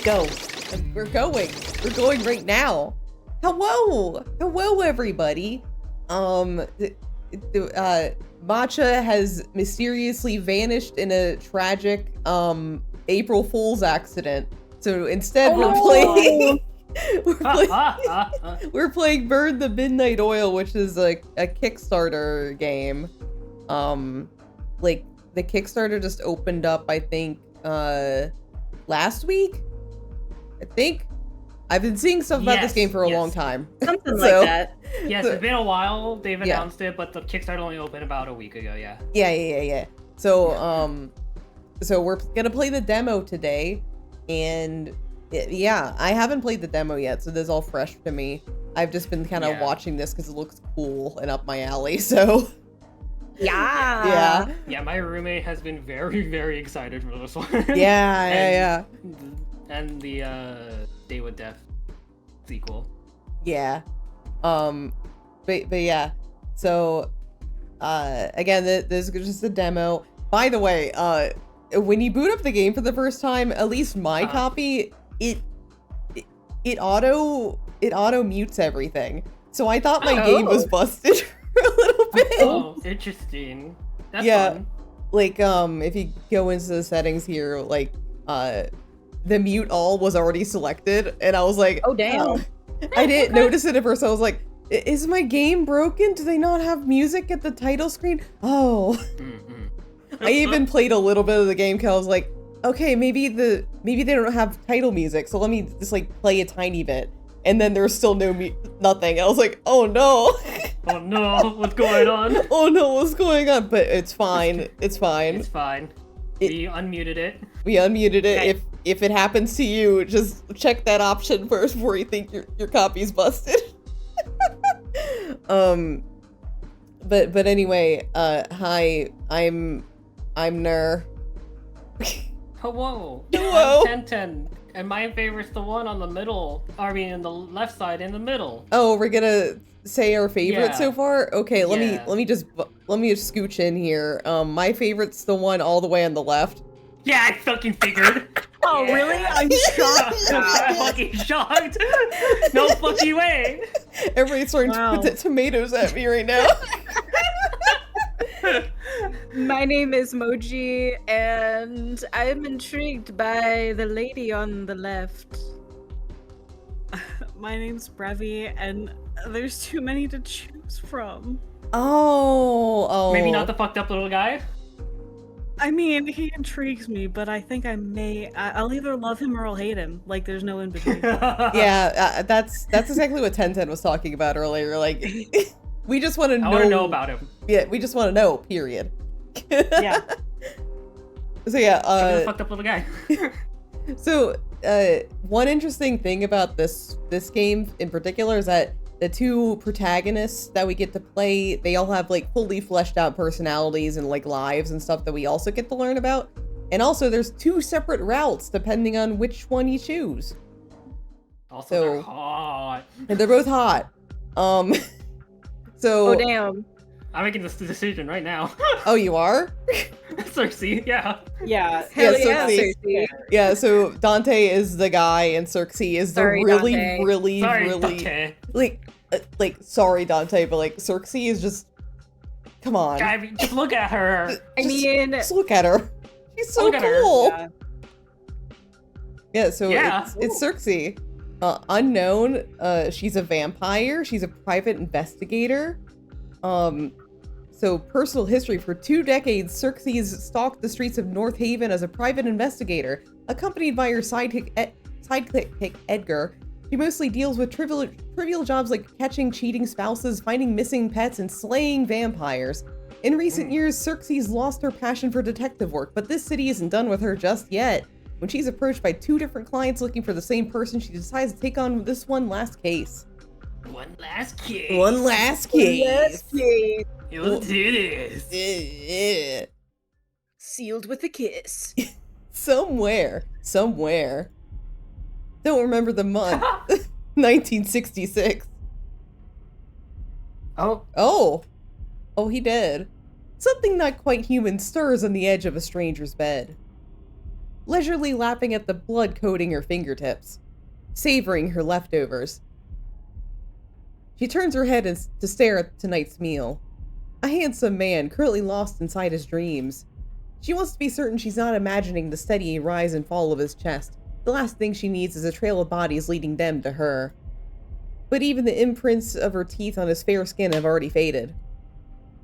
Go. We're going. We're going right now. Hello. Hello, everybody. Matcha has mysteriously vanished in a tragic April Fool's accident. So instead we're playing Burn the Midnight Oil, which is a Kickstarter game. Like the Kickstarter just opened up, I think, last week. I think I've been seeing stuff about this game for a long time. Something like that. Yes, it's been a while. They've announced it, but the Kickstarter only opened about a week ago. Yeah. So so we're gonna play the demo today, and yeah, I haven't played the demo yet, so this is all fresh to me. I've just been kind of watching this because it looks cool and up my alley. So yeah. My roommate has been very, very excited for this one. Yeah. And the Day with Death sequel. Yeah. But yeah. So again, this is just a demo. By the way, when you boot up the game for the first time, at least my copy, it auto mutes everything. So I thought my game was busted for a little bit. Oh, interesting. That's fun. Like if you go into the settings here, like the mute all was already selected, and I was like, oh damn. I didn't notice it at first. I was like, is my game broken? Do they not have music at the title screen? Oh. I even played a little bit of the game because I was like, okay, maybe they don't have title music, so let me just like play a tiny bit. And then there's still nothing. I was like, oh no. Oh no, what's going on? Oh no, what's going on? But it's fine. It's fine. It's fine. We unmuted it. We unmuted it. Okay. If it happens to you, just check that option first before you think your copy's busted. But anyway, hi, I'm Ner. Hello. Hello. I'm 1010, and my favorite's the one on the middle. I mean, in the left side in the middle. Oh, we're gonna say our favorite so far? Okay, let me just scooch in here. My favorite's the one all the way on the left. Yeah, I fucking figured. Oh really? I'm shocked. I'm fucking shocked. No fucking way. Everybody's throwing tomatoes at me right now. My name is Moji, and I'm intrigued by the lady on the left. My name's Brevi, and there's too many to choose from. Oh. Maybe not the fucked up little guy? I mean, he intrigues me, but I think I'll either love him or I'll hate him. Like, there's no in between. Yeah, that's exactly what 1010 was talking about earlier. Like, we just want to know. I want to know about him. Yeah, we just want to know, period. Yeah. So yeah, fucked up little guy. So, one interesting thing about this game in particular is that the two protagonists that we get to play, they all have like fully fleshed out personalities and like lives and stuff that we also get to learn about. And also there's two separate routes depending on which one you choose. Also, they're hot. And they're both hot. So Oh damn. I'm making this decision right now. Oh, you are? Cersei, yeah. Yeah. Yeah, Hell Cersei. yeah. Yeah, so Dante is the guy and Cersei is the Sorry, really, Dante. really, Sorry, really Dante. like sorry Dante, but like Cersei is just, come on. I mean, just look at her. Just look at her. She's so Look at her. cool. Yeah. Yeah, so Yeah. it's Cersei. Unknown, she's a vampire. She's a private investigator. So personal history: for 2 decades, Cersei has stalked the streets of North Haven as a private investigator, accompanied by her sidekick Edgar. She mostly deals with trivial jobs like catching cheating spouses, finding missing pets, and slaying vampires. In recent years, Cersei's lost her passion for detective work, but this city isn't done with her just yet. When she's approached by 2 different clients looking for the same person, she decides to take on this one last case. One last kiss. One last case. Yes, please. Let's do this. Sealed with a kiss. Somewhere. Don't remember the month. 1966. Oh, he did. Something not quite human stirs on the edge of a stranger's bed. leisurely lapping at the blood coating her fingertips, savoring her leftovers. She turns her head to stare at tonight's meal. A handsome man, currently lost inside his dreams. She wants to be certain she's not imagining the steady rise and fall of his chest. The last thing she needs is a trail of bodies leading them to her. But even the imprints of her teeth on his fair skin have already faded.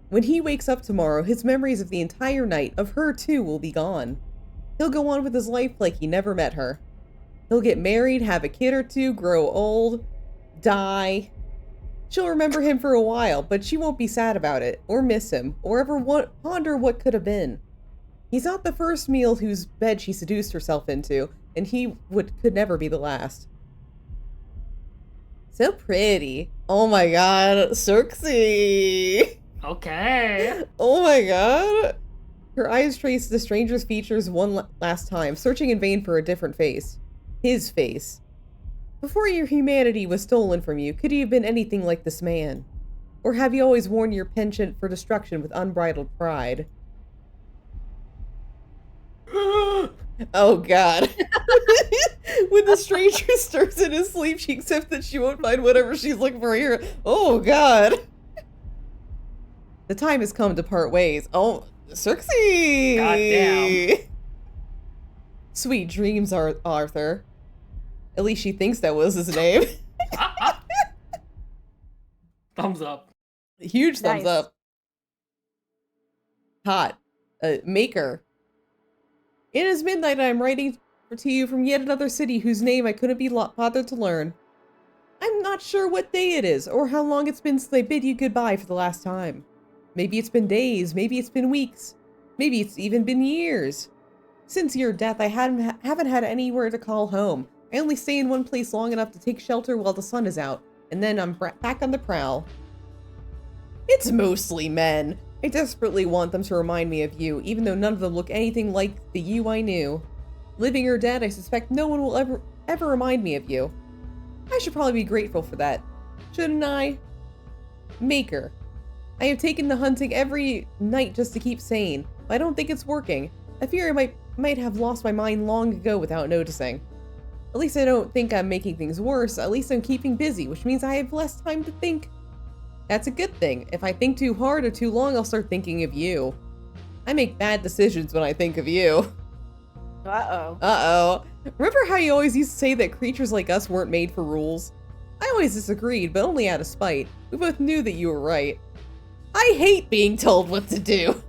When he wakes up tomorrow, his memories of the entire night, of her too, will be gone. He'll go on with his life like he never met her. He'll get married, have a kid or two, grow old, die. She'll remember him for a while, but she won't be sad about it, or miss him, or ever ponder what could have been. He's not the first meal whose bed she seduced herself into, and he could never be the last. So pretty. Oh my god, Circe! Okay. Oh my god. Her eyes trace the stranger's features one last time, searching in vain for a different face. His face. Before your humanity was stolen from you, could he have been anything like this man? Or have you always worn your penchant for destruction with unbridled pride? Oh god. When the stranger stirs in his sleep, she accepts that she won't find whatever she's looking for here. Oh god. The time has come to part ways. Oh, Circe! Goddamn. Sweet dreams, Arthur. At least she thinks that was his name. Thumbs up. Huge thumbs Nice. up. Hot. Maker. It is midnight and I'm writing to you from yet another city whose name I couldn't be bothered to learn. I'm not sure what day it is, or how long it's been since I bid you goodbye for the last time. Maybe it's been days, maybe it's been weeks, maybe it's even been years. Since your death, I haven't had anywhere to call home. I only stay in one place long enough to take shelter while the sun is out, and then I'm back on the prowl. It's mostly men. I desperately want them to remind me of you, even though none of them look anything like the you I knew. Living or dead, I suspect no one will ever remind me of you. I should probably be grateful for that. Shouldn't I? Maker. I have taken to hunting every night just to keep sane, but I don't think it's working. I fear I might have lost my mind long ago without noticing. At least I don't think I'm making things worse. At least I'm keeping busy, which means I have less time to think. That's a good thing. If I think too hard or too long, I'll start thinking of you. I make bad decisions when I think of you. Uh-oh. Uh-oh. Remember how you always used to say that creatures like us weren't made for rules? I always disagreed, but only out of spite. We both knew that you were right. I hate being told what to do.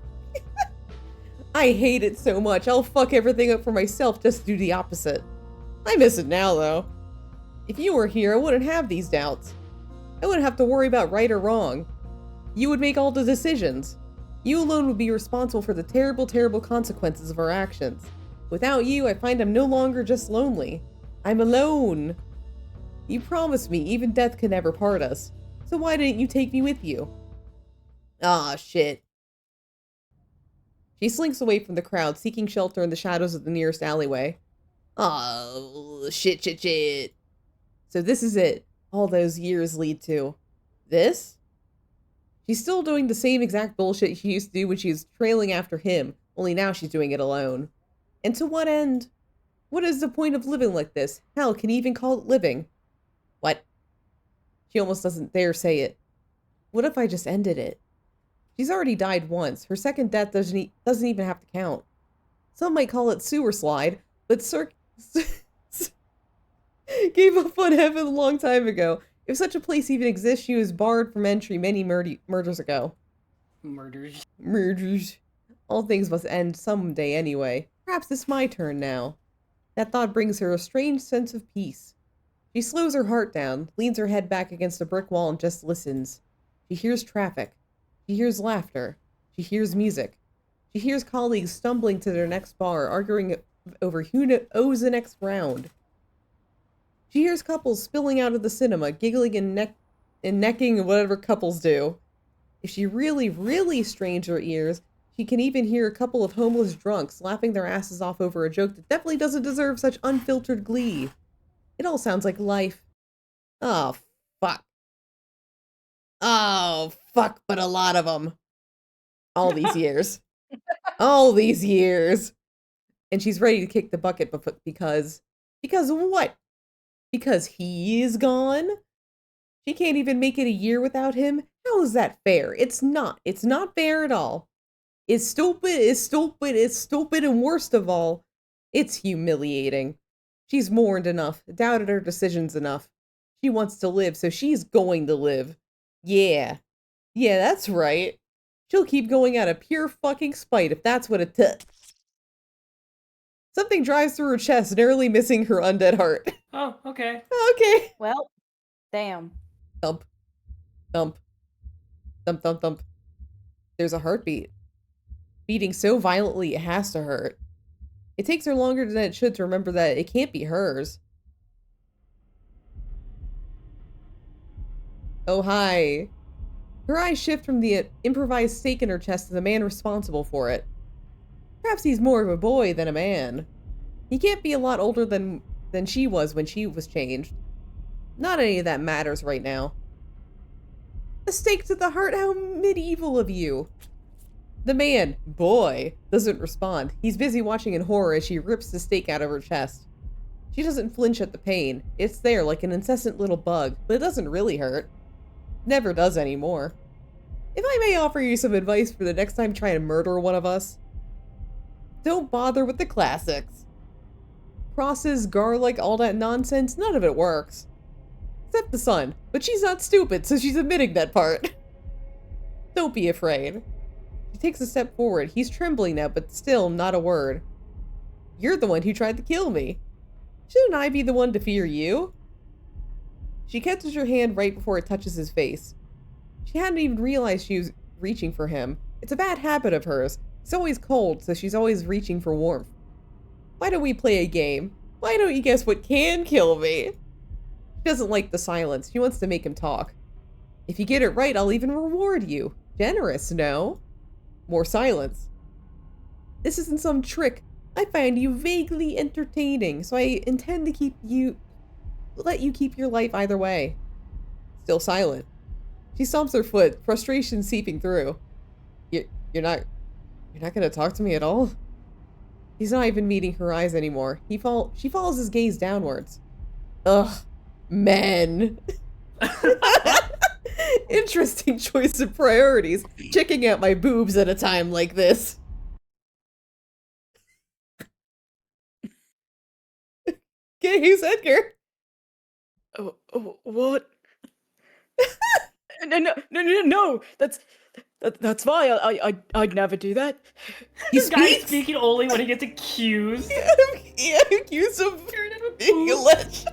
I hate it so much. I'll fuck everything up for myself just to do the opposite. I miss it now, though. If you were here, I wouldn't have these doubts. I wouldn't have to worry about right or wrong. You would make all the decisions. You alone would be responsible for the terrible, terrible consequences of our actions. Without you, I find I'm no longer just lonely. I'm alone. You promised me even death could never part us. So why didn't you take me with you? Ah, shit. She slinks away from the crowd, seeking shelter in the shadows of the nearest alleyway. Oh, shit. So this is it. All those years lead to this? She's still doing the same exact bullshit she used to do when she was trailing after him, only now she's doing it alone. And to what end? What is the point of living like this? Hell, can you even call it living? What? She almost doesn't dare say it. What if I just ended it? She's already died once. Her second death doesn't even have to count. Some might call it sewer slide, but gave up on heaven a long time ago. If such a place even exists, she was barred from entry many murders ago. Murders. All things must end someday anyway. Perhaps it's my turn now. That thought brings her a strange sense of peace. She slows her heart down, leans her head back against a brick wall and just listens. She hears traffic. She hears laughter. She hears music. She hears colleagues stumbling to their next bar, arguing over who owes the next round. She hears couples spilling out of the cinema, giggling and necking whatever couples do. If she really strains her ears, she can even hear a couple of homeless drunks laughing their asses off over a joke that definitely doesn't deserve such unfiltered glee. It all sounds like life. Oh, fuck. Oh, fuck, but a lot of them. All these years. All these years. And she's ready to kick the bucket because what? Because he is gone? She can't even make it a year without him? How is that fair? It's not. It's not fair at all. It's stupid, it's stupid, it's stupid, and worst of all, it's humiliating. She's mourned enough, doubted her decisions enough. She wants to live, so she's going to live. Yeah. Yeah, that's right. She'll keep going out of pure fucking spite if that's what it took. Something drives through her chest, narrowly missing her undead heart. Oh, okay. Okay. Well, damn. Thump. Thump. Thump, thump, thump. There's a heartbeat. Beating so violently it has to hurt. It takes her longer than it should to remember that it can't be hers. Oh, hi. Her eyes shift from the improvised stake in her chest to the man responsible for it. Perhaps he's more of a boy than a man. He can't be a lot older than she was when she was changed. Not any of that matters right now. A stake to the heart, how medieval of you. The man, boy, doesn't respond. He's busy watching in horror as she rips the stake out of her chest. She doesn't flinch at the pain. It's there like an incessant little bug, but it doesn't really hurt. Never does anymore. If I may offer you some advice for the next time trying to murder one of us, don't bother with the classics. Crosses, garlic, all that nonsense, none of it works. Except the sun, but she's not stupid, so she's admitting that part. Don't be afraid. She takes a step forward. He's trembling now, but still not a word. You're the one who tried to kill me. Shouldn't I be the one to fear you? She catches her hand right before it touches his face. She hadn't even realized she was reaching for him. It's a bad habit of hers. It's always cold, so she's always reaching for warmth. Why don't we play a game? Why don't you guess what can kill me? She doesn't like the silence. She wants to make him talk. If you get it right, I'll even reward you. Generous, no? More silence. This isn't some trick. I find you vaguely entertaining, so I intend to let you keep your life either way. Still silent. She stomps her foot, frustration seeping through. You're not gonna talk to me at all? He's not even meeting her eyes anymore. She follows his gaze downwards. Ugh. Men. Interesting choice of priorities. Checking out my boobs at a time like this. Okay, who's Edgar? Oh, what? No. That's fine. I'd never do that. This guy's speaking only when he gets accused. Yeah, accused of being a lich.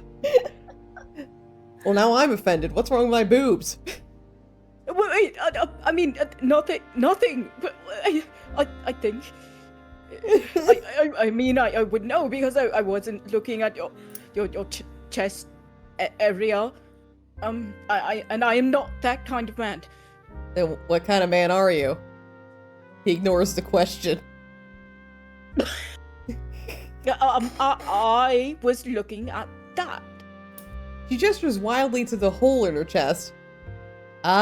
Well, now I'm offended. What's wrong with my boobs? Wait, I mean, nothing. But I think. I mean, I would know because I wasn't looking at your chest area. I am not that kind of man. Then what kind of man are you? He ignores the question. I was looking at that. She gestures wildly to the hole in her chest. Oh.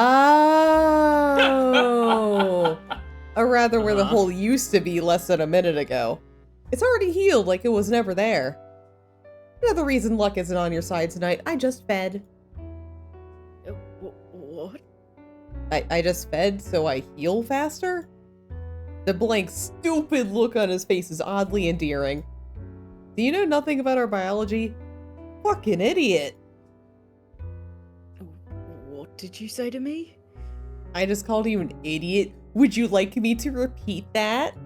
Or rather, where the hole used to be less than a minute ago. It's already healed like it was never there. Another reason luck isn't on your side tonight. I just fed. What? I just fed so I heal faster? The blank, stupid look on his face is oddly endearing. Do you know nothing about our biology? Fucking idiot. What did you say to me? I just called you an idiot. Would you like me to repeat that?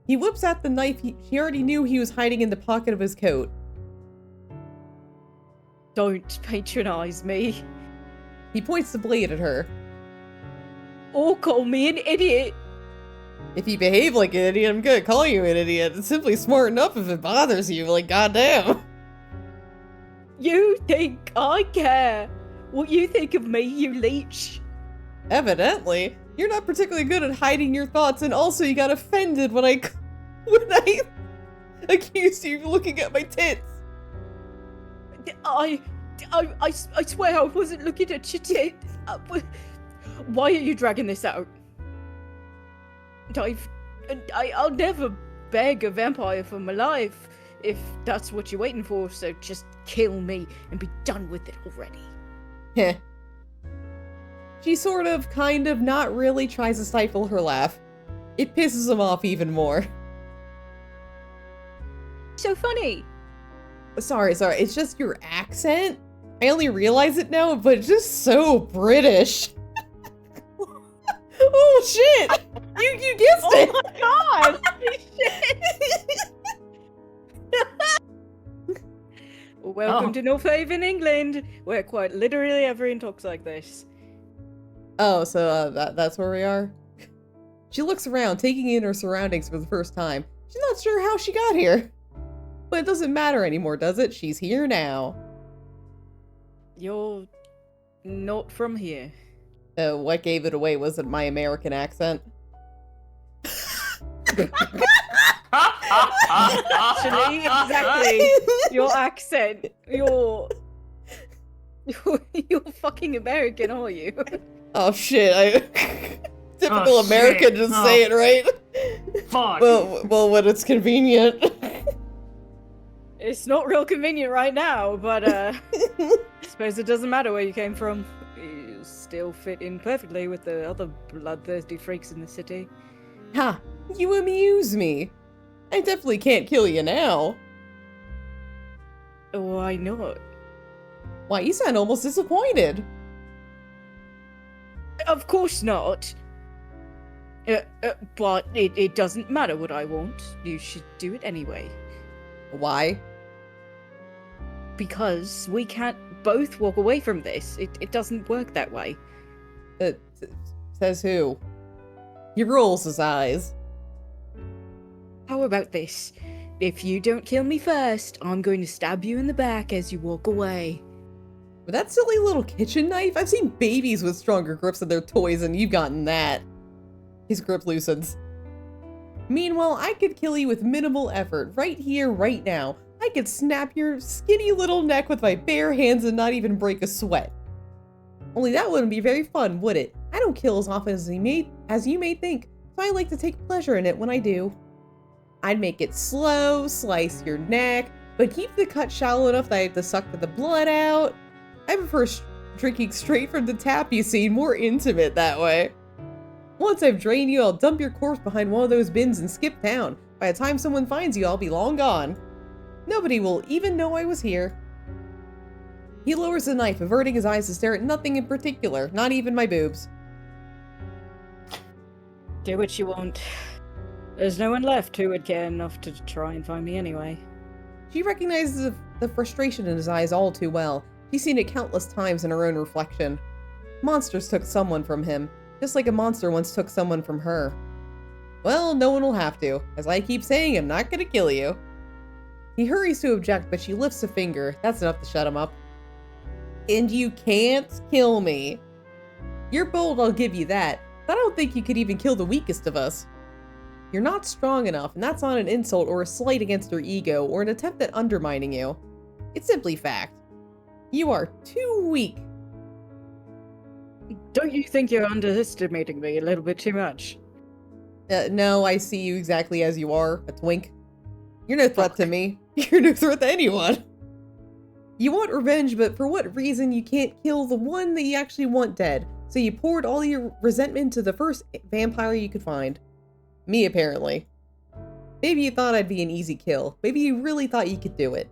He whips out the knife she already knew he was hiding in the pocket of his coat. Don't patronize me. He points the blade at her. Or call me an idiot. If you behave like an idiot, I'm gonna call you an idiot. It's simply smart enough if it bothers you, like goddamn. You think I care what you think of me, you leech? Evidently. You're not particularly good at hiding your thoughts, and also you got offended when I accused you of looking at my tits. I swear I wasn't looking at your tits. Why are you dragging this out? I'll never beg a vampire for my life if that's what you're waiting for, so just kill me and be done with it already. Heh. She sort of, kind of, not really tries to stifle her laugh. It pisses him off even more. So funny. Sorry, it's just your accent. I only realize it now, but it's just so British. Oh shit! You guessed it! Oh my god! Shit. Welcome to North Haven, England, where quite literally everyone talks like this. Oh, so that's where we are? She looks around, taking in her surroundings for the first time. She's not sure how she got here. But it doesn't matter anymore, does it? She's here now. You're not from here. What gave it away wasn't my American accent. Actually, exactly. Your accent. You're fucking American, are you? Oh shit, typical American, just say it, right? Fuck. Well, when it's convenient. It's not real convenient right now, but I suppose it doesn't matter where you came from. You still fit in perfectly with the other bloodthirsty freaks in the city. Ha! You amuse me. I definitely can't kill you now. Why not? Why, you sound almost disappointed. Of course not. But it doesn't matter what I want. You should do it anyway. Why? Because we can't both walk away from this. It doesn't work that way. Says who? He rolls his eyes. How about this? If you don't kill me first, I'm going to stab you in the back as you walk away. With that silly little kitchen knife? I've seen babies with stronger grips on their toys and you've gotten that. His grip loosens. Meanwhile, I could kill you with minimal effort, right here, right now. I could snap your skinny little neck with my bare hands and not even break a sweat. Only that wouldn't be very fun, would it? I don't kill as often as you may think, so I like to take pleasure in it when I do. I'd make it slow, slice your neck, but keep the cut shallow enough that I have to suck the blood out. I prefer drinking straight from the tap, you see, more intimate that way. Once I've drained you, I'll dump your corpse behind one of those bins and skip town. By the time someone finds you, I'll be long gone. Nobody will even know I was here. He lowers the knife, averting his eyes to stare at nothing in particular, not even my boobs. Do what you want. There's no one left who would care enough to try and find me anyway. She recognizes the frustration in his eyes all too well. She's seen it countless times in her own reflection. Monsters took someone from him, just like a monster once took someone from her. Well, no one will have to. As I keep saying, I'm not gonna kill you. He hurries to object, but she lifts a finger. That's enough to shut him up. And you can't kill me. You're bold, I'll give you that, but I don't think you could even kill the weakest of us. You're not strong enough, and that's not an insult or a slight against your ego or an attempt at undermining you. It's simply fact. You are too weak. Don't you think you're underestimating me a little bit too much? No, I see you exactly as you are, a twink. You're no threat to me. You're no threat to anyone. You want revenge, but for what reason you can't kill the one that you actually want dead, so you poured all your resentment into the first vampire you could find. Me, apparently. Maybe you thought I'd be an easy kill. Maybe you really thought you could do it.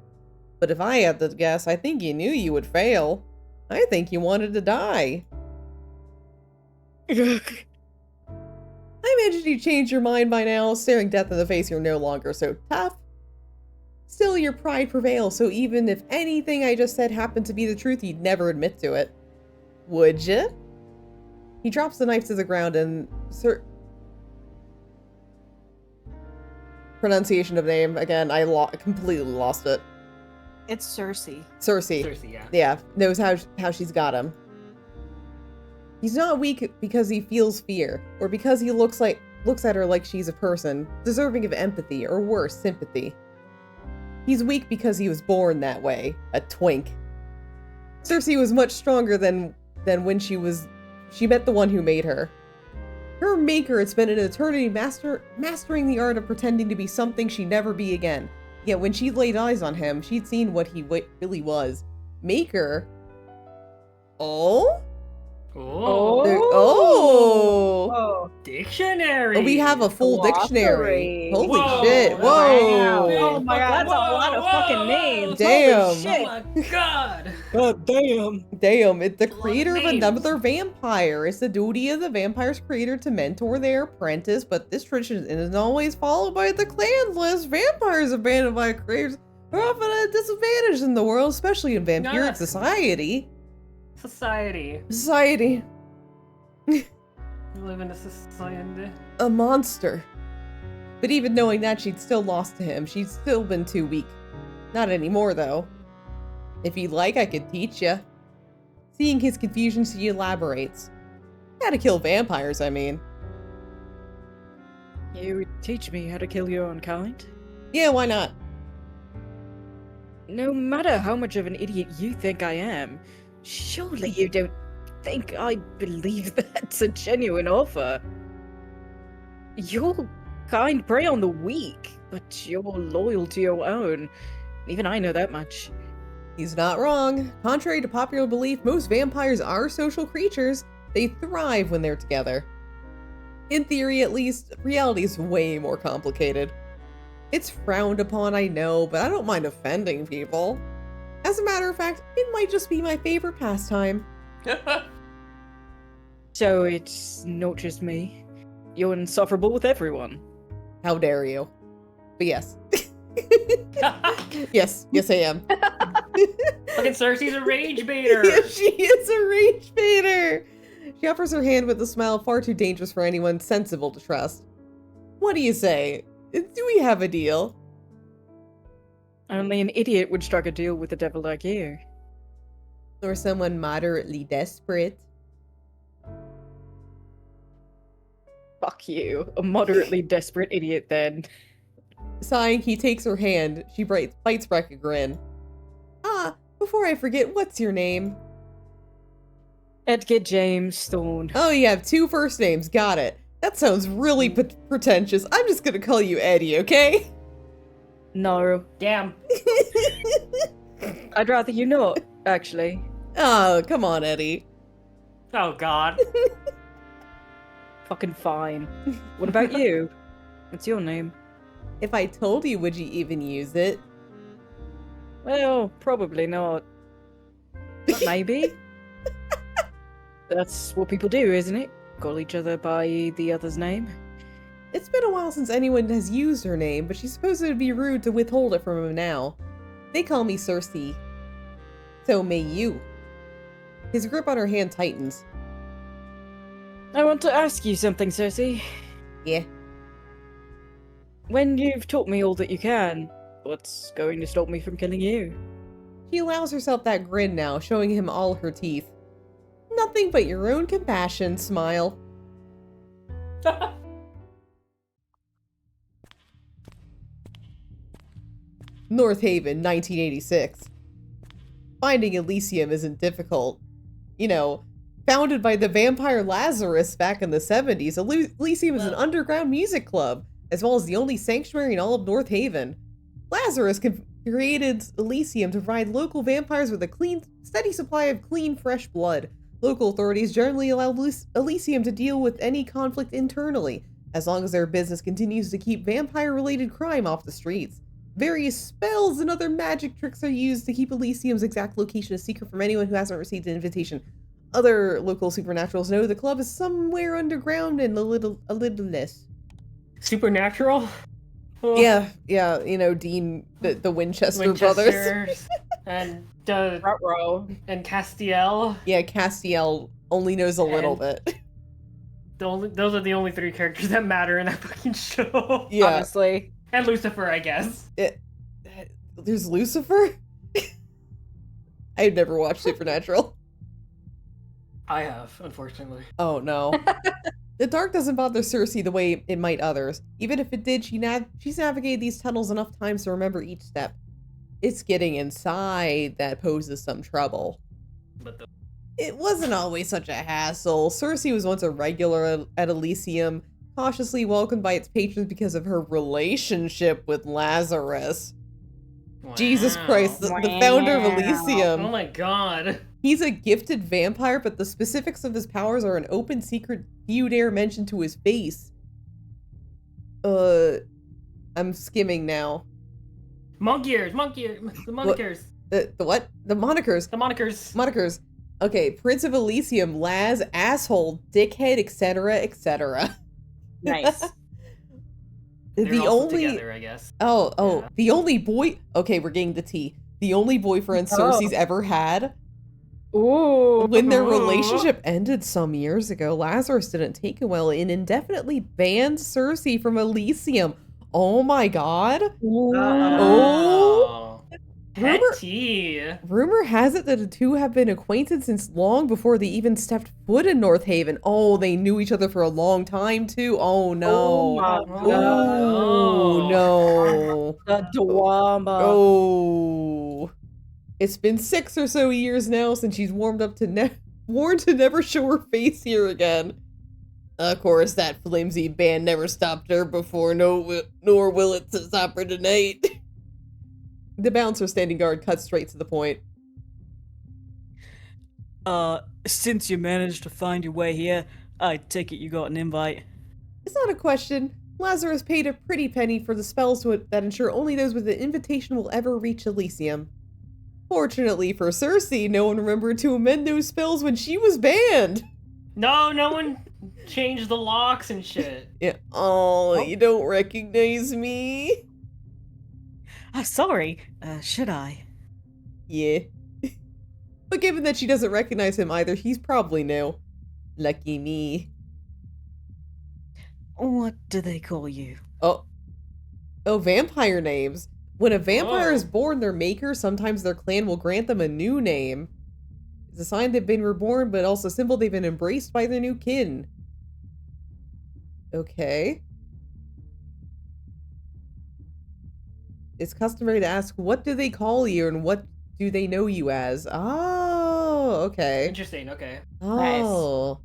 But if I had to guess, I think you knew you would fail. I think you wanted to die. I imagine you changed your mind by now. Staring death in the face, you're no longer so tough. Still, your pride prevails, so even if anything I just said happened to be the truth, you'd never admit to it. Would ya? He drops the knife to the ground and... Pronunciation of name, again, I completely lost it. It's Cersei. Cersei, yeah. Yeah, knows how she's got him. He's not weak because he feels fear, or because he looks at her like she's a person, deserving of empathy, or worse, sympathy. He's weak because he was born that way, a twink. Cersei was much stronger than when she met the one who made her. Her maker had spent an eternity mastering the art of pretending to be something she'd never be again. Yet when she laid eyes on him, she'd seen what he really was. Maker? Oh? Oh. Dictionary. We have a full dictionary. Holy Whoa. shit. Whoa. Oh my god, that's a lot of fucking names. Damn. Holy shit. Oh my god. God damn. Damn, it's the A lot of creator of names. another vampire. It's the duty of the vampire's creator to mentor their apprentice, but this tradition isn't always followed by the clanless. Vampires abandoned by creators are often at a disadvantage in the world, especially in vampiric Yes. society. Society. We live in a society. A monster. But even knowing that, she'd still lost to him. She'd still been too weak. Not anymore, though. If you'd like, I could teach you. Seeing his confusion, she elaborates. How to kill vampires, I mean. You would teach me how to kill your own kind? Yeah, why not? No matter how much of an idiot you think I am, surely you don't think I believe that's a genuine offer. Your kind prey on the weak, but you're loyal to your own. Even I know that much. He's not wrong. Contrary to popular belief, most vampires are social creatures. They thrive when they're together. In theory, at least, reality is way more complicated. It's frowned upon, I know, but I don't mind offending people. As a matter of fact, it might just be my favorite pastime. So it's not just me. You're insufferable with everyone. How dare you? But yes. Yes, I am. Fucking Cersei's a rage baiter. Yes, she is a rage baiter. She offers her hand with a smile far too dangerous for anyone sensible to trust. What do you say? Do we have a deal? Only an idiot would strike a deal with a devil like you. Or someone moderately desperate? Fuck you. A moderately desperate idiot, then. Sighing, he takes her hand. She bites back a grin. Ah, before I forget, what's your name? Edgar James Thorne. Oh, you have 2 first names. Got it. That sounds really pretentious. I'm just gonna call you Eddie, okay? No. Damn. I'd rather you not, actually. Oh, come on, Eddie. Oh god. Fucking fine. What about you? What's your name? If I told you, would you even use it? Well, probably not. But maybe. That's what people do, isn't it? Call each other by the other's name. It's been a while since anyone has used her name, but she's supposed to be rude to withhold it from him now. They call me Cersei. So may you. His grip on her hand tightens. I want to ask you something, Cersei. Yeah. When you've taught me all that you can, what's going to stop me from killing you? She allows herself that grin now, showing him all her teeth. Nothing but your own compassion, smile. North Haven, 1986. Finding Elysium isn't difficult. You know, founded by the vampire Lazarus back in the 70s, Elysium is an underground music club, as well as the only sanctuary in all of North Haven. Lazarus created Elysium to provide local vampires with a steady supply of clean, fresh blood. Local authorities generally allow Elysium to deal with any conflict internally, as long as their business continues to keep vampire-related crime off the streets. Various spells and other magic tricks are used to keep Elysium's exact location a secret from anyone who hasn't received an invitation. Other local supernaturals know the club is somewhere underground and a little less. Supernatural? Oh. Yeah, you know, Dean, the Winchester brothers. And and Castiel. Yeah, Castiel only knows a little bit. Those are the only 3 characters that matter in that fucking show. Yeah. Honestly. And Lucifer, I guess. There's Lucifer? I've never watched Supernatural. I have, unfortunately. Oh no. The dark doesn't bother Cersei the way it might others. Even if it did, she's navigated these tunnels enough times to remember each step. It's getting inside that poses some trouble. It wasn't always such a hassle. Cersei was once a regular at Elysium, cautiously welcomed by its patrons because of her relationship with Lazarus. Wow. Jesus Christ, the founder of Elysium. Oh my god. He's a gifted vampire, but the specifics of his powers are an open secret few dare mention to his face. I'm skimming now. Monk ears, the monikers. The what? The monikers. The monikers. Monikers. Okay, Prince of Elysium, Laz, asshole, dickhead, etc., etc. Nice. They're also together, I guess. Oh, Yeah. the only boy. Okay, we're getting the tea. The only boyfriend Cersei's ever had. Ooh. When their relationship ended some years ago, Lazarus didn't take it well and indefinitely banned Cersei from Elysium. Oh my god. Oh. Petty. Rumor has it that the two have been acquainted since long before they even stepped foot in North Haven. Oh, they knew each other for a long time too. Oh no. Oh no. The drama. Oh. It's been 6 or so years now since she's warned to never show her face here again. Of course, that flimsy band never stopped her before, nor will it stop her tonight. The bouncer standing guard cuts straight to the point. Since you managed to find your way here, I take it you got an invite. It's not a question. Lazarus paid a pretty penny for the spells that ensure only those with an invitation will ever reach Elysium. Fortunately for Cersei, no one remembered to amend those spells when she was banned. No one changed the locks and shit. Yeah. Oh, you don't recognize me? Sorry. Should I? Yeah. But given that she doesn't recognize him either, he's probably new. Lucky me. What do they call you? Oh, vampire names. When a vampire is born, their maker, sometimes their clan will grant them a new name. It's a sign they've been reborn, but also a symbol they've been embraced by their new kin. Okay. It's customary to ask, what do they call you and what do they know you as? Oh, okay. Interesting, okay. Oh.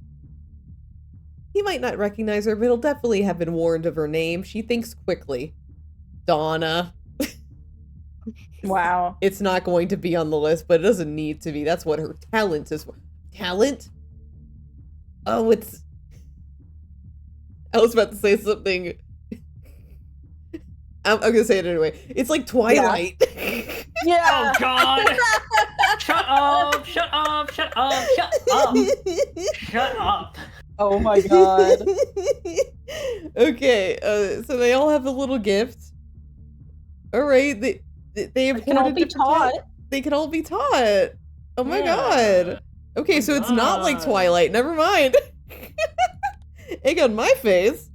He might not recognize her, but he'll definitely have been warned of her name. She thinks quickly. Donna. Wow. It's not going to be on the list, but it doesn't need to be. That's what her talent is for. Talent? Oh, it's... I was about to say something. I'm gonna say it anyway. It's like Twilight. Yeah. Oh god! Shut up! Shut up! Shut up! Shut up! Shut up! Oh my god. Okay, so they all have a little gift. Alright, they have can all be taught. They can all be taught. Oh my god. Okay, so it's not like God. Twilight. Never mind. Egg on my face.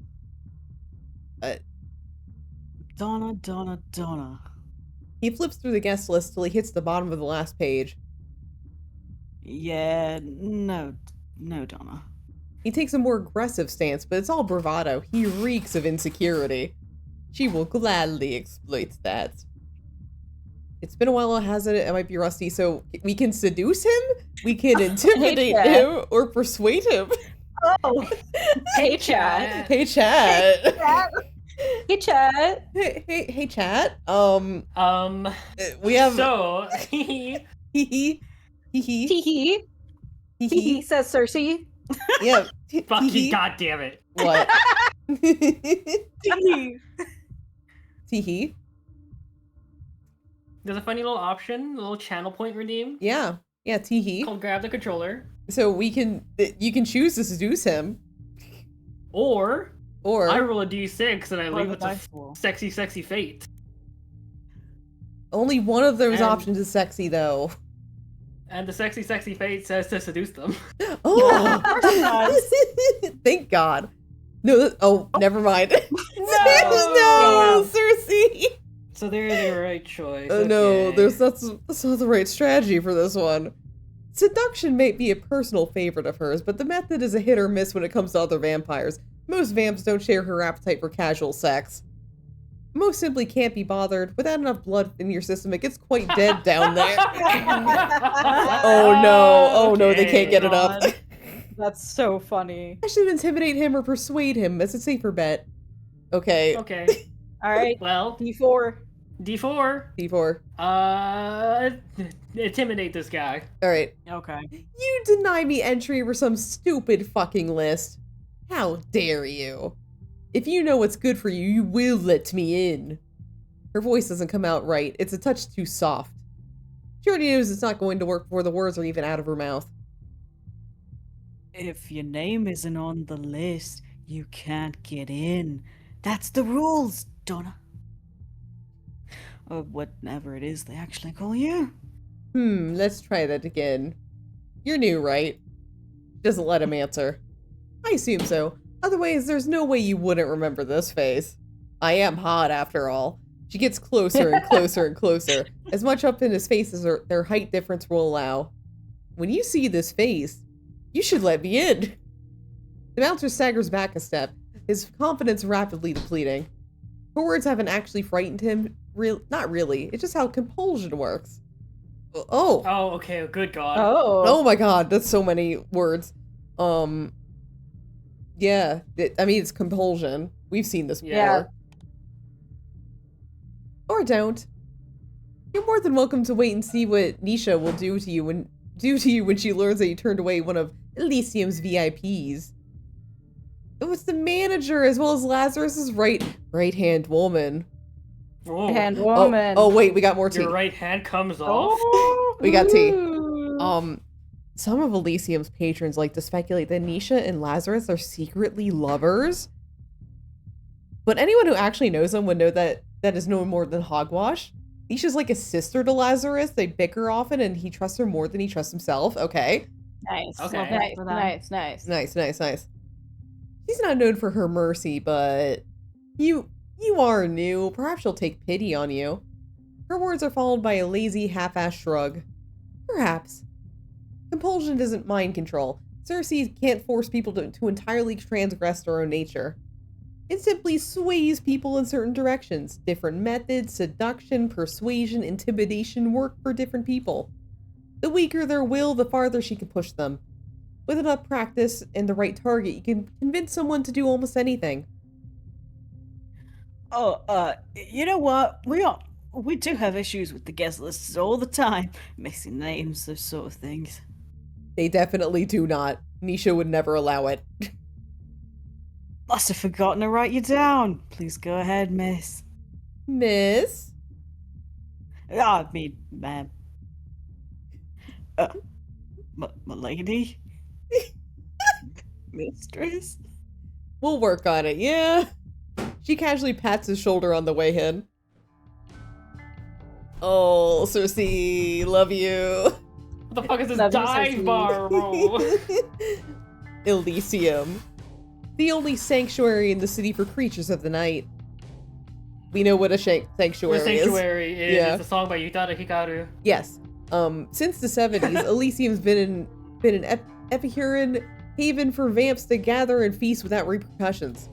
Donna. He flips through the guest list till he hits the bottom of the last page. Yeah, no, Donna. He takes a more aggressive stance, but it's all bravado. He reeks of insecurity. She will gladly exploit that. It's been a while, hasn't it? It might be rusty, so we can seduce him, we can intimidate him, or persuade him. Oh. Hey, chat. Hey, chat. Hey, chat. Hey, chat. We have... So... Hee hee. Tee hee, says Cersei. Yeah. Fucking goddammit. What? Tee. Tee. There's a funny little option, a little channel point redeem. Yeah. Yeah, tee. Called grab the controller. So you can choose to seduce him. Or I roll a d6 and I leave it to roll. sexy fate. Only one of those And- options is sexy, though. And the sexy fate says to seduce them. Oh! Thank God. No, never mind. No, Cersei! So there's your right choice. No, okay. that's not the right strategy for this one. Seduction may be a personal favorite of hers, but the method is a hit or miss when it comes to other vampires. Most vamps don't share her appetite for casual sex. most simply can't be bothered. Without enough blood in your system, it gets quite dead down there. Oh no, oh no, they can't get it up. That's so funny. I should intimidate him or persuade him as a safer bet. Okay. Okay. All right. Well, D4. D4. D4. Intimidate this guy. Alright. Okay. You deny me entry for some stupid fucking list. How dare you? If you know what's good for you, you will let me in. Her voice doesn't come out right. It's a touch too soft. She already knows it's not going to work before the words are even out of her mouth. If your name isn't on the list, you can't get in. That's the rules, Donna. Or whatever it is they actually call you. Let's try that again. You're new, right? She doesn't let him answer. I assume so. Otherwise, there's no way you wouldn't remember this face. I am hot, after all. She gets closer and closer and closer, as much up in his face as their height difference will allow. When you see this face, you should let me in. The bouncer staggers back a step, his confidence rapidly depleting. Her words haven't actually frightened him. Not really. It's just how compulsion works. Oh. Oh, okay. Good God. Oh my God. That's so many words. Yeah. I mean, it's compulsion. We've seen this before. Yeah. Or don't. You're more than welcome to wait and see what Nisha will do to you when she learns that you turned away one of Elysium's VIPs. It was the manager as well as Lazarus's right-hand woman. Oh. Hand woman. Oh wait, we got more tea. Your right hand comes off. Oh, We got tea. ooh. Some of Elysium's patrons like to speculate that Nisha and Lazarus are secretly lovers. But anyone who actually knows them would know that that is no more than hogwash. Nisha's like a sister to Lazarus. They bicker often, and he trusts her more than he trusts himself. Okay. Nice. Okay. Nice. Nice. She's not known for her mercy, but you are new. Perhaps she'll take pity on you. Her words are followed by a lazy, half-assed shrug. Perhaps. Compulsion isn't mind control. Circe can't force people to entirely transgress their own nature. It simply sways people in certain directions. Different methods, seduction, persuasion, intimidation work for different people. The weaker their will, the farther she can push them. With enough practice and the right target, you can convince someone to do almost anything. Oh, you know what? We do have issues with the guest lists all the time. Mixing names, those sort of things. They definitely do not. Nisha would never allow it. Must have forgotten to write you down. Please go ahead, miss. Miss? I mean, ma'am. My lady? Mistress? We'll work on it, yeah? She casually pats his shoulder on the way in. Oh, Circe, love you. What the fuck is this Love you, dive Circe. bar, bro? Elysium. The only sanctuary in the city for creatures of the night. We know what a sanctuary The is. Sanctuary is Yeah. it's a song by Yutada Hikaru. Yes. Since the 70s, Elysium's been an Epicurean haven for vamps to gather and feast without repercussions.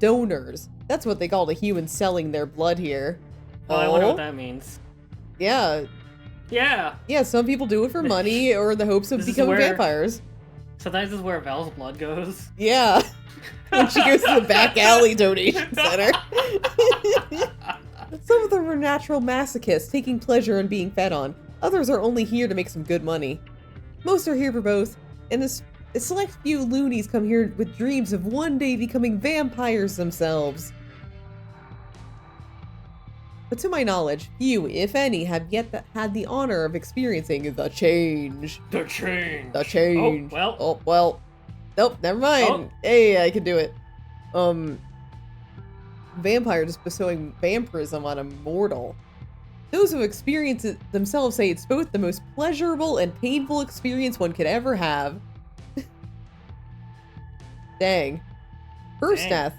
Donors. That's what they call the humans selling their blood here. Oh, I wonder what that means. Yeah. Yeah. Yeah, some people do it for money or in the hopes of This is becoming where- vampires. Sometimes this is where Val's blood goes. Yeah. When she goes to the back alley donation center. Some of them are natural masochists, taking pleasure in being fed on. Others are only here to make some good money. Most are here for both, and a select few loonies come here with dreams of one day becoming vampires themselves. But to my knowledge, few, if any, have yet had the honor of experiencing the change. The change. The change. Oh, well. Nope, never mind. Oh. Hey, I can do it. Vampire just bestowing vampirism on a mortal. Those who experience it themselves say it's both the most pleasurable and painful experience one could ever have. Dang. First Dang. death.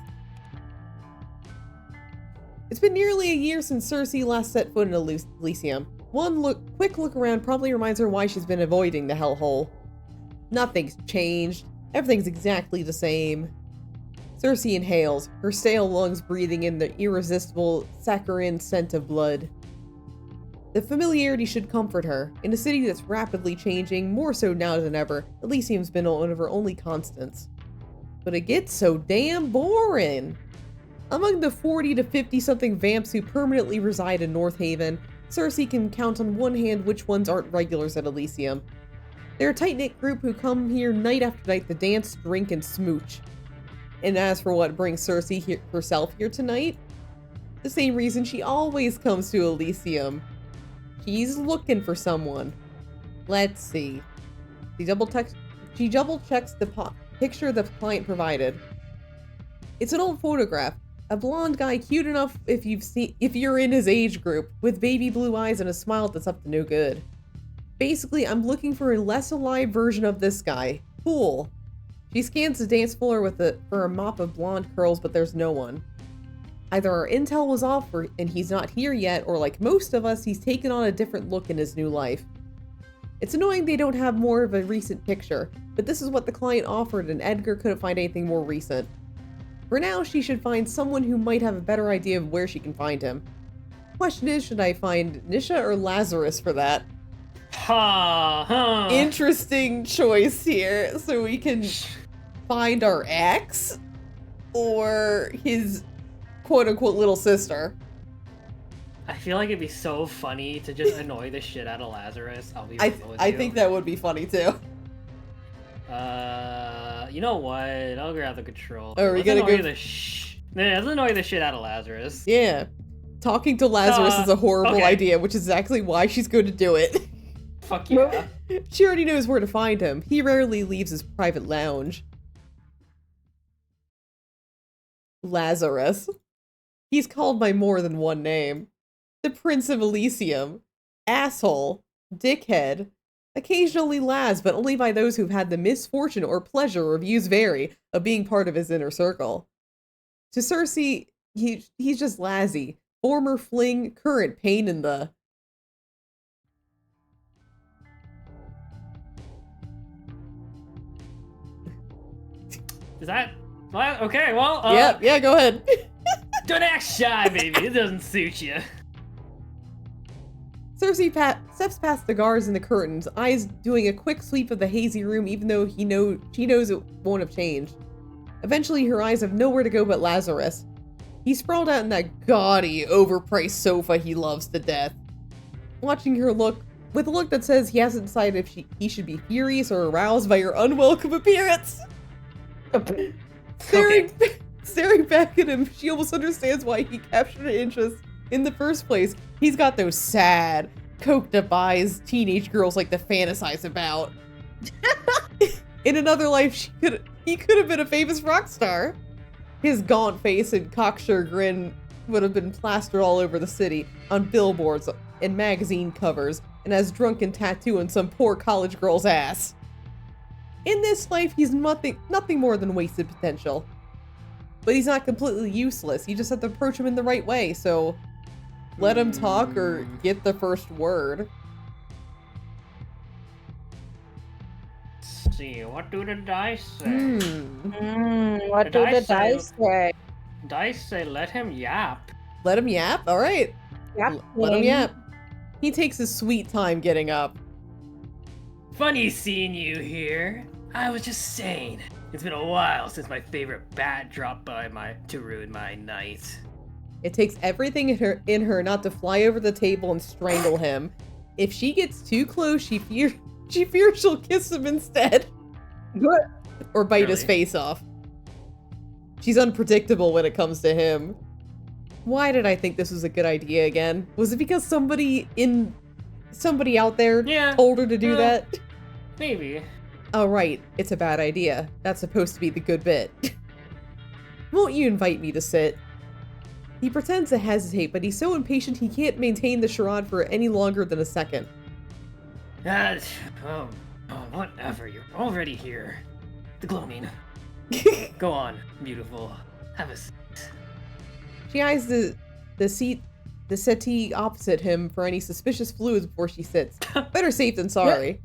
It's been nearly a year since Circe last set foot in Elysium. One quick look around probably reminds her why she's been avoiding the hellhole. Nothing's changed. Everything's exactly the same. Cersei inhales, her stale lungs breathing in the irresistible saccharine scent of blood. The familiarity should comfort her. In a city that's rapidly changing, more so now than ever, Elysium's been one of her only constants. But it gets so damn boring! Among the 40 to 50-something vamps who permanently reside in North Haven, Cersei can count on one hand which ones aren't regulars at Elysium. They're a tight-knit group who come here night after night to dance, drink, and smooch. And as for what brings Cersei herself here tonight, the same reason she always comes to Elysium. She's looking for someone. Let's see. She double checks the picture the client provided. It's an old photograph. A blonde guy cute enough if you're in his age group, with baby blue eyes and a smile that's up to no good. Basically, I'm looking for a less alive version of this guy. Cool. She scans the dance floor for a mop of blonde curls, but there's no one. Either our intel was off and he's not here yet, or like most of us, he's taken on a different look in his new life. It's annoying they don't have more of a recent picture, but this is what the client offered and Edgar couldn't find anything more recent. For now, she should find someone who might have a better idea of where she can find him. Question is, should I find Nisha or Lazarus for that? Interesting choice here. So we can find our ex or his quote-unquote little sister. I feel like it'd be so funny to just annoy the shit out of Lazarus. I think that would be funny too. You know what? I'll grab the control. Oh, let's annoy the shit out of Lazarus. Yeah. Talking to Lazarus is a horrible idea, which is exactly why she's going to do it. Fuck yeah. She already knows where to find him. He rarely leaves his private lounge. Lazarus. He's called by more than one name. The Prince of Elysium. Asshole. Dickhead. Occasionally Laz, but only by those who've had the misfortune or pleasure, reviews vary, of being part of his inner circle. To Cersei, he's just Lazzy. Former fling, current pain in the... Is that... Okay, well... Yeah, go ahead. Don't act shy, baby. It doesn't suit you. Cersei steps past the guards and the curtains, eyes doing a quick sweep of the hazy room even though she knows it won't have changed. Eventually, her eyes have nowhere to go but Lazarus. He's sprawled out in that gaudy, overpriced sofa he loves to death. Watching her look, with a look that says he hasn't decided if he should be furious or aroused by her unwelcome appearance. Staring back at him, she almost understands why he captured an interest in the first place. He's got those sad, coked-up eyes teenage girls like to fantasize about. In another life, he could have been a famous rock star. His gaunt face and cocksure grin would have been plastered all over the city, on billboards and magazine covers, and as drunken tattoo on some poor college girl's ass. In this life, he's nothing more than wasted potential. But he's not completely useless. You just have to approach him in the right way, so let him talk or get the first word. Let's see, what do the dice say? What do the dice say? Dice say let him yap. Let him yap? Alright. Yep. Let him yap. He takes his sweet time getting up. Funny seeing you here. I was just saying, it's been a while since my favorite bat dropped by to ruin my night. It takes everything in her not to fly over the table and strangle him. If she gets too close, she fears she'll kiss him instead. Or bite his face off. She's unpredictable when it comes to him. Why did I think this was a good idea again? Was it because somebody out there told her to do that? Maybe. Oh right, it's a bad idea. That's supposed to be the good bit. Won't you invite me to sit? He pretends to hesitate, but he's so impatient he can't maintain the charade for any longer than a second. Whatever, you're already here. The gloaming. Go on, beautiful. Have a seat. She eyes the settee opposite him for any suspicious fluids before she sits. Better safe than sorry.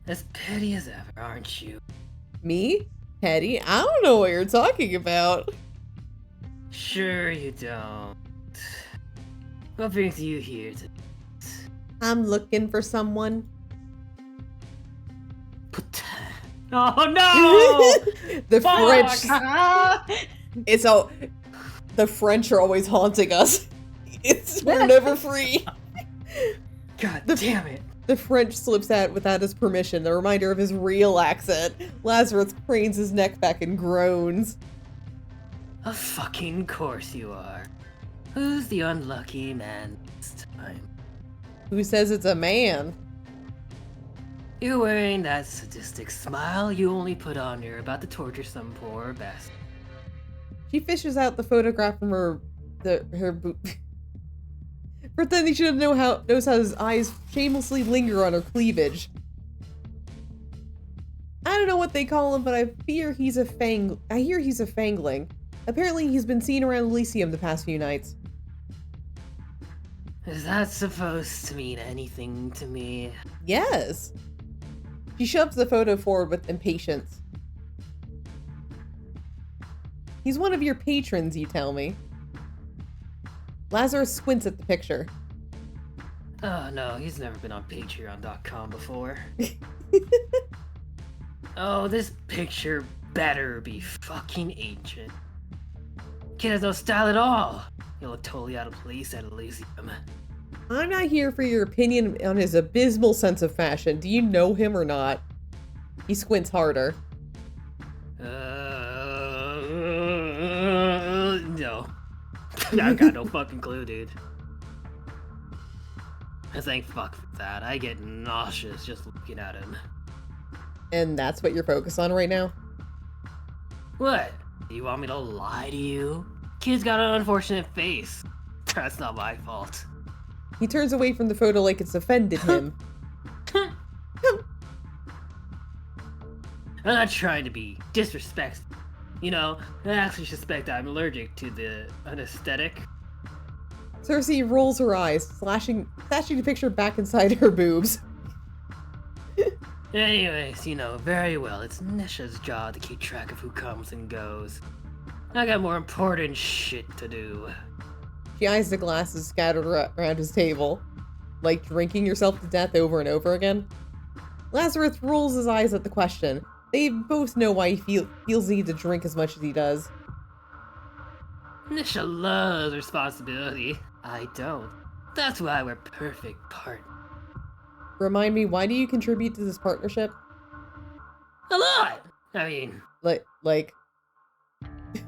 As petty as ever, aren't you? Me? Petty? I don't know what you're talking about. Sure you don't. What brings you here to... I'm looking for someone. Oh no! The Fuck! French. It's all. The French are always haunting us. We're never free. God damn it. The French slips out without his permission, a reminder of his real accent. Lazarus cranes his neck back and groans. Of fucking course you are. Who's the unlucky man this time? Who says it's a man? You're wearing that sadistic smile you only put on you're about to torture some poor bastard. She fishes out the photograph from her boot. Pretending she doesn't knows how his eyes shamelessly linger on her cleavage. I don't know what they call him, but I hear he's a fangling. Apparently he's been seen around Elysium the past few nights. Is that supposed to mean anything to me? Yes. She shoves the photo forward with impatience. He's one of your patrons, you tell me. Lazarus squints at the picture. Oh no, he's never been on patreon.com before. Oh, this picture better be fucking ancient. Kid has no style at all. He'll look totally out of place at Elysium. I'm not here for your opinion on his abysmal sense of fashion. Do you know him or not? He squints harder. No. I've got no fucking clue, dude. I think fuck that. I get nauseous just looking at him. And that's what you're focused on right now? What? You want me to lie to you? Kid's got an unfortunate face. That's not my fault. He turns away from the photo like it's offended him. I'm not trying to be disrespectful. You know, I actually suspect I'm allergic to the anesthetic. Cersei rolls her eyes, slashing the picture back inside her boobs. Anyways, you know very well it's Nisha's job to keep track of who comes and goes. I got more important shit to do. She eyes the glasses scattered around his table. Like drinking yourself to death over and over again? Lazarus rolls his eyes at the question. They both know why he feels the need to drink as much as he does. Nisha loves responsibility. I don't. That's why we're perfect partners. Remind me, why do you contribute to this partnership? A lot! I mean... Like...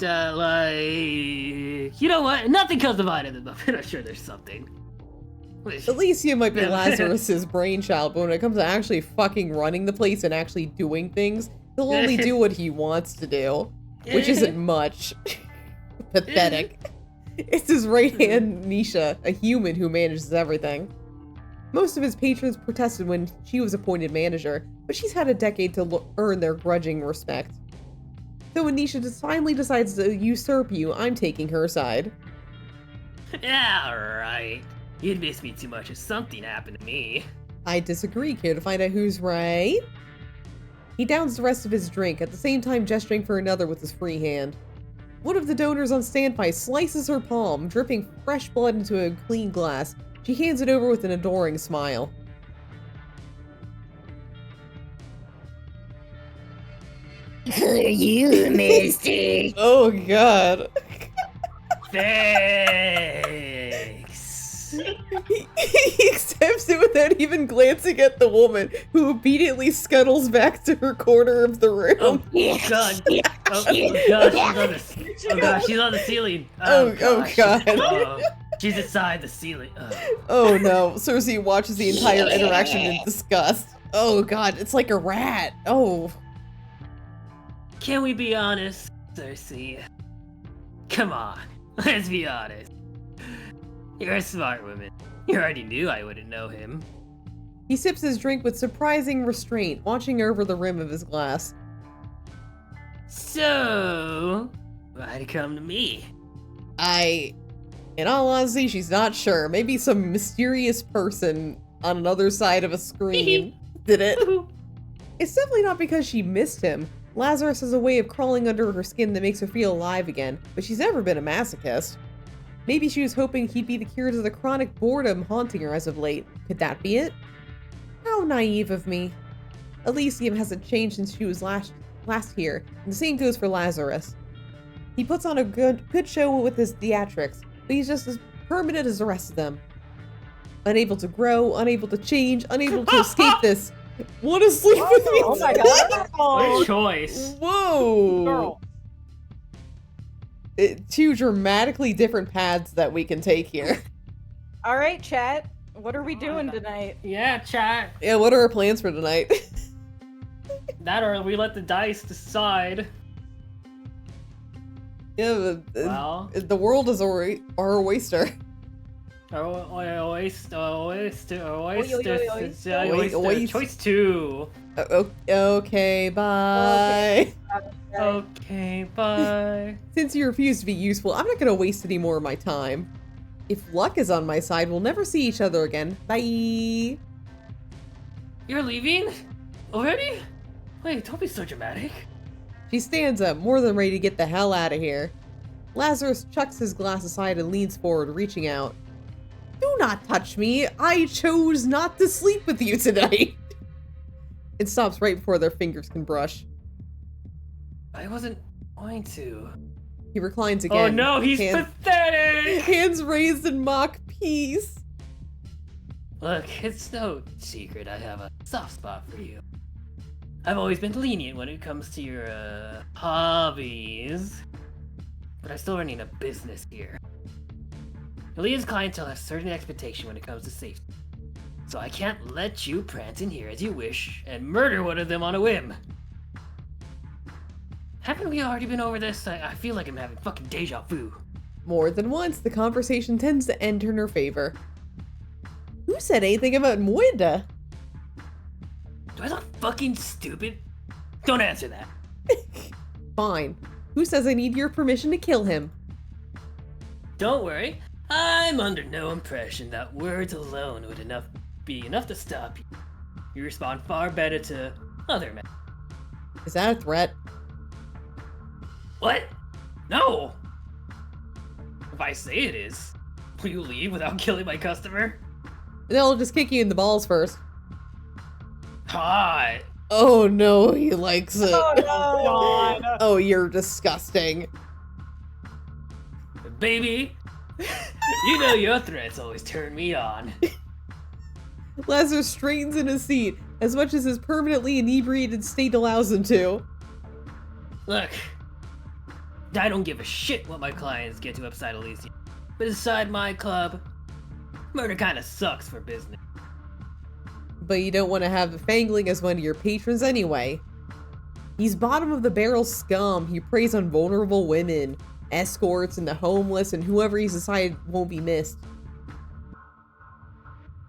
You know what? Nothing comes to mind at the moment. I'm sure there's something. Elysium might be Lazarus's brainchild, but when it comes to actually fucking running the place and actually doing things, he'll only do what he wants to do. Which isn't much. Pathetic. It's his right hand, Nisha, a human who manages everything. Most of his patrons protested when she was appointed manager, but she's had a decade to earn their grudging respect. So when Nisha finally decides to usurp you, I'm taking her side. Yeah, right. You'd miss me too much if something happened to me. I disagree. Care to find out who's right? He downs the rest of his drink, at the same time gesturing for another with his free hand. One of the donors on standby slices her palm, dripping fresh blood into a clean glass. She hands it over with an adoring smile. You Misty. Oh god. Thanks. He accepts it without even glancing at the woman, who obediently scuttles back to her corner of the room. Oh god. Oh gosh, she's on the ceiling. Oh god. Oh, she's inside the ceiling. Oh no. Cersei watches the entire interaction in disgust. Oh god, it's like a rat. Oh. Can we be honest, Cersei? Come on, let's be honest. You're a smart woman. You already knew I wouldn't know him. He sips his drink with surprising restraint, watching over the rim of his glass. So, why'd you come to me? In all honesty, she's not sure. Maybe some mysterious person on another side of a screen did it. It's definitely not because she missed him. Lazarus has a way of crawling under her skin that makes her feel alive again, but she's never been a masochist. Maybe she was hoping he'd be the cure to the chronic boredom haunting her as of late. Could that be it? How naive of me. Elysium hasn't changed since she was last here, and the same goes for Lazarus. He puts on a good show with his theatrics, but he's just as permanent as the rest of them. Unable to grow, unable to change, unable to escape this. Want to sleep with me? Oh my god. What a choice. Whoa! Girl. Two dramatically different paths that we can take here. All right, chat. What are we doing tonight? Yeah, chat. Yeah, what are our plans for tonight? That or we let the dice decide. Yeah, Well, the world is our oyster. Choice 2. Okay, bye. Okay, bye. Since you refuse to be useful, I'm not gonna waste any more of my time. If luck is on my side, we'll never see each other again. Bye. You're leaving? Already? Wait, don't be so dramatic. She stands up, more than ready to get the hell out of here. Lazarus chucks his glass aside and leans forward, reaching out. Do not touch me. I chose not to sleep with you tonight. It stops right before their fingers can brush. I wasn't going to. He reclines again. Oh no, he's pathetic! Hands raised in mock peace. Look, it's no secret I have a soft spot for you. I've always been lenient when it comes to your, hobbies. But I'm still running a business here. Elia's clientele has certain expectation when it comes to safety. So I can't let you prance in here as you wish and murder one of them on a whim. Haven't we already been over this? I feel like I'm having fucking deja vu. More than once, the conversation tends to end in her favor. Who said anything about Moida? Do I look fucking stupid? Don't answer that. Fine. Who says I need your permission to kill him? Don't worry. I'm under no impression that words alone would be enough to stop you. You respond far better to other men. Is that a threat? What? No! If I say it is, will you leave without killing my customer? Then I'll just kick you in the balls first. Hot! Oh no, he likes it. Oh no. God. Oh, you're disgusting. Baby, you know your threats always turn me on. Lazarus straightens in his seat, as much as his permanently inebriated state allows him to. Look, I don't give a shit what my clients get to upside Elysium, but inside my club, murder kinda sucks for business. But you don't want to have Fangling as one of your patrons anyway. He's bottom of the barrel scum. He preys on vulnerable women, escorts, and the homeless, and whoever he's decided won't be missed.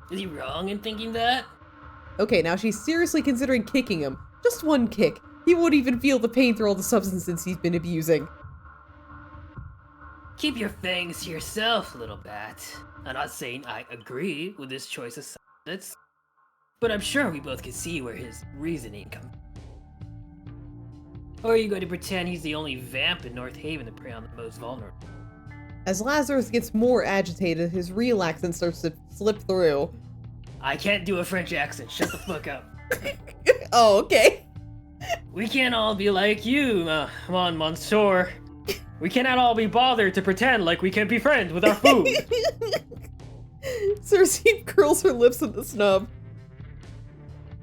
Is he wrong in thinking that? Okay, now she's seriously considering kicking him. Just one kick. He won't even feel the pain through all the substances he's been abusing. Keep your fangs to yourself, little bat. I'm not saying I agree with this choice of silence, but I'm sure we both can see where his reasoning comes. Or are you going to pretend he's the only vamp in North Haven to prey on the most vulnerable? As Lazarus gets more agitated, his real accent starts to slip through. I can't do a French accent, shut the fuck up. Oh, okay. We can't all be like you, mon monsieur. We cannot all be bothered to pretend like we can be friends with our food. Cersei curls her lips in the snub.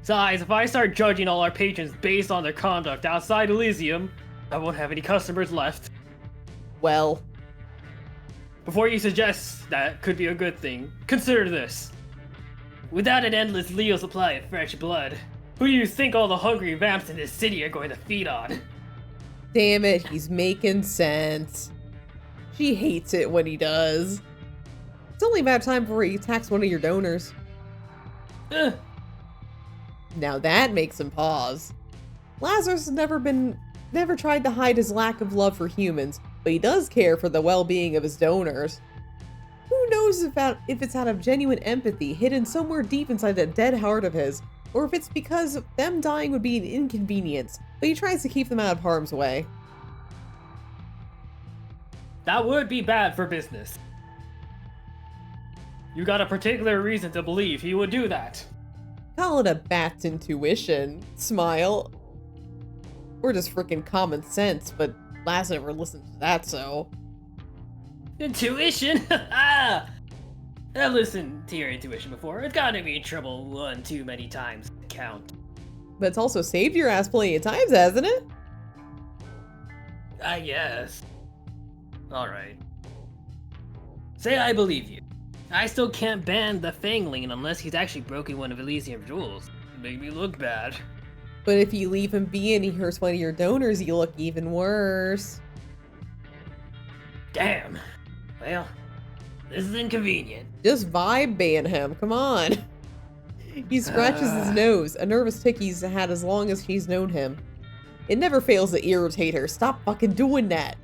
Besides, if I start judging all our patrons based on their conduct outside Elysium, I won't have any customers left. Well, Before you suggest that could be a good thing, consider this. Without an endless legal supply of fresh blood, who do you think all the hungry vamps in this city are going to feed on? damn it, he's making sense. She hates it when he does. It's only about time before he attacks one of your donors. Ugh. Now that makes him pause. Lazarus has never tried to hide his lack of love for humans, but he does care for the well-being of his donors. Who knows if it's out of genuine empathy hidden somewhere deep inside that dead heart of his, or if it's because them dying would be an inconvenience, but he tries to keep them out of harm's way. That would be bad for business. You got a particular reason to believe he would do that. Call it a bat's intuition. Smile. Or just freaking common sense, but Laz never listened to that, so. Intuition? Ah! I've listened to your intuition before. It's gotten me in trouble one too many times to count. But it's also saved your ass plenty of times, hasn't it? I guess. Alright. Say I believe you. I still can't ban the Fangling unless he's actually broken one of Elysium's rules. It'd make me look bad. But if you leave him be and he hurts one of your donors, you look even worse. Damn. Well, this is inconvenient. Just vibe ban him, come on. He scratches his nose, a nervous tick he's had as long as she's known him. It never fails to irritate her. Stop fucking doing that.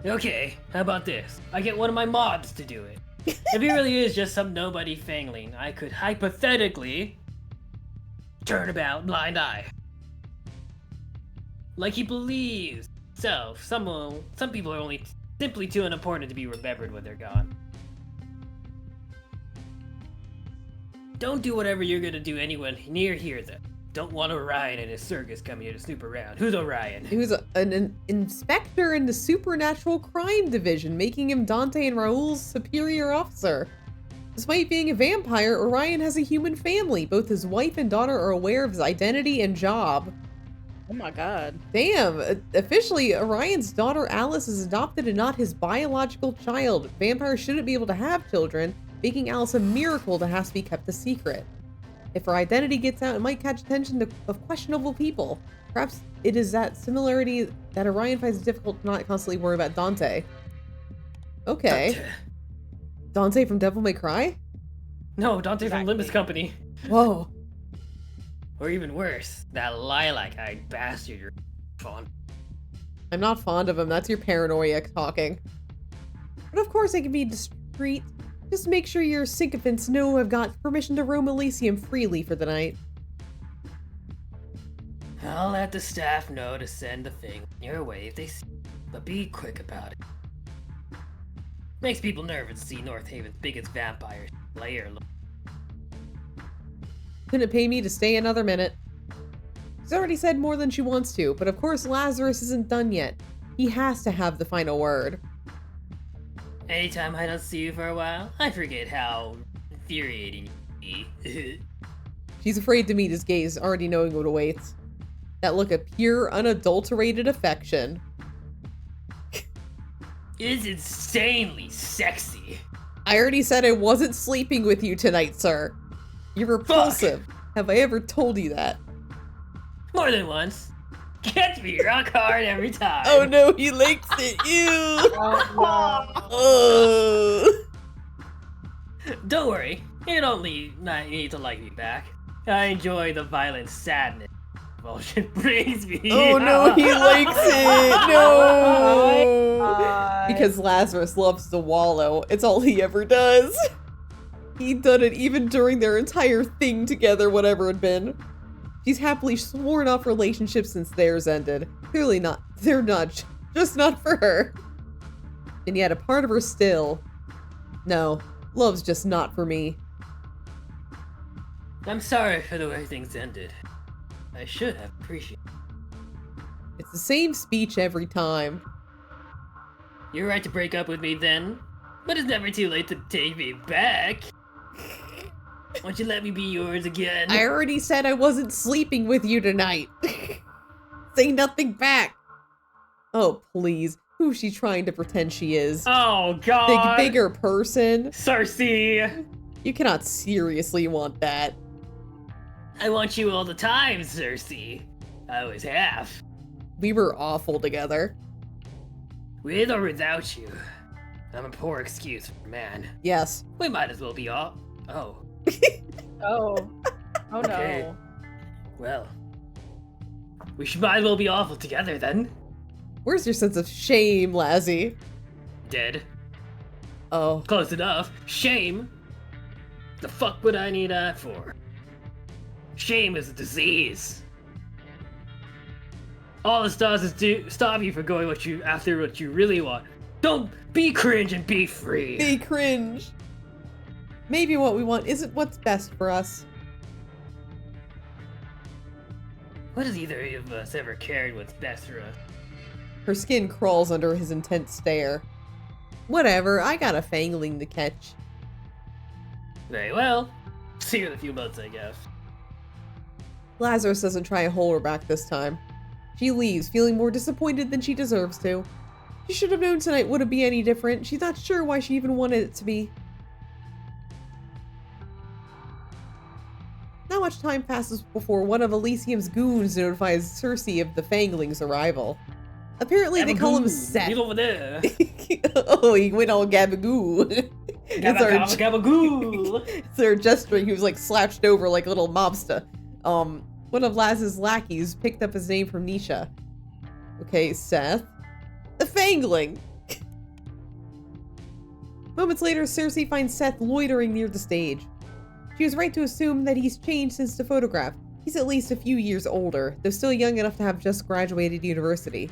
Okay, how about this? I get one of my mobs to do it. If he really is just some nobody Fangling, I could hypothetically turn about blind eye. Like he believes. So, some people are only simply too unimportant to be remembered when they're gone. Don't do whatever you're gonna do anyone near here, though. Don't want Orion and his circus come here to snoop around. Who's Orion? Who's an inspector in the supernatural crime division, making him Dante and Raoul's superior officer. Despite being a vampire, Orion has a human family. Both his wife and daughter are aware of his identity and job. Oh my god. Damn, officially, Orion's daughter Alice is adopted and not his biological child. Vampires shouldn't be able to have children, making Alice a miracle that has to be kept a secret. If her identity gets out, it might catch attention of questionable people. Perhaps it is that similarity that Orion finds it difficult to not constantly worry about Dante. Okay. Dante from Devil May Cry? No, Dante from Limbus Company. Whoa. Or even worse, that lilac-eyed bastard you're fond. I'm not fond of him. That's your paranoia talking. But of course I can be discreet. Just make sure your sycophants know I've got permission to roam Elysium freely for the night. I'll let the staff know to send the thing your way if they see it, but be quick about it. Makes people nervous to see North Haven's biggest vampire slayer. Couldn't pay me to stay another minute. She's already said more than she wants to, but of course Lazarus isn't done yet. He has to have the final word. Anytime I don't see you for a while, I forget how infuriating you can be. She's afraid to meet his gaze, already knowing what awaits. That look of pure, unadulterated affection. It's insanely sexy. I already said I wasn't sleeping with you tonight, sir. You're repulsive. Fuck. Have I ever told you that? More than once. Gets me rock hard every time. Oh no, he likes it. Ew. Oh. Don't worry. You don't need to like me back. I enjoy the violent sadness revulsion brings me. Oh no, he likes it. No. Because Lazarus loves to wallow. It's all he ever does. He'd done it even during their entire thing together, whatever it had been. She's happily sworn off relationships since theirs ended. Clearly not. They're not. Just not for her. And yet a part of her still. No. Love's just not for me. I'm sorry for the way things ended. I should have appreciated it. It's the same speech every time. You're right to break up with me then, but it's never too late to take me back. Won't you let me be yours again? I already said I wasn't sleeping with you tonight. Say nothing back. Oh, please. Who's she trying to pretend she is? Oh, God. Bigger person? Cersei. You cannot seriously want that. I want you all the time, Cersei. I always have. We were awful together. With or without you. I'm a poor excuse for a man. Yes. We might as well be all... Oh. Oh. Oh okay. no. Well. Might as well be awful together then. Where's your sense of shame, Lazzy? Dead. Oh. Close enough. Shame? The fuck would I need that for? Shame is a disease. All this does is stop you from going after what you really want. Don't be cringe and be free. Be cringe. Maybe what we want isn't what's best for us. What has either of us ever cared what's best for us? Her skin crawls under his intense stare. Whatever, I got a fangling to catch. Very well. See you in a few months, I guess. Lazarus doesn't try to hold her back this time. She leaves, feeling more disappointed than she deserves to. She should have known tonight wouldn't be any different. She's not sure why she even wanted it to be. Not much time passes before one of Elysium's goons notifies Cersei of the Fangling's arrival. Apparently they call him Seth. He's over there. Oh, he went all gabagoo. Gabagoo. It's our gesturing. He was like slouched over like a little mobster. One of Laz's lackeys picked up his name from Nisha. Okay, Seth. The Fangling! Moments later, Cersei finds Seth loitering near the stage. She was right to assume that he's changed since the photograph. He's at least a few years older, though still young enough to have just graduated university.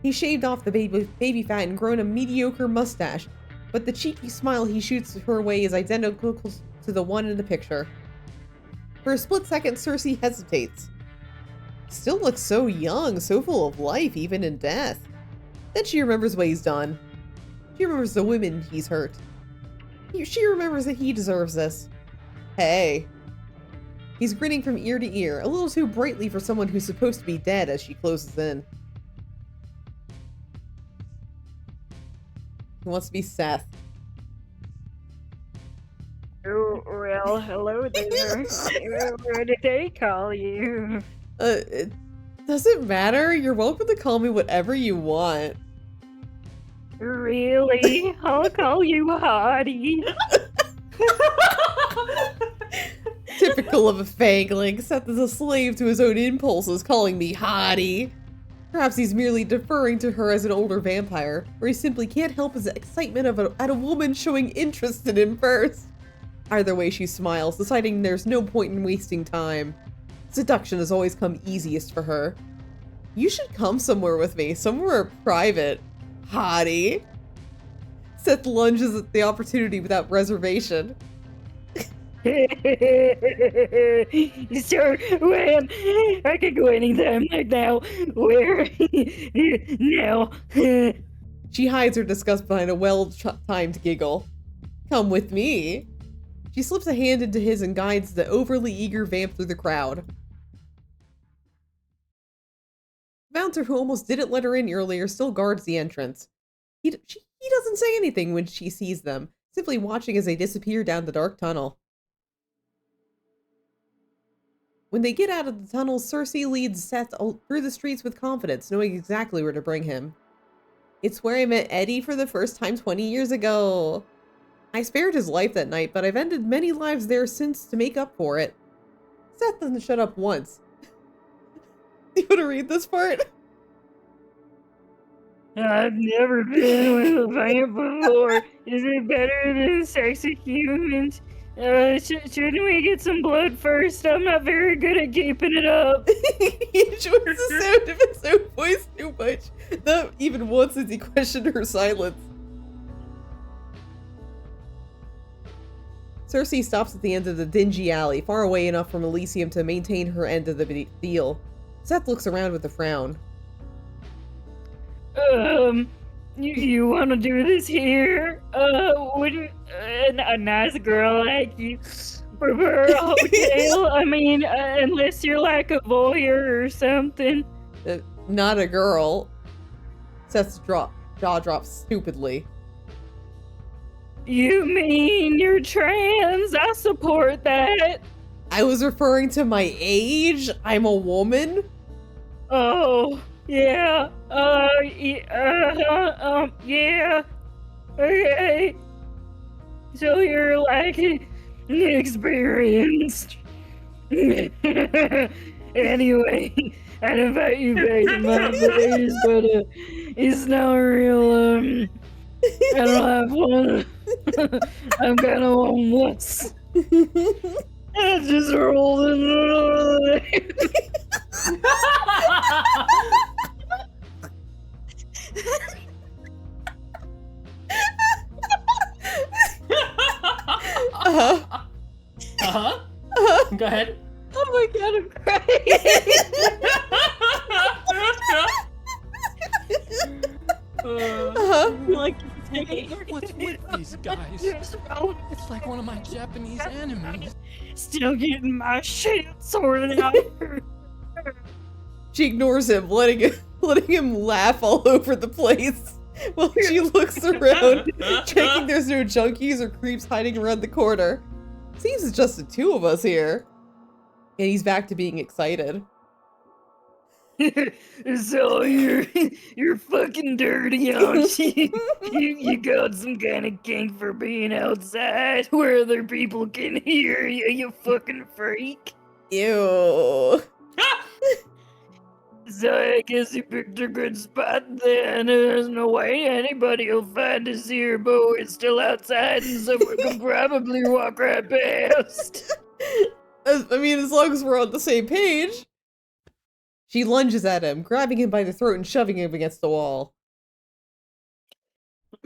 He shaved off the baby fat and grown a mediocre mustache, but the cheeky smile he shoots her way is identical to the one in the picture. For a split second, Cersei hesitates. He still looks so young, so full of life, even in death. Then she remembers what he's done. She remembers the women he's hurt. She remembers that he deserves this. Hey. He's grinning from ear to ear, a little too brightly for someone who's supposed to be dead as she closes in. He wants to be Seth. Oh, well, hello there. What did they call you? It doesn't matter. You're welcome to call me whatever you want. Really? I'll call you Hottie. Typical of a Fangling. Seth is a slave to his own impulses, calling me Hottie. Perhaps he's merely deferring to her as an older vampire, or he simply can't help his excitement at a woman showing interest in him first. Either way, she smiles, deciding there's no point in wasting time. Seduction has always come easiest for her. You should come somewhere with me, somewhere private. Hottie. Seth lunges at the opportunity without reservation. Sir, when? I could go anytime, like now. Where? Now. She hides her disgust behind a well-timed giggle. Come with me. She slips a hand into his and guides the overly eager vamp through the crowd. The bouncer who almost didn't let her in earlier still guards the entrance. He doesn't say anything when she sees them, simply watching as they disappear down the dark tunnel. When they get out of the tunnel, Cersei leads Seth through the streets with confidence, knowing exactly where to bring him. It's where I met Eddie for the first time 20 years ago. I spared his life that night, but I've ended many lives there since to make up for it. Seth doesn't shut up once. Do you want to read this part? I've never been with a vamp before. Is it better than sexy humans? Shouldn't we get some blood first? I'm not very good at keeping it up. He enjoys the sound of his own voice too much. Not even once has he questioned her silence. Cersei stops at the end of the dingy alley, far away enough from Elysium to maintain her end of the deal. Seth looks around with a frown. You want to do this here? Wouldn't a nice girl like you prefer a hotel? I mean, unless you're like a voyeur or something. Not a girl. Seth's jaw drops stupidly. You mean you're trans? I support that. I was referring to my age. I'm a woman. Oh, yeah. Yeah. Okay. So you're like experienced. Anyway, I'd invite you back to my place, but it's not real. I don't have one. I'm kind of homeless. I just rolled in. Uh-huh. Uh-huh. Uh-huh. Go ahead. Oh my god, I'm crying. Uh-huh. Like, What's with these guys? Just rolled. It's like one of my Japanese animes. Still getting my shit sorted out. She ignores him, letting him laugh all over the place while she looks around, checking there's no junkies or creeps hiding around the corner. Seems it's just the two of us here. And he's back to being excited. So you're fucking dirty, aren't you? You got some kind of kink for being outside where other people can hear you, you fucking freak. Ew. So I guess you picked a good spot then. There's no way anybody will find us here, but we're still outside and someone can probably walk right past. I mean, as long as we're on the same page. She lunges at him, grabbing him by the throat and shoving him against the wall.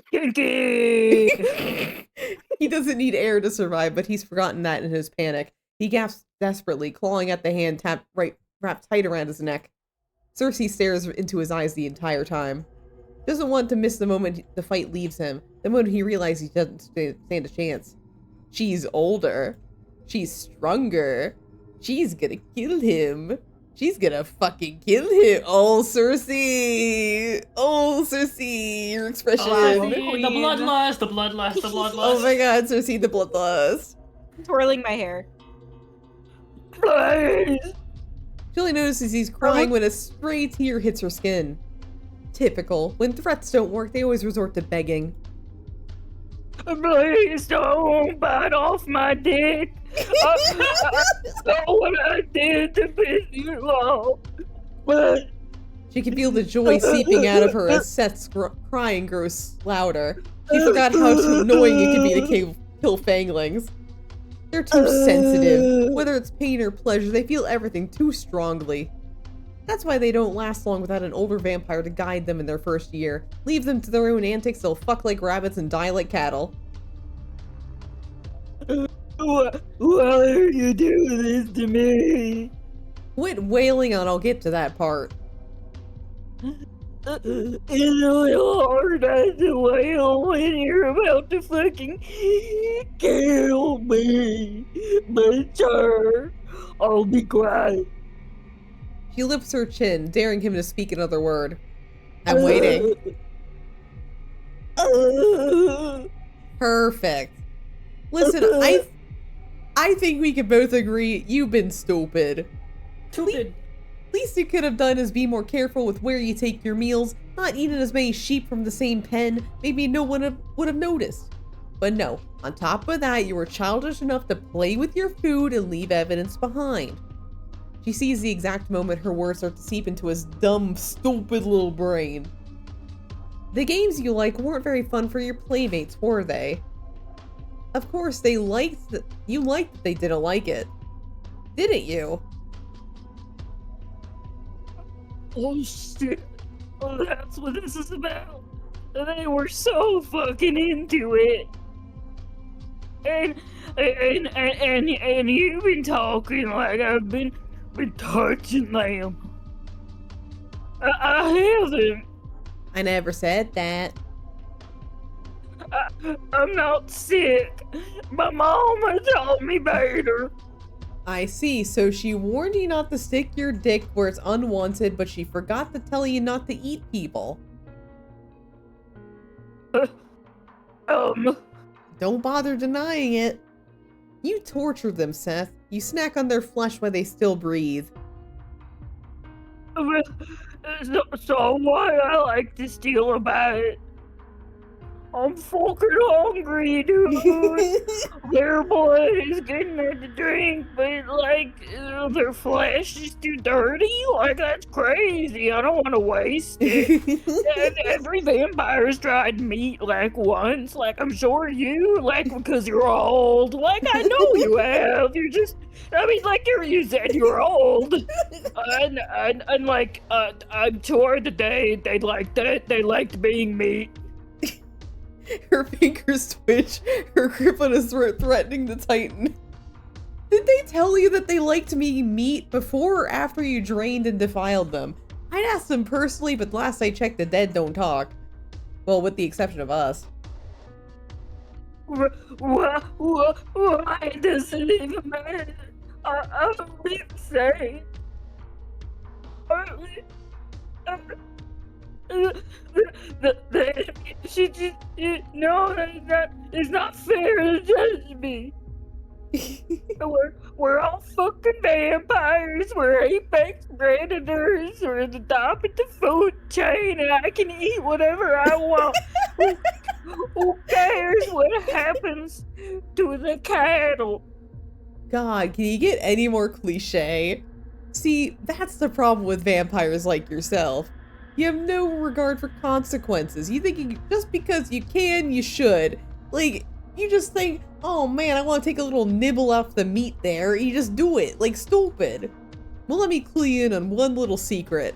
Kinky! He doesn't need air to survive, but he's forgotten that in his panic. He gasps desperately, clawing at the hand wrapped tight around his neck. Cersei stares into his eyes the entire time. Doesn't want to miss the moment the fight leaves him, the moment he realizes he doesn't stand a chance. She's older. She's stronger. She's gonna kill him. She's gonna fucking kill him. Oh, Cersei! Oh, Cersei! Your expression. The bloodlust, the bloodlust, the bloodlust. Oh my god, Cersei, the bloodlust. Twirling my hair. Please! She only notices he's crying when a stray tear hits her skin. Typical. When threats don't work, they always resort to begging. Please don't bite off my dick. I know what I did to piss you off. But She can feel the joy seeping out of her as Seth's crying grows louder. She forgot how annoying it can be to kill fanglings. They're too sensitive. Whether it's pain or pleasure, they feel everything too strongly. That's why they don't last long without an older vampire to guide them in their first year. Leave them to their own antics, they'll fuck like rabbits and die like cattle. why are you doing this to me? Quit wailing and I'll get to that part. It's really hard not to wail when you're about to fucking kill me. But sure, I'll be quiet. She lifts her chin, daring him to speak another word. I'm waiting. Perfect. Listen, I think we can both agree you've been stupid. Stupid. Least you could have done is be more careful with where you take your meals, not eating as many sheep from the same pen. Maybe no one would have noticed. But no, on top of that, you were childish enough to play with your food and leave evidence behind. She sees the exact moment her words start to seep into his dumb, stupid little brain. The games you like weren't very fun for your playmates, were they? Of course, you liked that they didn't like it. Didn't you? Oh shit. Oh, that's what this is about. They were so fucking into it. And you've been talking like I've been touching them. I haven't. I never said that. I'm not sick. My mama told me better. I see, so she warned you not to stick your dick where it's unwanted, but she forgot to tell you not to eat people. Don't bother denying it. You torture them, Seth. You snack on their flesh while they still breathe. So why I like to steal about it? I'm fucking hungry, dude. Their blood is getting at the drink, but like their flesh is too dirty. Like that's crazy. I don't want to waste it. And every vampire's tried meat like once. Like I'm sure you like because you're old. Like I know you have. You're just. I mean, like you said, you're old, and like I'm sure that they liked it. They liked being meat. Her fingers twitch, her grip on his throat threatening to tighten. Did they tell you that they liked me meat before or after you drained and defiled them? I'd ask them personally, but last I checked, the dead don't talk. Well, with the exception of us. Why does it even matter? I'm insane. She just no, it's not fair to judge me. We're all fucking vampires. We're apex predators. We're at the top of the food chain, and I can eat whatever I want. Who cares what happens to the cattle? God, can you get any more cliche? See, that's the problem with vampires like yourself. You have no regard for consequences. You think just because you can, you should. Like, you just think, oh man, I want to take a little nibble off the meat there. You just do it, like stupid. Well, let me clue you in on one little secret.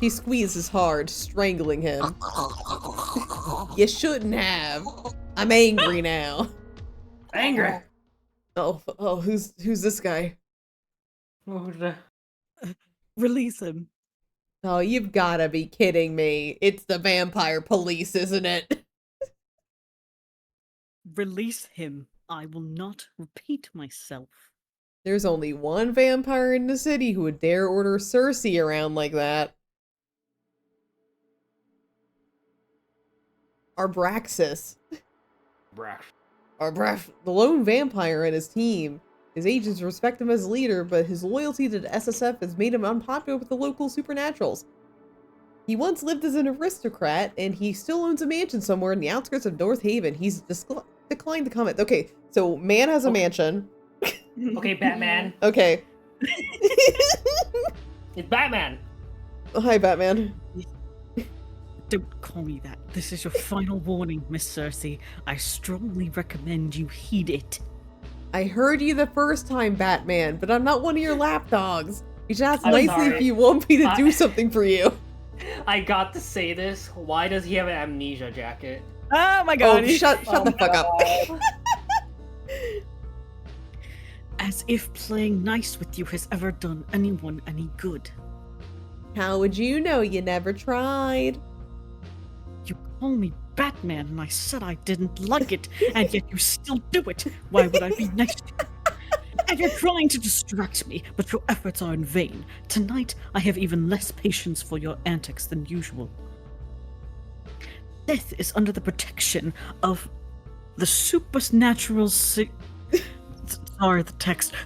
He squeezes hard, strangling him. You shouldn't have. I'm angry now. Angry. Oh, who's this guy? Release him. Oh, you've gotta be kidding me. It's the vampire police, isn't it? Release him. I will not repeat myself. There's only one vampire in the city who would dare order Cersei around like that. Arbraxis. The lone vampire and his team. His agents respect him as leader, but his loyalty to the SSF has made him unpopular with the local supernaturals. He once lived as an aristocrat, and he still owns a mansion somewhere in the outskirts of North Haven. He's declined to comment. Okay, so man has a mansion. Okay, Batman. Okay. It's Batman. Hi, Batman. Don't call me that. This is your final warning, Miss Cersei. I strongly recommend you heed it. I heard you the first time, Batman, but I'm not one of your lapdogs. You should ask I'm nicely sorry. if you want me to do something for you. I got to say this. Why does he have an amnesia jacket? Oh my Oh, god. shut the fuck up. As if playing nice with you has ever done anyone any good. How would you know? You never tried. You call me Batman and I said I didn't like it, and yet you still do it. Why would I be nice to you? And you're trying to distract me, but your efforts are in vain. Tonight, I have even less patience for your antics than usual. Death is under the protection of the supernatural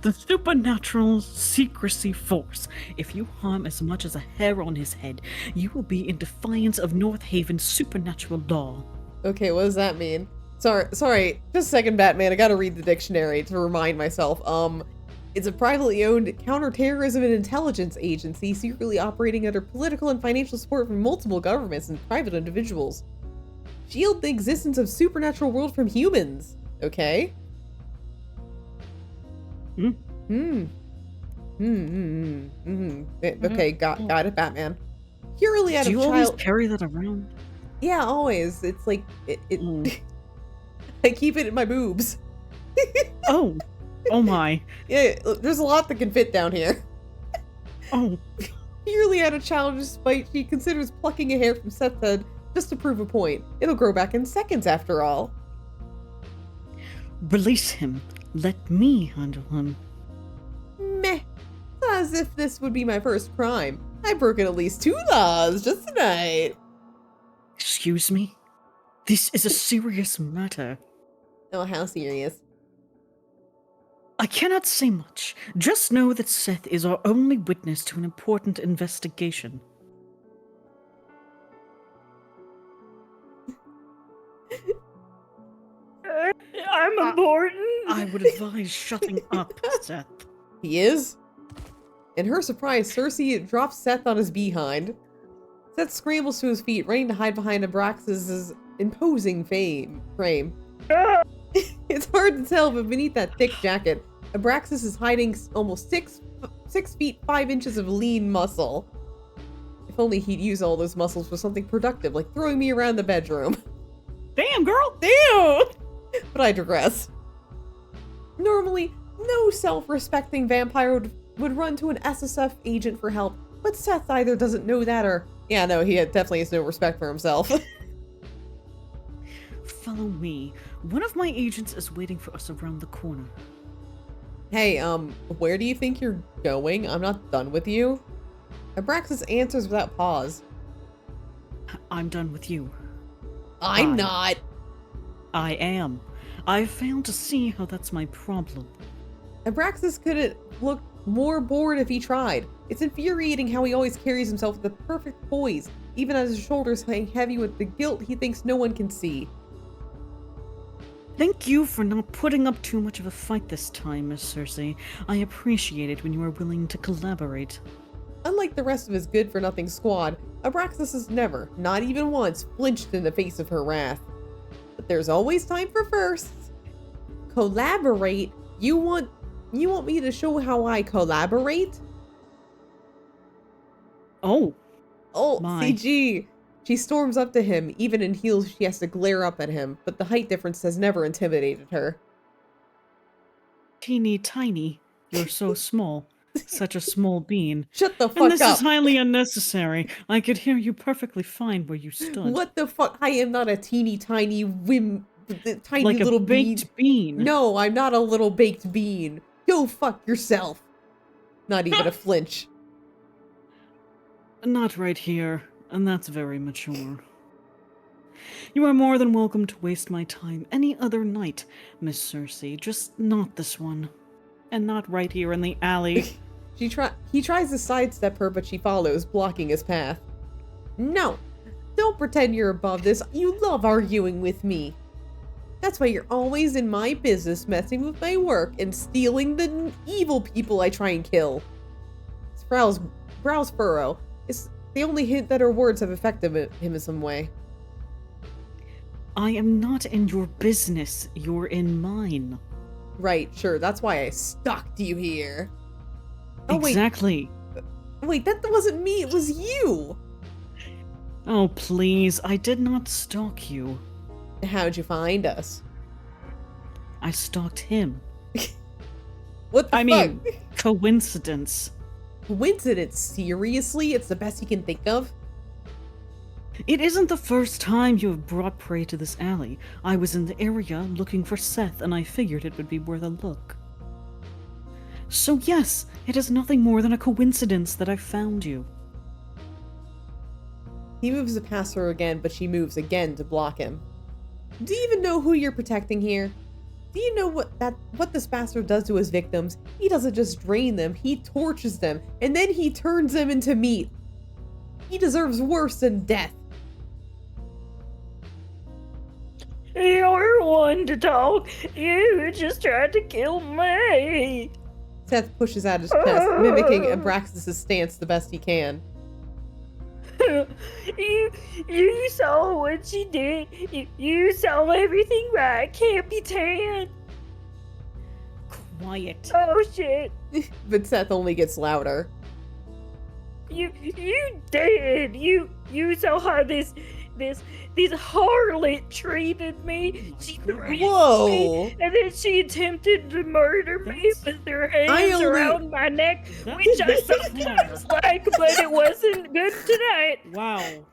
the supernatural secrecy force. If you harm as much as a hair on his head, you will be in defiance of North Haven's supernatural law. Okay, what does that mean? Sorry, just a second, Batman. I gotta read the dictionary to remind myself. It's a privately owned counterterrorism and intelligence agency secretly operating under political and financial support from multiple governments and private individuals. Shield the existence of supernatural world from humans. Okay. Okay, got it, Batman. Purely out Do of you always carry that around? Yeah, always. It's like I keep it in my boobs. Oh my. Yeah, there's a lot that can fit down here. Oh. Purely out of childish spite, she considers plucking a hair from Seth's head just to prove a point. It'll grow back in seconds, after all. Release him. Let me handle him. Meh. As if this would be my first crime. I've broken at least 2 laws just tonight. Excuse me? This is a serious matter. Oh, how serious? I cannot say much. Just know that Seth is our only witness to an important investigation. important? I would advise shutting up, Seth. He is? In her surprise, Cersei drops Seth on his behind. Seth scrambles to his feet, ready to hide behind Abraxas's imposing frame. It's hard to tell, but beneath that thick jacket, Abraxas is hiding almost 6 feet 5 inches of lean muscle. If only he'd use all those muscles for something productive, like throwing me around the bedroom. Damn, girl! Damn! But I digress. Normally, no self-respecting vampire would run to an SSF agent for help, but Seth either doesn't know that or... Yeah, no, he definitely has no respect for himself. Follow me. One of my agents is waiting for us around the corner. Hey, where do you think you're going? I'm not done with you. Abraxas answers without pause. I'm done with you. I'm not. I am. I've failed to see how that's my problem. Abraxas couldn't look more bored if he tried. It's infuriating how he always carries himself with the perfect poise, even as his shoulders hang heavy with the guilt he thinks no one can see. Thank you for not putting up too much of a fight this time, Miss Cersei. I appreciate it when you are willing to collaborate. Unlike the rest of his good-for-nothing squad, Abraxas has never, not even once, flinched in the face of her wrath. But there's always time for firsts. Collaborate? You want me to show how I collaborate? Oh, Oh, My. CG! She storms up to him. Even in heels, she has to glare up at him, but the height difference has never intimidated her. teeny tiny. You're so small. Such a small bean. Shut the And fuck this up! is highly unnecessary. I could hear you perfectly fine where you stood. What the fuck? I am not a teeny tiny tiny Like a little bean. baked bean. No, I'm not a little baked bean. Go fuck yourself. Not even a flinch. Not right here, and that's very mature. You are more than welcome to waste my time any other night, Miss Cersei, just not this one. And not right here in the alley. He tries to sidestep her, but she follows, blocking his path. No, don't pretend you're above this. You love arguing with me. That's why you're always in my business, messing with my work and stealing the evil people I try and kill. His brows furrow. It's the only hint that her words have affected him in some way. I am not in your business. You're in mine. Right, sure. That's why I stalked you here. Oh, Exactly. Wait, that wasn't me. It was you. Oh, please. I did not stalk you. How'd you find us? I stalked him. What the I fuck? mean, coincidence. Coincidence? Seriously? It's the best you can think of? It isn't the first time you have brought prey to this alley. I was in the area looking for Seth, and I figured it would be worth a look. So yes, it is nothing more than a coincidence that I found you. He moves to pass her again, but she moves again to block him. Do you even know who you're protecting here? Do you know what this bastard does to his victims? He doesn't just drain them, he tortures them, and then he turns them into meat. He deserves worse than death. You're one to talk. You just tried to kill me. Seth pushes out his chest, mimicking Abraxas' stance the best he can. You saw what she did. You saw everything right, Capitan. Quiet. Oh shit. But Seth only gets louder. You did. You saw how this harlot treated me. She threatened Whoa. me, and then she attempted to murder me with her hands around my neck, which I sometimes like, but it wasn't good tonight. Wow.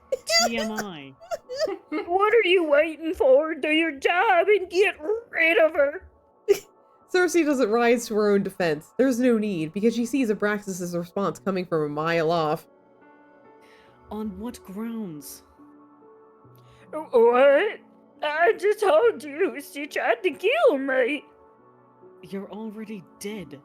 TMI. What are you waiting for? Do your job and get rid of her. Cersei doesn't rise to her own defense. There's no need, because she sees Abraxas' response coming from a mile off. On what grounds? What? I just told you she tried to kill me. You're already dead.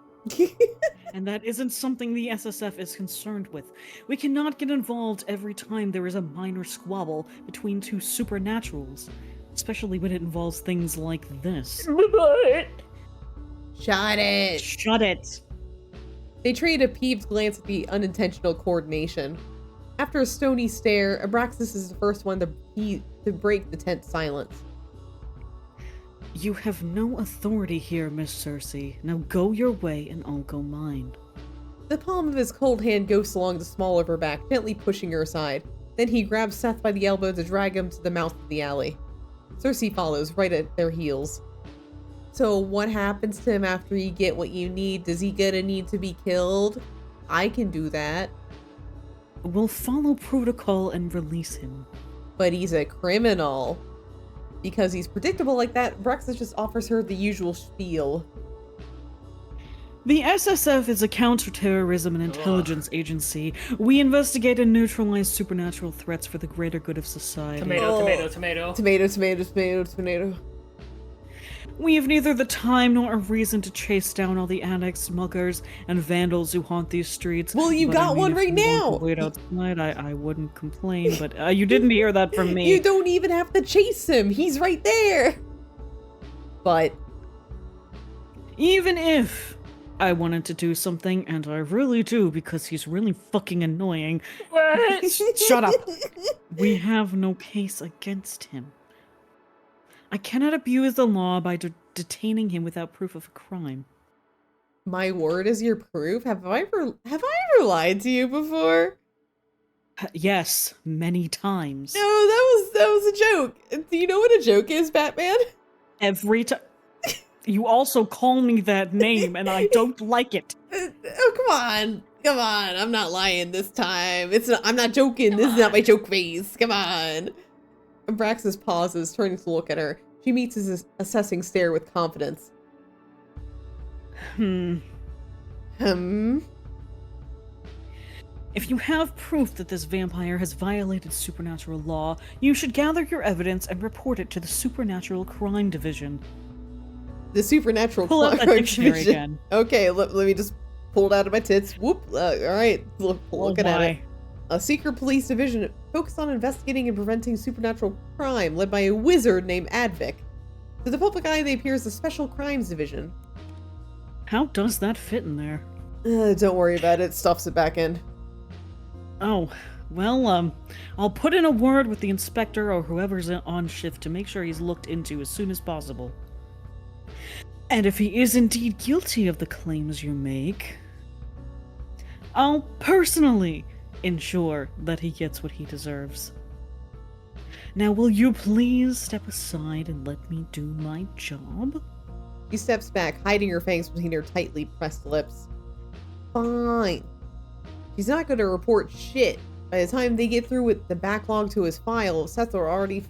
And that isn't something the SSF is concerned with. We cannot get involved every time there is a minor squabble between two supernaturals. especially when it involves things like this. But Shut it. Shut it! They trade a peeved glance at the unintentional coordination. After a stony stare, Abraxas is the first one to break the tense silence. You have no authority here, Miss Cersei. Now go your way and I'll go mine. The palm of his cold hand goes along the small of her back, gently pushing her aside. Then he grabs Seth by the elbow to drag him to the mouth of the alley. Cersei follows, right at their heels. So what happens to him after you get what you need? Does he gonna need to be killed? I can do that. We'll follow protocol and release him. But he's a criminal. Because he's predictable like that, Abraxas just offers her the usual spiel. The SSF is a counterterrorism and intelligence agency. We investigate and neutralize supernatural threats for the greater good of society. Tomato, Oh. tomato, tomato. Tomato, tomato, tomato, tomato. We have neither the time nor a reason to chase down all the addicts, muggers, and vandals who haunt these streets. Well, you But got I mean, one if right you want now. to wait outside, I wouldn't complain, but you didn't hear that from me. You don't even have to chase him. He's right there. But Even if I wanted to do something, and I really do because he's really fucking annoying, what? shut up. We have no case against him. I cannot abuse the law by detaining him without proof of a crime. My word is your proof. Have I ever lied to you before? Yes, many times. No, that was a joke. Do you know what a joke is, Batman? Every time. You also call me that name, and I don't like it. Oh, come on. I'm not lying this time. I'm not joking. This is not my joke face. Come on. Abraxas pauses, turning to look at her. She meets his assessing stare with confidence. Hmm. Hmm. If you have proof that this vampire has violated supernatural law, you should gather your evidence and report it to the Supernatural Crime Division. The supernatural Pull out that crime dictionary division. again. Okay, let me just pull it out of my tits. Whoop. All right, looking at it. A secret police division focused on investigating and preventing supernatural crime, led by a wizard named Advic. To the public eye, they appear as a special crimes division. How does that fit in there? Don't worry about it. Stuffs it back in. Oh, well, I'll put in a word with the inspector or whoever's on shift to make sure he's looked into as soon as possible. And if he is indeed guilty of the claims you make, I'll personally ensure that he gets what he deserves. Now, will you please step aside and let me do my job? She steps back, hiding her fangs between her tightly pressed lips. Fine. She's not going to report shit. By the time they get through with the backlog to his file, Seth will already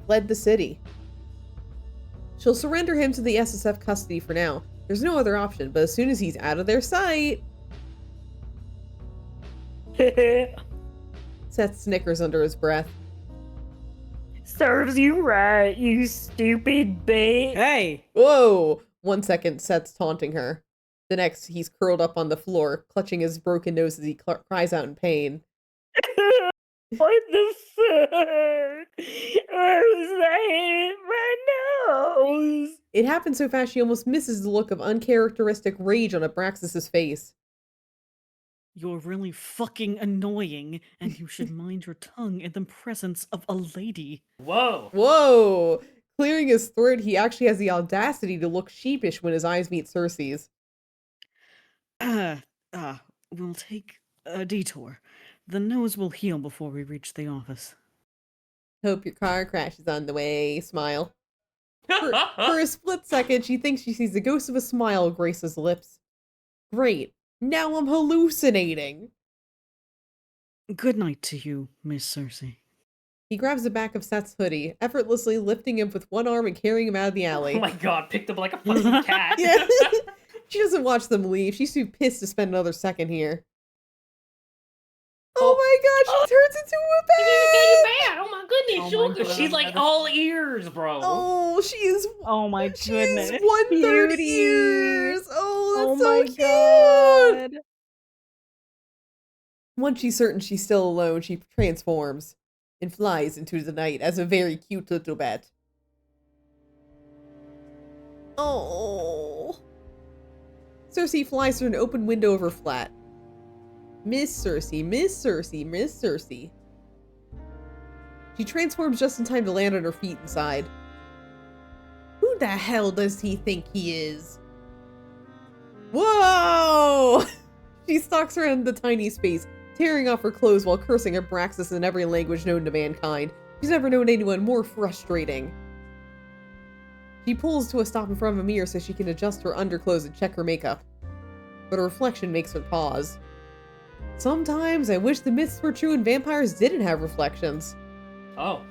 fled the city. She'll surrender him to the SSF custody for now. There's no other option, but as soon as he's out of their sight... Seth snickers under his breath. Serves you right, you stupid bitch. Hey! Whoa! 1 second, Seth's taunting her. The next, he's curled up on the floor, clutching his broken nose as he cries out in pain. What the fuck? Where was that? My nose. It happened so fast she almost misses the look of uncharacteristic rage on Abraxas' face. You're really fucking annoying, and you should mind your tongue in the presence of a lady. Whoa. Whoa! Clearing his throat, he actually has the audacity to look sheepish when his eyes meet Cersei's. We'll take a detour. The nose will heal before we reach the office. Hope your car crash is on the way. Smile. For a split second, she thinks she sees the ghost of a smile grace his lips. Great. Now I'm hallucinating. Good night to you, Miss Cersei. He grabs the back of Seth's hoodie, effortlessly lifting him with one arm and carrying him out of the alley. Oh my god, picked up like a fucking cat. Yeah. She doesn't watch them leave. She's too pissed to spend another second here. Oh my god, she turns into a bat! Oh my goodness, Oh my Sugar. She's like all ears, bro. Oh, she is. Oh my goodness. She's 1/3 Cutie. ears. Oh, that's Oh so my cute. god. Once she's certain she's still alone, she transforms and flies into the night as a very cute little bat. Oh. Cersei flies through an open window of her flat. Miss Cersei, Miss Cersei, Miss Cersei. She transforms just in time to land on her feet inside. Who the hell does he think he is? Whoa! She stalks around the tiny space, tearing off her clothes while cursing at Braxis in every language known to mankind. She's never known anyone more frustrating. She pulls to a stop in front of a mirror so she can adjust her underclothes and check her makeup. But a reflection makes her pause. Sometimes I wish the myths were true and vampires didn't have reflections. Oh.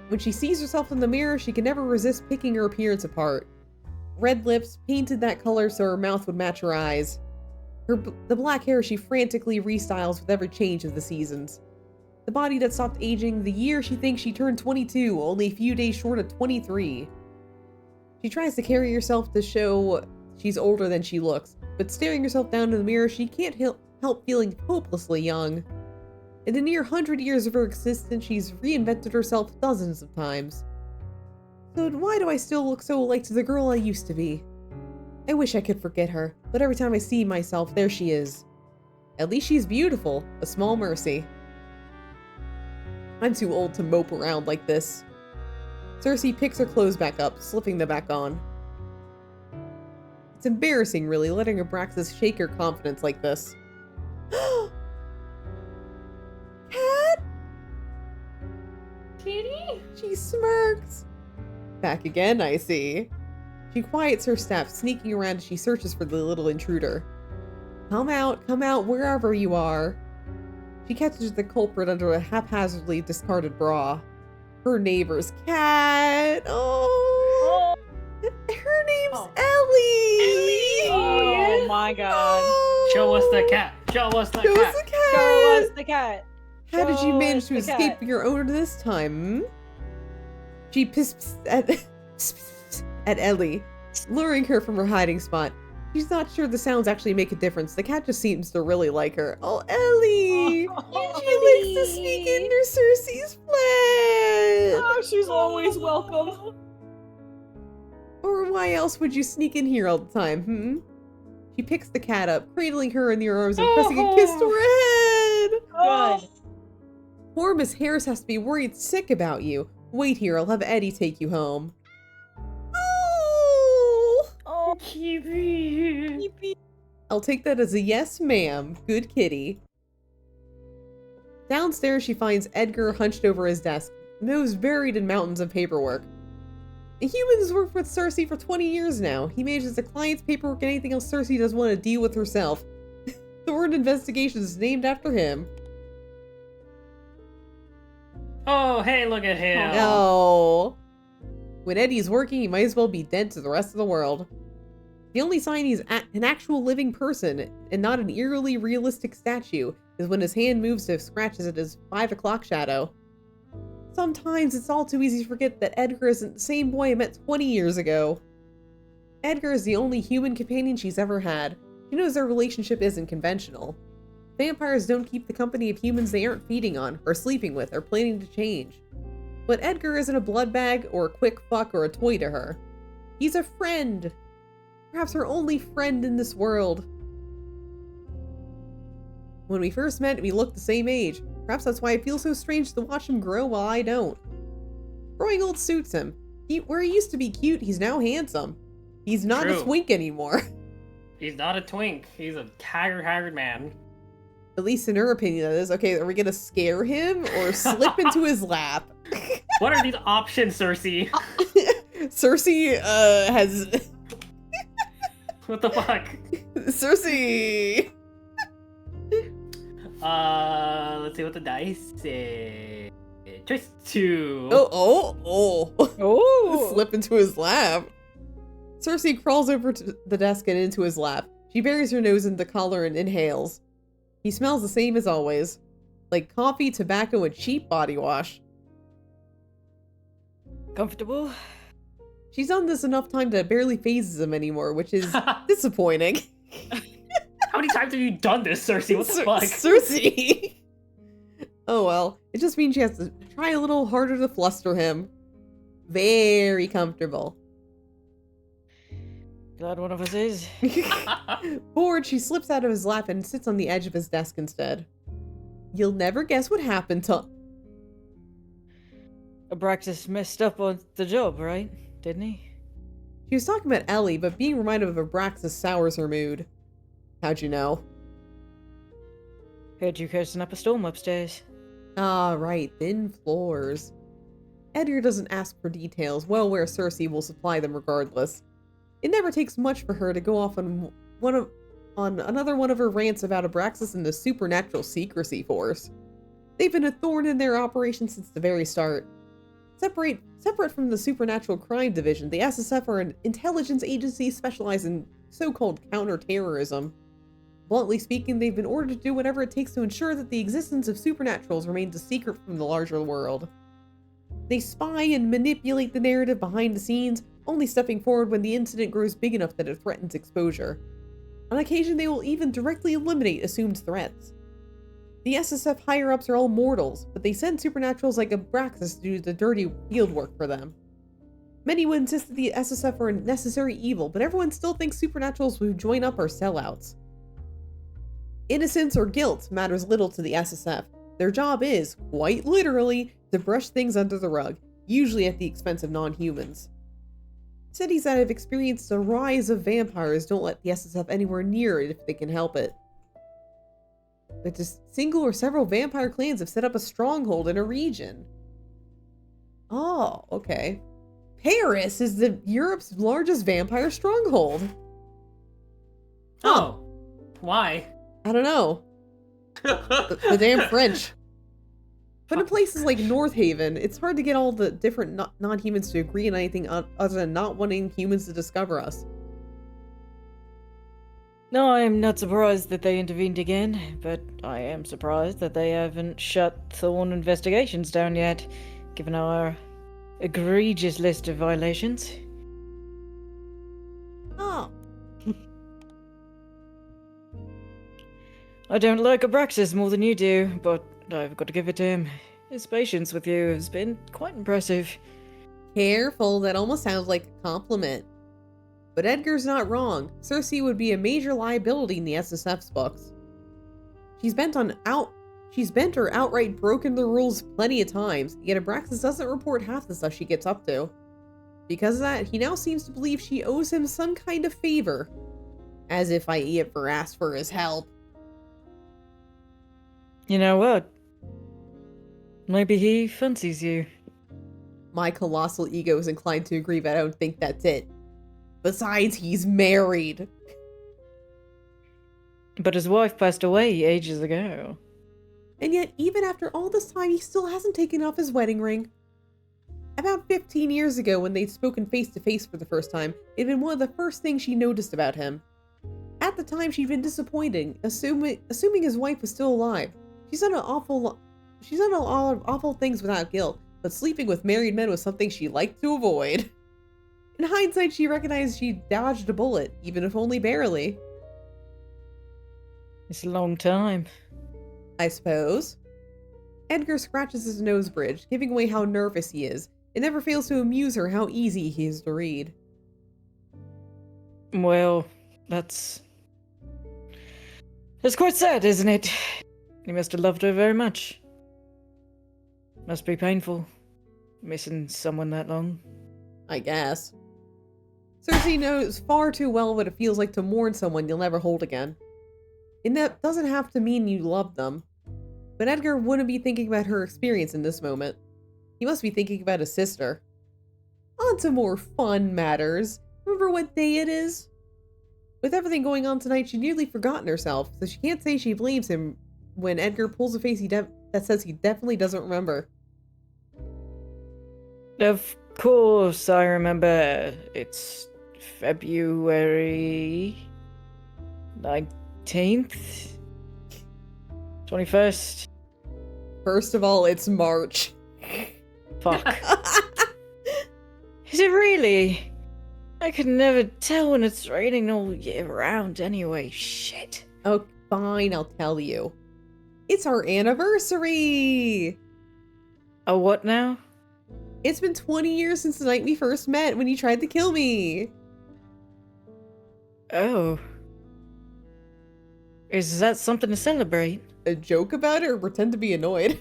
When she sees herself in the mirror, she can never resist picking her appearance apart. Red lips, painted that color so her mouth would match her eyes. The black hair she frantically restyles with every change of the seasons. The body that stopped aging the year she thinks she turned 22, only a few days short of 23. She tries to carry herself to show she's older than she looks, but staring herself down in the mirror, she can't help feeling hopelessly young. In the near 100 years of her existence, she's reinvented herself dozens of times. So why do I still look so like the girl I used to be? I wish I could forget her, but every time I see myself, there she is. At least she's beautiful, a small mercy. I'm too old to mope around like this. Cersei picks her clothes back up, slipping them back on. It's embarrassing, really, letting Abraxas shake her confidence like this. Cat? Kitty? She smirks. Back again, I see. She quiets her steps, sneaking around as she searches for the little intruder. Come out, wherever you are. She catches the culprit under a haphazardly discarded bra. Her neighbor's cat. Oh. Her name's Ellie. Oh my god. Oh. Show us the cat. Show us the Show cat. us the cat. Show us the cat. How did you Show manage us to the escape cat. your owner this time? She pisps at Ellie, luring her from her hiding spot. She's not sure the sounds actually make a difference. The cat just seems to really like her. Oh, Ellie! She likes to sneak into Cersei's flat! Oh, she's always welcome. Or why else would you sneak in here all the time, She picks the cat up, cradling her in your arms and pressing a kiss to her head! Good. Poor Miss Harris has to be worried sick about you. Wait here, I'll have Eddie take you home. Oh! Oh, Kitty. I'll take that as a yes, ma'am. Good kitty. Downstairs, she finds Edgar hunched over his desk, nose buried in mountains of paperwork. The human has worked with Cersei for 20 years now. He manages the client's paperwork and anything else Cersei doesn't want to deal with herself. The word investigation is named after him. Oh, hey, look at him. Oh. When Eddie's working, he might as well be dead to the rest of the world. The only sign he's an actual living person, and not an eerily realistic statue, is when his hand moves to scratches at his 5 o'clock shadow. Sometimes it's all too easy to forget that Edgar isn't the same boy I met 20 years ago. Edgar is the only human companion she's ever had. She knows their relationship isn't conventional. Vampires don't keep the company of humans they aren't feeding on, or sleeping with, or planning to change. But Edgar isn't a blood bag, or a quick fuck, or a toy to her. He's a friend. Perhaps her only friend in this world. When we first met, we looked the same age. Perhaps that's why it feels so strange to watch him grow while I don't. Growing old suits him. Where he used to be cute, he's now handsome. He's not True. a twink anymore. He's not a twink. He's a haggard man. At least in her opinion, that is. Okay, are we gonna scare him or slip into his lap? What are these options, Cersei? Cersei, has... What the fuck? Cersei! Let's see what the dice say. Choice 2. Oh. Slip into his lap. Cersei crawls over to the desk and into his lap. She buries her nose in the collar and inhales. He smells the same as always. Like coffee, tobacco, and cheap body wash. Comfortable? She's done this enough time that it barely phases him anymore, which is disappointing. How many times have you done this, Cersei? What the fuck? Cersei! Oh well, it just means she has to try a little harder to fluster him. Very comfortable. Glad one of us is. Bored, she slips out of his lap and sits on the edge of his desk instead. You'll never guess what happened till... Abraxas messed up on the job, right? Didn't he? She was talking about Ellie, but being reminded of Abraxas sours her mood. How'd you know? Heard you cursing up a storm upstairs. Ah, right, thin floors. Edgar doesn't ask for details, well aware Cersei will supply them regardless. It never takes much for her to go off on another one of her rants about Abraxas and the supernatural secrecy force. They've been a thorn in their operation since the very start. Separate from the Supernatural Crime Division, the SSF are an intelligence agency specialized in so-called counter-terrorism. Bluntly speaking, they've been ordered to do whatever it takes to ensure that the existence of supernaturals remains a secret from the larger world. They spy and manipulate the narrative behind the scenes, only stepping forward when the incident grows big enough that it threatens exposure. On occasion, they will even directly eliminate assumed threats. The SSF higher-ups are all mortals, but they send supernaturals like Abraxas to do the dirty field work for them. Many would insist that the SSF are a necessary evil, but everyone still thinks supernaturals who join up are sellouts. Innocence or guilt matters little to the SSF. Their job is, quite literally, to brush things under the rug, usually at the expense of non-humans. Cities that have experienced a rise of vampires don't let the SSF anywhere near it if they can help it. But just single or several vampire clans have set up a stronghold in a region. Oh, okay. Paris is Europe's largest vampire stronghold. Oh, why? I don't know. The damn French. But in places like North Haven, it's hard to get all the different non-humans to agree on anything other than not wanting humans to discover us. No, I'm not surprised that they intervened again, but I am surprised that they haven't shut Thorn investigations down yet, given our egregious list of violations. Oh. I don't like Abraxas more than you do, but I've got to give it to him. His patience with you has been quite impressive. Careful, that almost sounds like a compliment. But Edgar's not wrong. Cersei would be a major liability in the SSF's books. She's bent or outright broken the rules plenty of times, yet Abraxas doesn't report half the stuff she gets up to. Because of that, he now seems to believe she owes him some kind of favor. As if I ever asked for his help. You know what? Maybe he fancies you. My colossal ego is inclined to agree, but I don't think that's it. Besides, he's married. But his wife passed away ages ago. And yet, even after all this time, he still hasn't taken off his wedding ring. About 15 years ago, when they'd spoken face to face for the first time, it'd been one of the first things she noticed about him. At the time, she'd been disappointed, assuming his wife was still alive. She's done a lot of awful things without guilt, but sleeping with married men was something she liked to avoid. In hindsight, she recognized she dodged a bullet, even if only barely. It's a long time. I suppose. Edgar scratches his nose bridge, giving away how nervous he is. It never fails to amuse her how easy he is to read. Well, that's quite sad, isn't it? You must have loved her very much. Must be painful, missing someone that long. I guess. Cersei knows far too well what it feels like to mourn someone you'll never hold again. And that doesn't have to mean you love them. But Edgar wouldn't be thinking about her experience in this moment. He must be thinking about his sister. On to more fun matters. Remember what day it is? With everything going on tonight, she'd nearly forgotten herself, so she can't say she blames him when Edgar pulls a face that says he definitely doesn't remember. Of course, I remember. It's February 19th? 21st? First of all, it's March. Fuck. Is it really? I could never tell when it's raining all year round anyway. Shit. Oh, fine, I'll tell you. It's our anniversary! Oh, what now? It's been 20 years since the night we first met when you tried to kill me. Oh. Is that something to celebrate? A joke about it or pretend to be annoyed?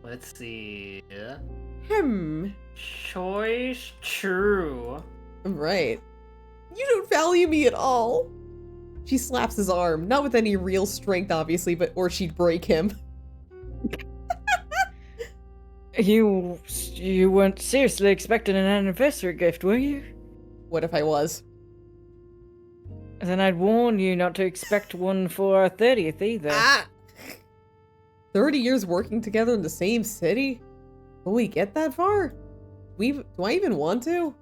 Let's see. Hmm. Choice true. Right. You don't value me at all. She slaps his arm, not with any real strength, obviously, but or she'd break him. You weren't seriously expecting an anniversary gift, were you? What if I was? Then I'd warn you not to expect one for our 30th either. Ah! 30 years working together in the same city? Will we get that far? Do I even want to?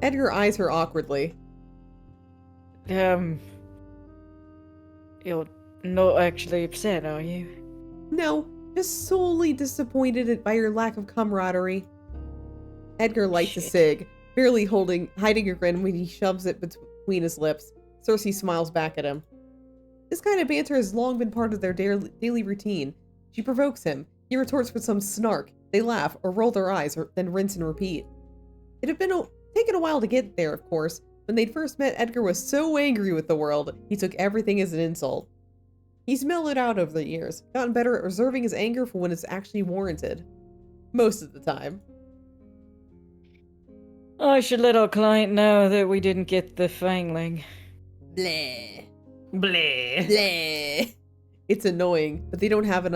Edgar eyes her awkwardly. You're not actually upset, are you? No, just solely disappointed by your lack of camaraderie. Edgar lights a Shit. cig, barely hiding a grin when he shoves it between his lips. Cersei smiles back at him. This kind of banter has long been part of their daily routine. She provokes him. He retorts with some snark. They laugh or roll their eyes, or then rinse and repeat. It had taken a while to get there, of course. When they'd first met, Edgar was so angry with the world, he took everything as an insult. He's mellowed out over the years, gotten better at reserving his anger for when it's actually warranted. Most of the time. I should let our client know that we didn't get the fangling. Bleh. Bleh. Bleh. It's annoying, but they don't have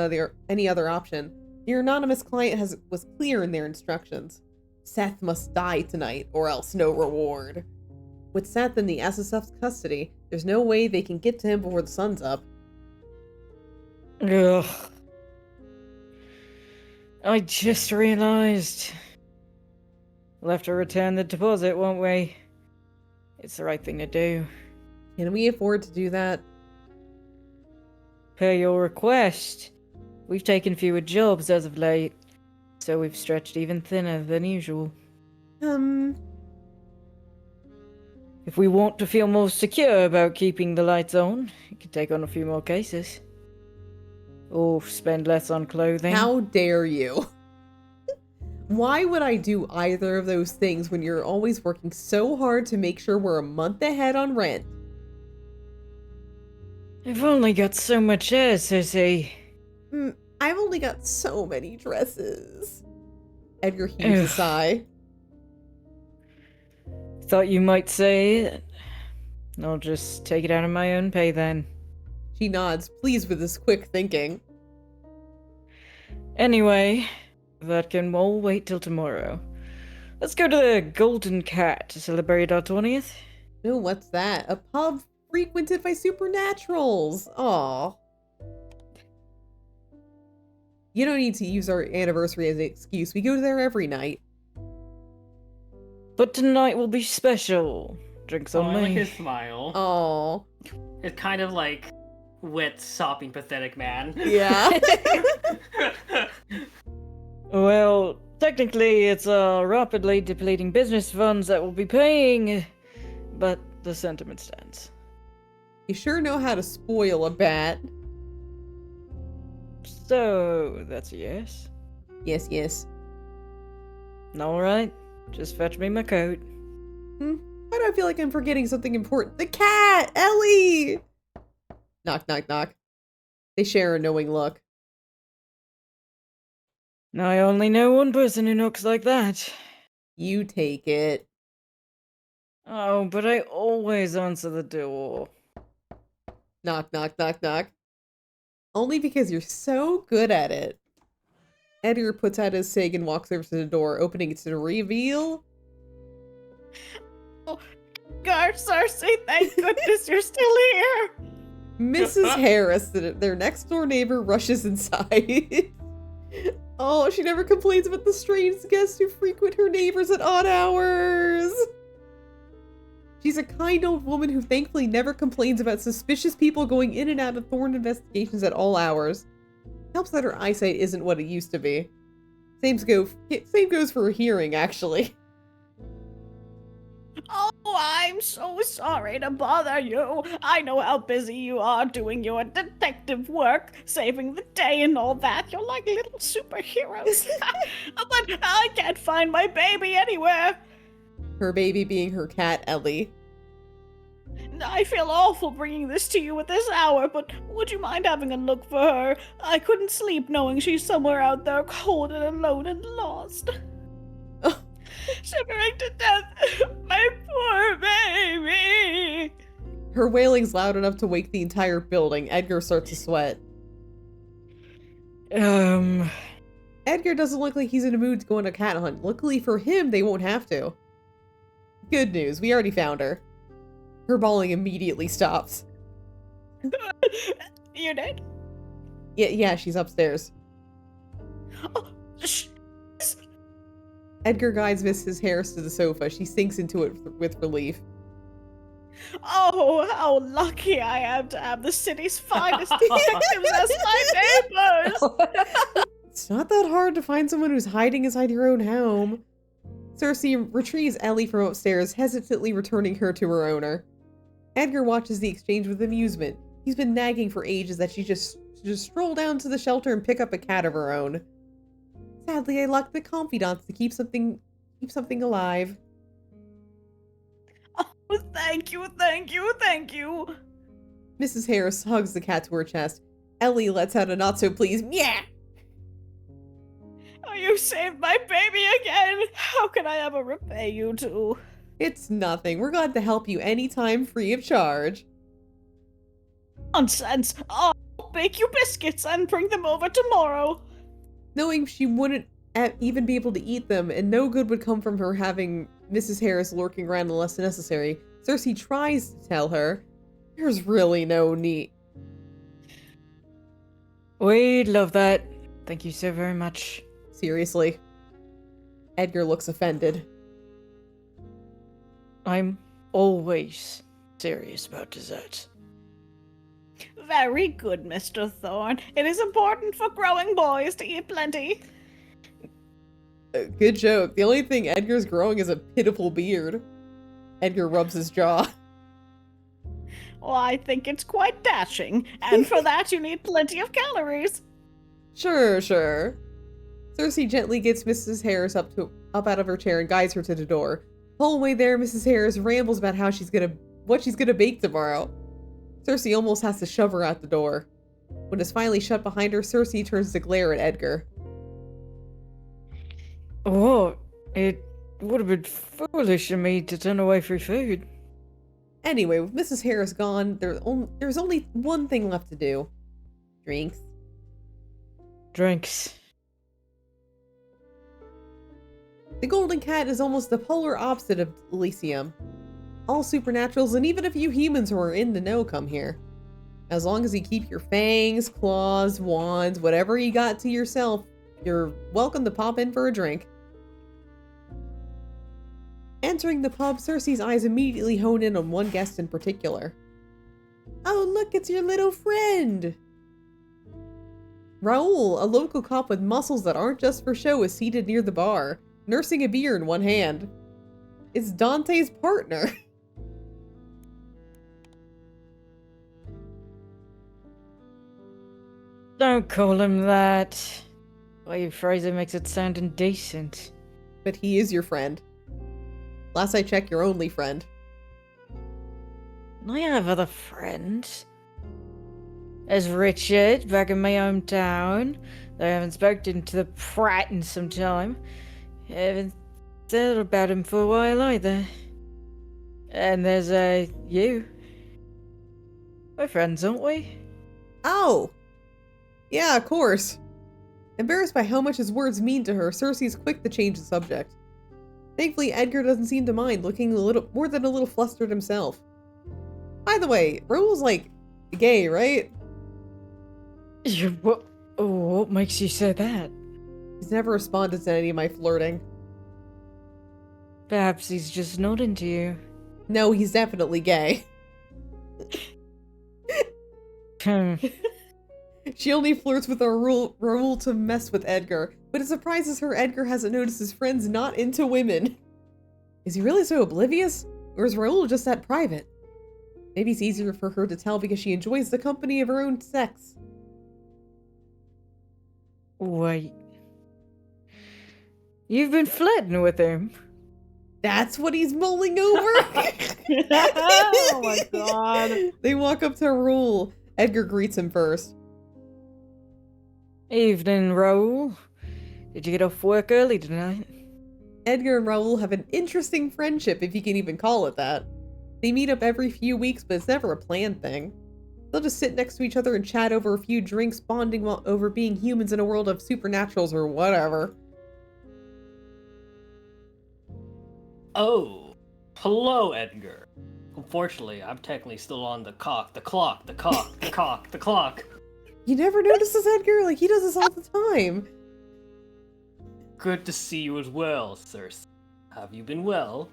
any other option. Your anonymous client was clear in their instructions. Seth must die tonight, or else no reward. With Seth in the SSF's custody, there's no way they can get to him before the sun's up. Ugh. I just realized. We'll have to return the deposit, won't we? It's the right thing to do. Can we afford to do that? Per your request, we've taken fewer jobs as of late, so we've stretched even thinner than usual. If we want to feel more secure about keeping the lights on, you can take on a few more cases. Or spend less on clothing. How dare you? Why would I do either of those things when you're always working so hard to make sure we're a month ahead on rent? I've only got so much air, Cersei. I've only got so many dresses. Edgar heaves a sigh. Thought you might say it. I'll just take it out of my own pay then. She nods, pleased with his quick thinking. Anyway, that can all wait till tomorrow. Let's go to the Golden Cat to celebrate our 20th. Oh, what's that? A pub frequented by supernaturals. Aw. You don't need to use our anniversary as an excuse. We go there every night. But tonight will be special. Drinks on I like me. his smile. Aw. It's kind of like wet, sopping, pathetic man. Yeah. Well, technically it's our rapidly depleting business funds that will be paying, but the sentiment stands. You sure know how to spoil a bat. So, that's a yes. Yes, yes. Alright, just fetch me my coat. Why do I feel like I'm forgetting something important? The cat! Ellie! Knock, knock, knock. They share a knowing look. I only know one person who knocks like that. You take it. Oh, but I always answer the door. Knock, knock, knock, knock. Only because you're so good at it. Edgar puts out his cig and walks over to the door, opening it to reveal... Gosh, Cersei, thank goodness you're still here. Mrs. Harris, their next door neighbor, rushes inside. Oh, she never complains about the strange guests who frequent her neighbors at odd hours. She's a kind old woman who thankfully never complains about suspicious people going in and out of Thorn investigations at all hours. Helps that her eyesight isn't what it used to be. Same goes for her hearing, actually. Oh, Oh, I'm so sorry to bother you. I know how busy you are doing your detective work, saving the day and all that. You're like little superheroes. But I can't find my baby anywhere. Her baby being her cat, Ellie. I feel awful bringing this to you at this hour, but would you mind having a look for her? I couldn't sleep knowing she's somewhere out there cold and alone and lost. Shivering to death, my poor baby! Her wailing's loud enough to wake the entire building. Edgar starts to sweat. Edgar doesn't look like he's in a mood to go on a cat hunt. Luckily for him, they won't have to. Good news, we already found her. Her bawling immediately stops. You did? Yeah, she's upstairs. Oh, shh. Edgar guides Mrs. Harris to the sofa. She sinks into it with relief. Oh, how lucky I am to have the city's finest detectives as my neighbors! It's not that hard to find someone who's hiding inside your own home. Cersei retrieves Ellie from upstairs, hesitantly returning her to her owner. Edgar watches the exchange with amusement. He's been nagging for ages that she just stroll down to the shelter and pick up a cat of her own. Sadly, I lack the confidants to keep something alive. Oh, thank you, thank you, thank you! Mrs. Harris hugs the cat to her chest. Ellie lets out a not-so-pleased meow. Oh, you saved my baby again! How can I ever repay you two? It's nothing. We're glad to help you anytime, free of charge. Nonsense! I'll bake you biscuits and bring them over tomorrow! Knowing she wouldn't even be able to eat them, and no good would come from her having Mrs. Harris lurking around unless necessary, Cersei tries to tell her, there's really no need. We'd love that. Thank you so very much. Seriously. Edgar looks offended. I'm always serious about dessert. Very good, Mr. Thorne. It is important for growing boys to eat plenty. Good joke. The only thing Edgar's growing is a pitiful beard. Edgar rubs his jaw. Well, I think it's quite dashing, and for that you need plenty of calories. Sure. Cersei gently gets Mrs. Harris up out of her chair and guides her to the door. The whole way there, Mrs. Harris rambles about what she's gonna bake tomorrow. Cersei almost has to shove her out the door. When it's finally shut behind her, Cersei turns to glare at Edgar. Oh, it would have been foolish of me to turn away free food. Anyway, with Mrs. Harris gone, there's only one thing left to do. Drinks. Drinks. The Golden Cat is almost the polar opposite of Elysium. All supernaturals and even a few humans who are in the know come here. As long as you keep your fangs, claws, wands, whatever you got to yourself, you're welcome to pop in for a drink. Entering the pub, Cersei's eyes immediately hone in on one guest in particular. Oh, look, it's your little friend! Raoul, a local cop with muscles that aren't just for show, is seated near the bar, nursing a beer in one hand. It's Dante's partner. Don't call him that. The way you phrase it makes it sound indecent. But he is your friend. Last I checked, your only friend. I have other friends. There's Richard, back in my hometown. Though I haven't spoken to the prat in some time. I haven't thought about him for a while either. And there's, you. We're friends, aren't we? Oh! Yeah, of course. Embarrassed by how much his words mean to her, Cersei's quick to change the subject. Thankfully, Edgar doesn't seem to mind, looking more than a little flustered himself. By the way, Raoul's like, gay, right? What makes you say that? He's never responded to any of my flirting. Perhaps he's just not into you. No, he's definitely gay. She only flirts with Raoul to mess with Edgar, but it surprises her Edgar hasn't noticed his friend's not into women. Is he really so oblivious? Or is Raoul just that private? Maybe it's easier for her to tell because she enjoys the company of her own sex. Wait. You've been flirting with him? That's what he's mulling over? Oh my god. They walk up to Raoul. Edgar greets him first. Evening, Raoul. Did you get off work early tonight? Edgar and Raoul have an interesting friendship, if you can even call it that. They meet up every few weeks, but it's never a planned thing. They'll just sit next to each other and chat over a few drinks, bonding while over being humans in a world of supernaturals or whatever. Oh, hello, Edgar. Unfortunately, I'm technically still on the clock. You never notice this, Edgar? Like, he does this all the time. Good to see you as well, Cersei. Have you been well?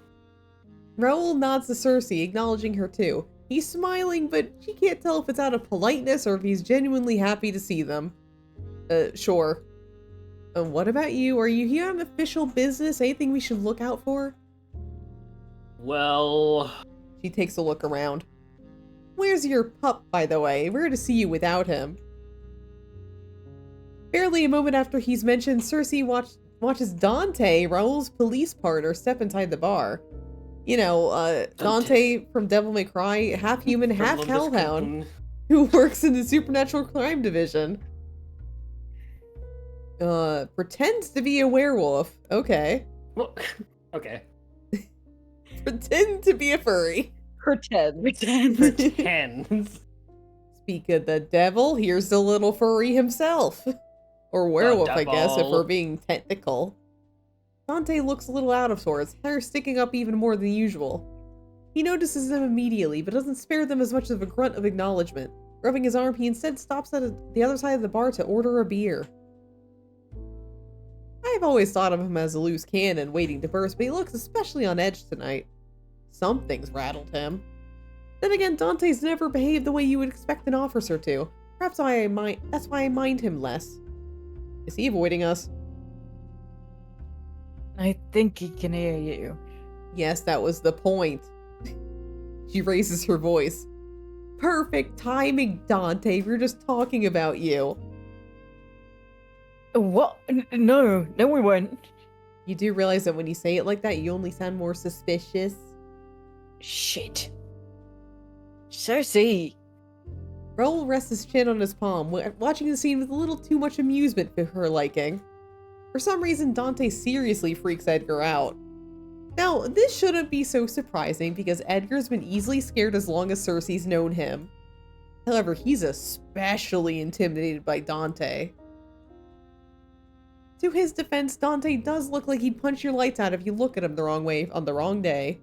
Raoul nods to Cersei, acknowledging her too. He's smiling, but she can't tell if it's out of politeness or if he's genuinely happy to see them. Sure. What about you? Are you here on official business? Anything we should look out for? Well... She takes a look around. Where's your pup, by the way? We're to see you without him. Barely a moment after he's mentioned, Cersei watches Dante, Raoul's police partner, step inside the bar. You know, Dante from Devil May Cry, half human, half hellhound, who works in the supernatural crime division. Pretends to be a werewolf. Okay. Well, okay. Pretend to be a furry. Pretend. Pretends. Speak of the devil, here's the little furry himself. Or werewolf, I guess, if we're being technical. Dante looks a little out of sorts, hair sticking up even more than usual. He notices them immediately, but doesn't spare them as much of a grunt of acknowledgement. Rubbing his arm, he instead stops at the other side of the bar to order a beer. I've always thought of him as a loose cannon waiting to burst, but he looks especially on edge tonight. Something's rattled him. Then again, Dante's never behaved the way you would expect an officer to. Perhaps that's why I mind him less. Is he avoiding us? I think he can hear you. Yes, that was the point. She raises her voice. Perfect timing, Dante. We're just talking about you. What? No, we weren't. You do realize that when you say it like that, you only sound more suspicious? Shit. Cersei. Raoul rests his chin on his palm, watching the scene with a little too much amusement for her liking. For some reason, Dante seriously freaks Edgar out. Now, this shouldn't be so surprising because Edgar's been easily scared as long as Cersei's known him. However, he's especially intimidated by Dante. To his defense, Dante does look like he'd punch your lights out if you look at him the wrong way on the wrong day.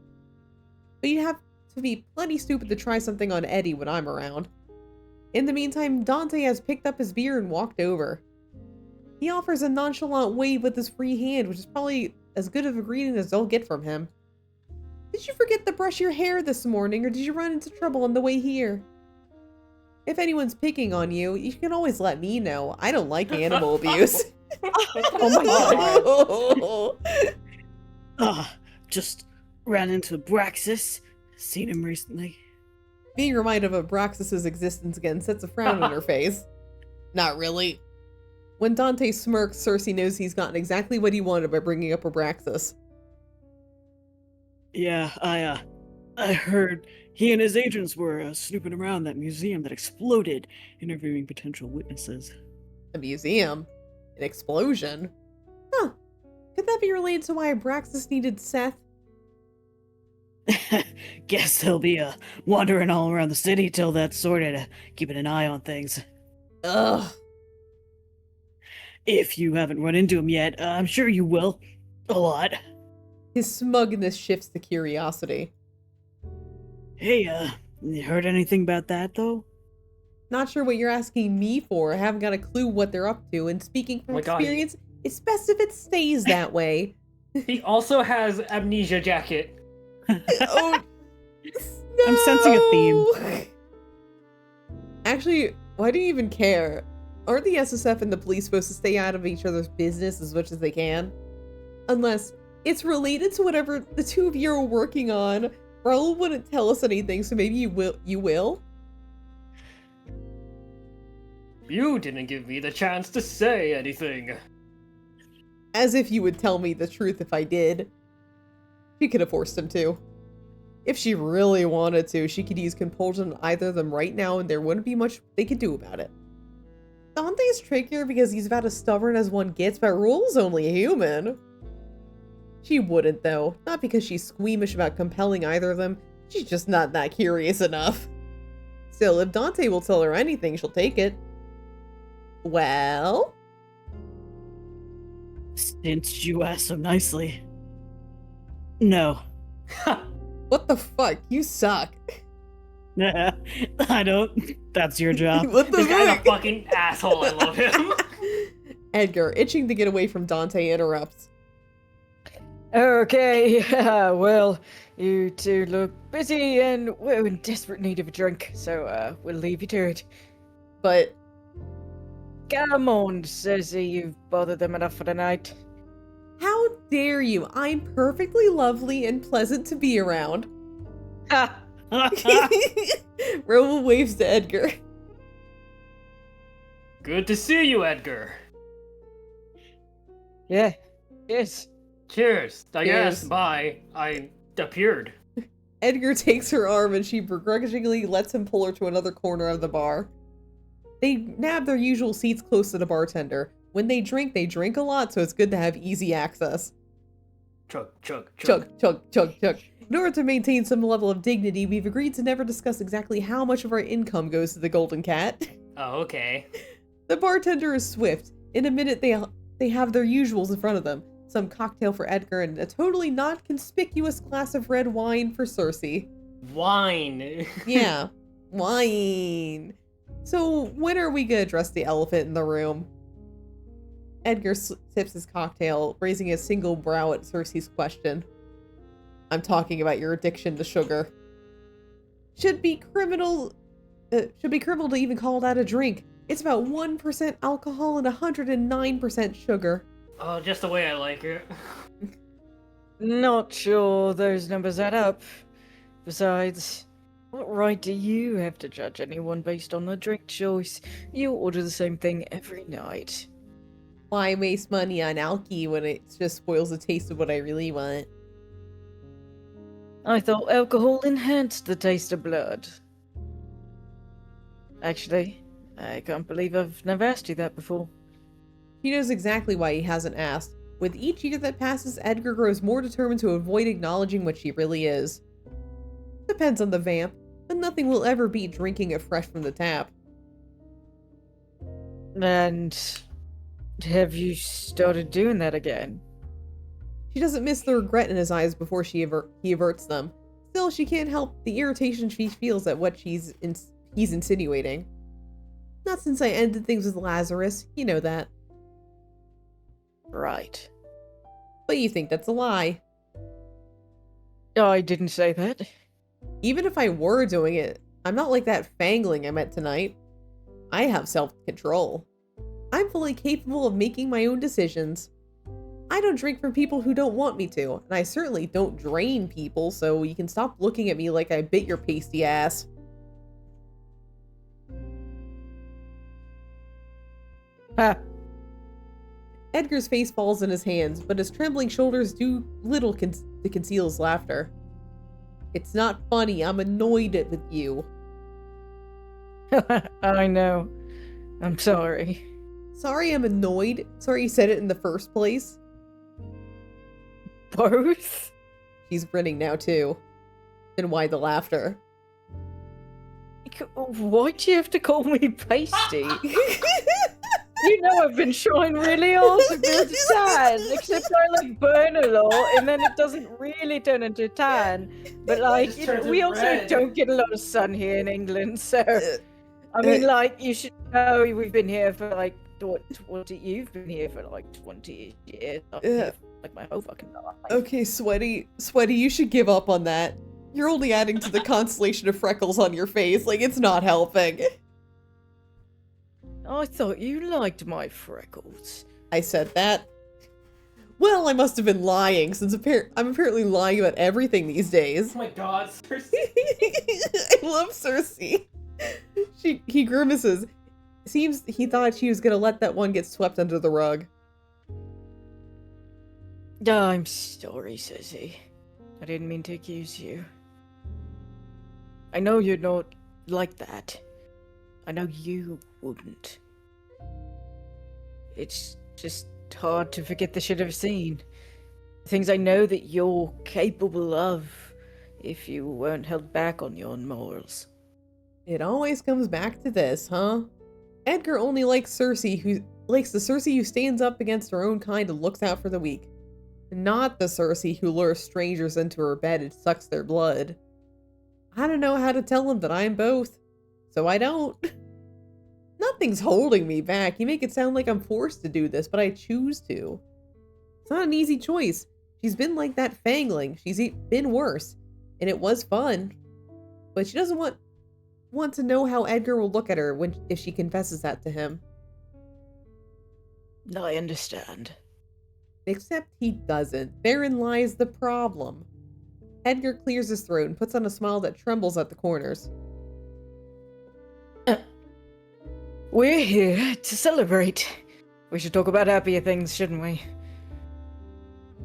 But you'd have to be plenty stupid to try something on Eddie when I'm around. In the meantime, Dante has picked up his beer and walked over. He offers a nonchalant wave with his free hand, which is probably as good of a greeting as they'll get from him. Did you forget to brush your hair this morning, or did you run into trouble on the way here? If anyone's picking on you, you can always let me know. I don't like animal abuse. Oh my god. Just ran into Braxis. Seen him recently. Being reminded of Abraxas's existence again sets a frown on her face. Not really. When Dante smirks, Cersei knows he's gotten exactly what he wanted by bringing up Abraxas. Yeah, I heard he and his agents were snooping around that museum that exploded, interviewing potential witnesses. A museum? An explosion? Huh. Could that be related to why Abraxas needed Seth? Guess they'll be wandering all around the city till that's sorted, keeping an eye on things. Ugh. If you haven't run into him yet, I'm sure you will. A lot. His smugness shifts to curiosity. Hey, you heard anything about that, though? Not sure what you're asking me for. I haven't got a clue what they're up to, and speaking from experience, it's best if it stays that way. He also has amnesia jacket. Oh, no! I'm sensing a theme. Actually, why do you even care? Aren't the SSF and the police supposed to stay out of each other's business as much as they can? Unless it's related to whatever the two of you are working on. Raoul wouldn't tell us anything, so maybe you will. You will? You didn't give me the chance to say anything. As if you would tell me the truth if I did. She could have forced him to. If she really wanted to, she could use compulsion on either of them right now and there wouldn't be much they could do about it. Dante's trickier because he's about as stubborn as one gets, but Raoul's only a human. She wouldn't, though. Not because she's squeamish about compelling either of them. She's just not that curious enough. Still, if Dante will tell her anything, she'll take it. Well? Since you asked so nicely. No. What the fuck? You suck. I don't. That's your job. What the This guy's a fuck? fucking asshole. I love him. Edgar, itching to get away from Dante, interrupts. Okay, well, you two look busy and we're in desperate need of a drink, so we'll leave you to it. But Come on, Cersei, you've bothered them enough for the night. how dare you? I'm perfectly lovely and pleasant to be around. Ha! Raoul waves to Edgar. Good to see you, Edgar. Yeah, yes. Cheers. I guess. Cheers. Bye. I appeared. Edgar takes her arm and she begrudgingly lets him pull her to another corner of the bar. They nab their usual seats close to the bartender. When they drink a lot, so it's good to have easy access. Chug, chug, Chug, chug, chug, chug. In order to maintain some level of dignity, we've agreed to never discuss exactly how much of our income goes to the Golden Cat. Oh, okay. The bartender is swift. In a minute, they have their usuals in front of them. Some cocktail for Edgar and a totally not conspicuous glass of red wine for Cersei. Wine. Yeah, wine. So when are we gonna address the elephant in the room? Edgar sips his cocktail, raising a single brow at Cersei's question. I'm talking about your addiction to sugar. Should be criminal to even call that a drink. It's about 1% alcohol and 109% sugar. Oh, just the way I like it. Not sure those numbers add up. Besides, what right do you have to judge anyone based on their drink choice? You order the same thing every night. Why waste money on alky when it just spoils the taste of what I really want? I thought alcohol enhanced the taste of blood. Actually, I can't believe I've never asked you that before. He knows exactly why he hasn't asked. With each year that passes, Edgar grows more determined to avoid acknowledging what she really is. Depends on the vamp, but nothing will ever beat drinking it fresh from the tap. And have you started doing that again? She doesn't miss the regret in his eyes before he averts them. Still, she can't help the irritation she feels at what he's insinuating. Not since I ended things with Lazarus, you know that. Right. But you think that's a lie. I didn't say that. Even if I were doing it, I'm not like that fangling I met tonight. I have self-control. I'm fully capable of making my own decisions. I don't drink from people who don't want me to, and I certainly don't drain people, so you can stop looking at me like I bit your pasty ass. Ha! Edgar's face falls in his hands, but his trembling shoulders do little to conceal his laughter. It's not funny, I'm annoyed with you. I know. I'm sorry. Sorry I'm annoyed. Sorry you said it in the first place. Both? She's grinning now too. Then why the laughter? Why do you have to call me pasty? You know I've been trying really hard to build a tan, except I like burn a lot, and then it doesn't really turn into tan. But like, just turns we it also red. don't get a lot of sun here in England, so I mean, like, you should know we've been here for like you've been here for like 20 years, I've been here for, like my whole fucking life. Okay, Sweaty, you should give up on that. You're only adding to the constellation of freckles on your face, like it's not helping. I thought you liked my freckles. I said that. Well, I must have been lying, since I'm apparently lying about everything these days. Oh my god, Cersei. I love Cersei. He grimaces. Seems he thought she was gonna let that one get swept under the rug. I'm sorry, Sissy. I didn't mean to accuse you. I know you're not like that. I know you wouldn't. It's just hard to forget the shit I've seen. Things I know that you're capable of if you weren't held back on your morals. It always comes back to this, huh? Edgar only likes the Cersei who stands up against her own kind and looks out for the weak. Not the Cersei who lures strangers into her bed and sucks their blood. I don't know how to tell him that I'm both, so I don't. Nothing's holding me back. You make it sound like I'm forced to do this, but I choose to. It's not an easy choice. She's been like that Fangling. She's been worse, and it was fun. But she doesn't want to know how Edgar will look at her if she confesses that to him. I understand. Except he doesn't. Therein lies the problem. Edgar clears his throat and puts on a smile that trembles at the corners. We're here to celebrate. We should talk about happier things, shouldn't we?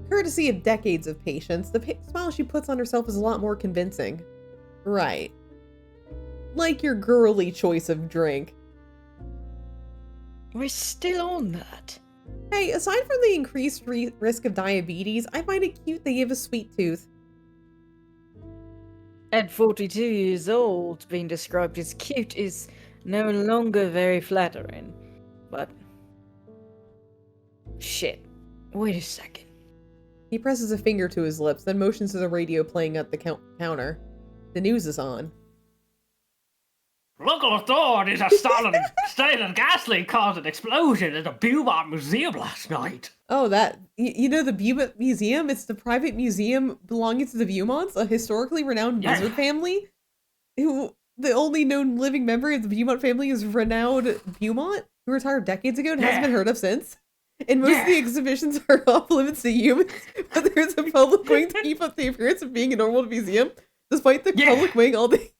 Courtesy of decades of patience, the smile she puts on herself is a lot more convincing. Right. Like your girly choice of drink. We're still on that. Hey, aside from the increased risk of diabetes, I find it cute they give a sweet tooth. At 42 years old, being described as cute is no longer very flattering. But... shit. Wait a second. He presses a finger to his lips, then motions to the radio playing at the counter. The news is on. Local authorities are stated gas leak caused an explosion at the Beaumont Museum last night. Oh, you know the Beaumont Museum? It's the private museum belonging to the Beaumonts, a historically renowned wizard family. The only known living member of the Beaumont family is renowned Beaumont, who retired decades ago and hasn't been heard of since. And most of the exhibitions are off limits to humans, but there's a public wing to keep up the appearance of being a normal museum. Despite the public wing, all the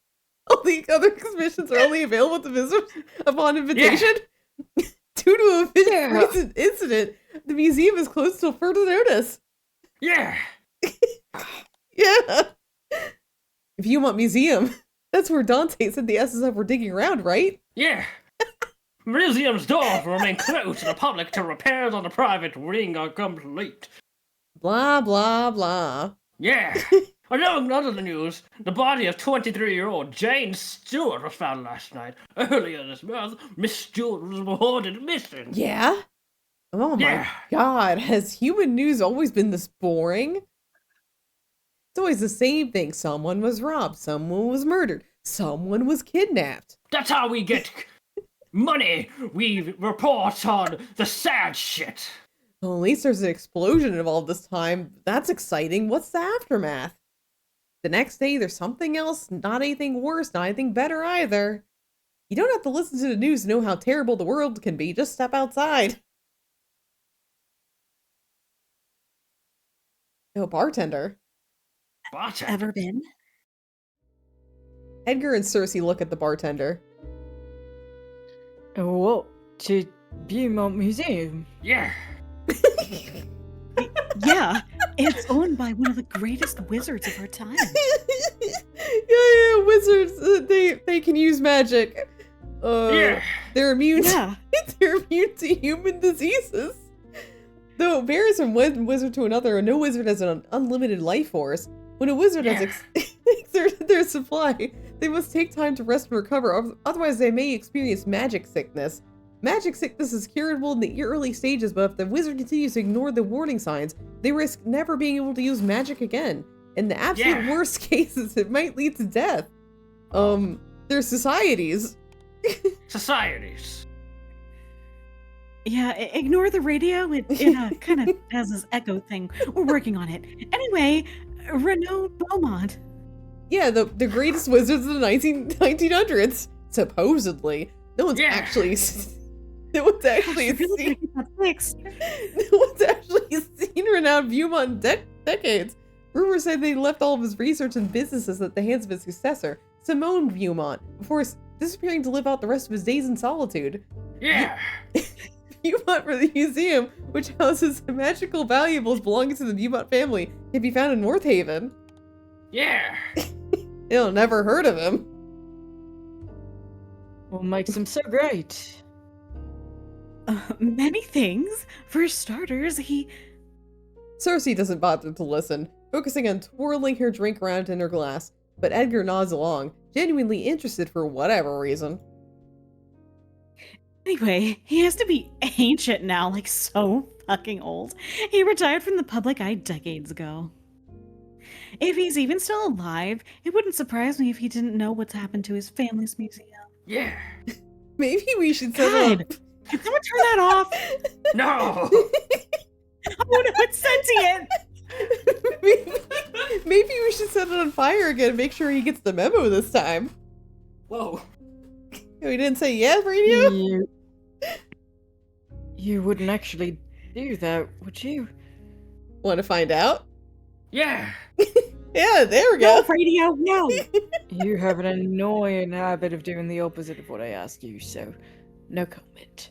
other exhibitions are only available to visitors upon invitation. Due to a recent incident, the museum is closed till further notice. Yeah. Yeah. Beaumont Museum. That's where Dante said the SSF were digging around, right? Yeah. Museum's doors will remain closed to the public till repairs on the private wing are complete. Blah, blah, blah. Yeah. Among other news, the body of 23-year-old Jane Stewart was found last night. Earlier this month, Miss Stewart was reported missing. Yeah? Oh my god, has human news always been this boring? It's always the same thing. Someone was robbed, someone was murdered, someone was kidnapped. That's how we get money. We report on the sad shit. Well, at least there's an explosion involved this time. That's exciting. What's the aftermath? The next day, there's something else, not anything worse, not anything better either. You don't have to listen to the news to know how terrible the world can be. Just step outside. Oh, bartender. Ever been? Edgar and Cersei look at the bartender. What? To Beaumont Museum? Yeah. Yeah, it's owned by one of the greatest wizards of our time. Yeah, wizards, they can use magic. They're immune. Yeah. They're immune to human diseases. Though it varies from one wizard to another, and no wizard has an unlimited life force. When a wizard has exerted their supply, they must take time to rest and recover, otherwise they may experience magic sickness. Magic sickness is curable in the early stages, but if the wizard continues to ignore the warning signs, they risk never being able to use magic again. In the absolute worst cases, it might lead to death. There's societies. Societies. Yeah, ignore the radio. It kind of has this echo thing. We're working on it. Anyway, Renaud Beaumont. Yeah, the greatest wizards of the 1900s, supposedly. No one's actually... No one's Gosh, actually I really seen. gotta get that fixed. No one's actually seen renowned Viewmont in decades. Rumors say they left all of his research and businesses at the hands of his successor, Simone Viewmont, before disappearing to live out the rest of his days in solitude. Yeah. Viewmont for the museum, which houses magical valuables belonging to the Viewmont family, can be found in North Haven. Yeah. You'll never heard of him. What makes him so great? Many things. For starters, he. Cersei doesn't bother to listen, focusing on twirling her drink around in her glass, but Edgar nods along, genuinely interested for whatever reason. Anyway, he has to be ancient now, like so fucking old. He retired from the public eye decades ago. If he's even still alive, it wouldn't surprise me if he didn't know what's happened to his family's museum. Yeah. Maybe we should set it God, up. can someone turn that off? No. Oh no, it's sentient! Maybe we should set it on fire again and make sure he gets the memo this time. Whoa. We didn't say yes, radio? You wouldn't actually do that, would you? Want to find out? Yeah. Yeah, there we No, go. radio, no! You have an annoying habit of doing the opposite of what I ask you, so no comment.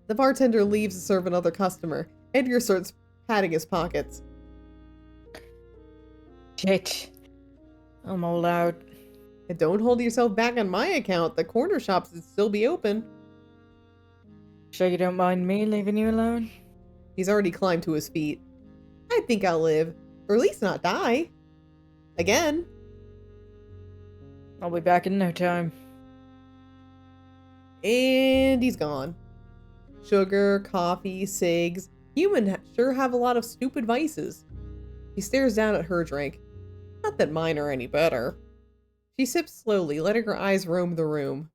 The bartender leaves to serve another customer. Edgar starts patting his pockets. Shit. I'm all out. And don't hold yourself back on my account. The corner shops would still be open. Sure you don't mind me leaving you alone? He's already climbed to his feet. I think I'll live. Or at least not die. Again. I'll be back in no time. And he's gone. Sugar, coffee, cigs. Humans sure have a lot of stupid vices. She stares down at her drink. Not that mine are any better. She sips slowly, letting her eyes roam the room.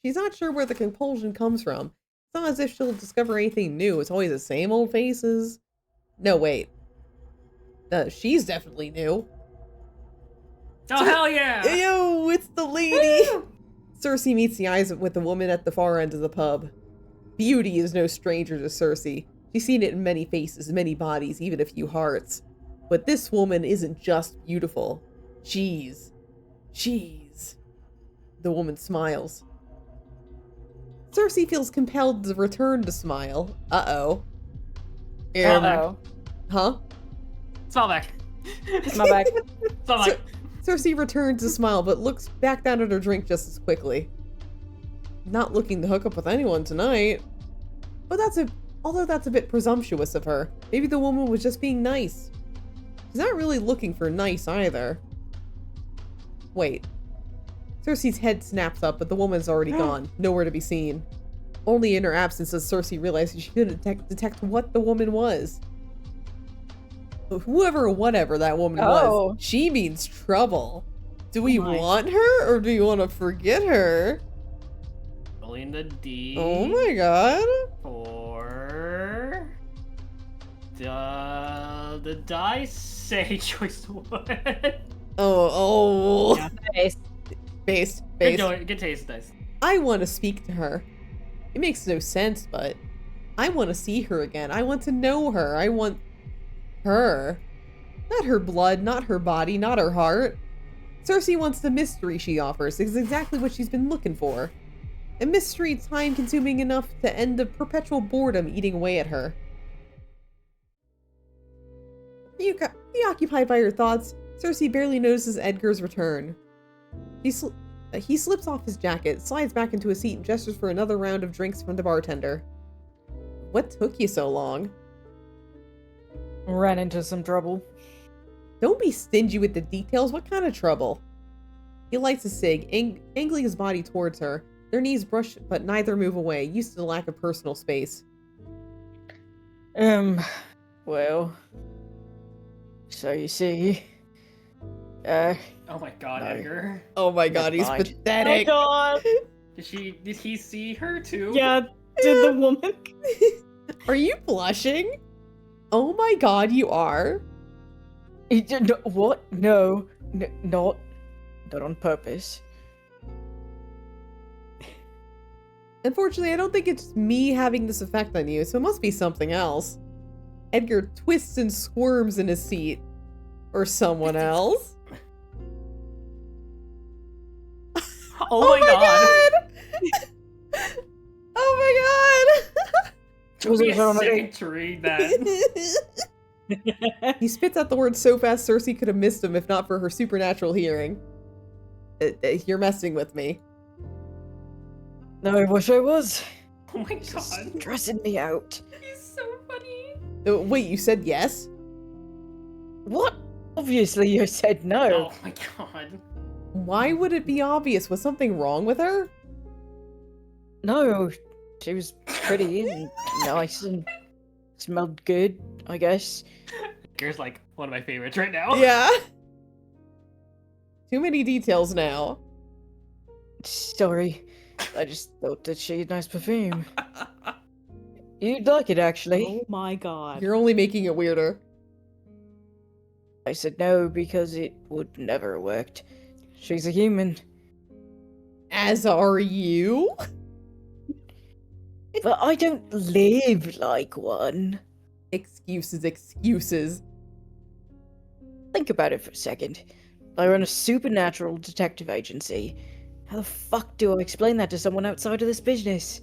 She's not sure where the compulsion comes from. It's not as if she'll discover anything new. It's always the same old faces. No, wait. She's definitely new. Oh, hell yeah. Ew, it's the lady! Cersei meets the eyes with the woman at the far end of the pub. Beauty is no stranger to Cersei. She's seen it in many faces, many bodies, even a few hearts. But this woman isn't just beautiful. She's... The woman smiles. Cersei feels compelled to return to smile. Uh-oh. Uh-oh. Huh? Smile back. My back. Smile back. Cersei returns to smile, but looks back down at her drink just as quickly. Not looking to hook up with anyone tonight. But although that's a bit presumptuous of her. Maybe the woman was just being nice. She's not really looking for nice either. Wait. Cersei's head snaps up, but the woman's already gone. Nowhere to be seen. Only in her absence does Cersei realize she couldn't detect what the woman was. Whoever or whatever that woman was, she means trouble. Do we want her, or do you want to forget her? Rolling the D. Oh my god. For the dice say choice one. Oh. Yeah. Based. Good taste dice. I want to speak to her. It makes no sense, but I want to see her again. I want to know her. I want her. Not her blood, not her body, not her heart. Cersei wants the mystery she offers. It's exactly what she's been looking for. A mystery time-consuming enough to end the boredom eating away at her. Preoccupied by her thoughts, Cersei barely notices Edgar's return. He slips off his jacket, slides back into a seat, and gestures for another round of drinks from the bartender. What took you so long? Ran into some trouble. Don't be stingy with the details. What kind of trouble? He lights a cig, angling his body towards her. Their knees brush, but neither move away, used to the lack of personal space. Well. So you see, Oh my god, No. Edgar. Oh my god, he's Never mind. pathetic. Oh god! Did he see her too? Yeah, did the woman? Are you blushing? Oh my god, you are. What? No, not on purpose. Unfortunately, I don't think it's me having this effect on you, so it must be something else. Edgar twists and squirms in his seat. Or someone else. Oh my god! Oh my god! Took me a second to read that. He spits out the word so fast Cersei could have missed him if not for her supernatural hearing. You're messing with me. No, I wish I was. Oh my god. Stressing me out. He's so funny. Wait, you said yes? What? Obviously you said no. Oh my god. Why would it be obvious? Was something wrong with her? No, she was pretty and nice and smelled good, I guess. Edgar's like one of my favorites right now. Yeah. Too many details now. Sorry, I just thought that she had nice perfume. You'd like it, actually. Oh my god. You're only making it weirder. I said no because it would never have worked. She's a human. As are you? But I don't live like one. Excuses, excuses. Think about it for a second. I run a supernatural detective agency. How the fuck do I explain that to someone outside of this business?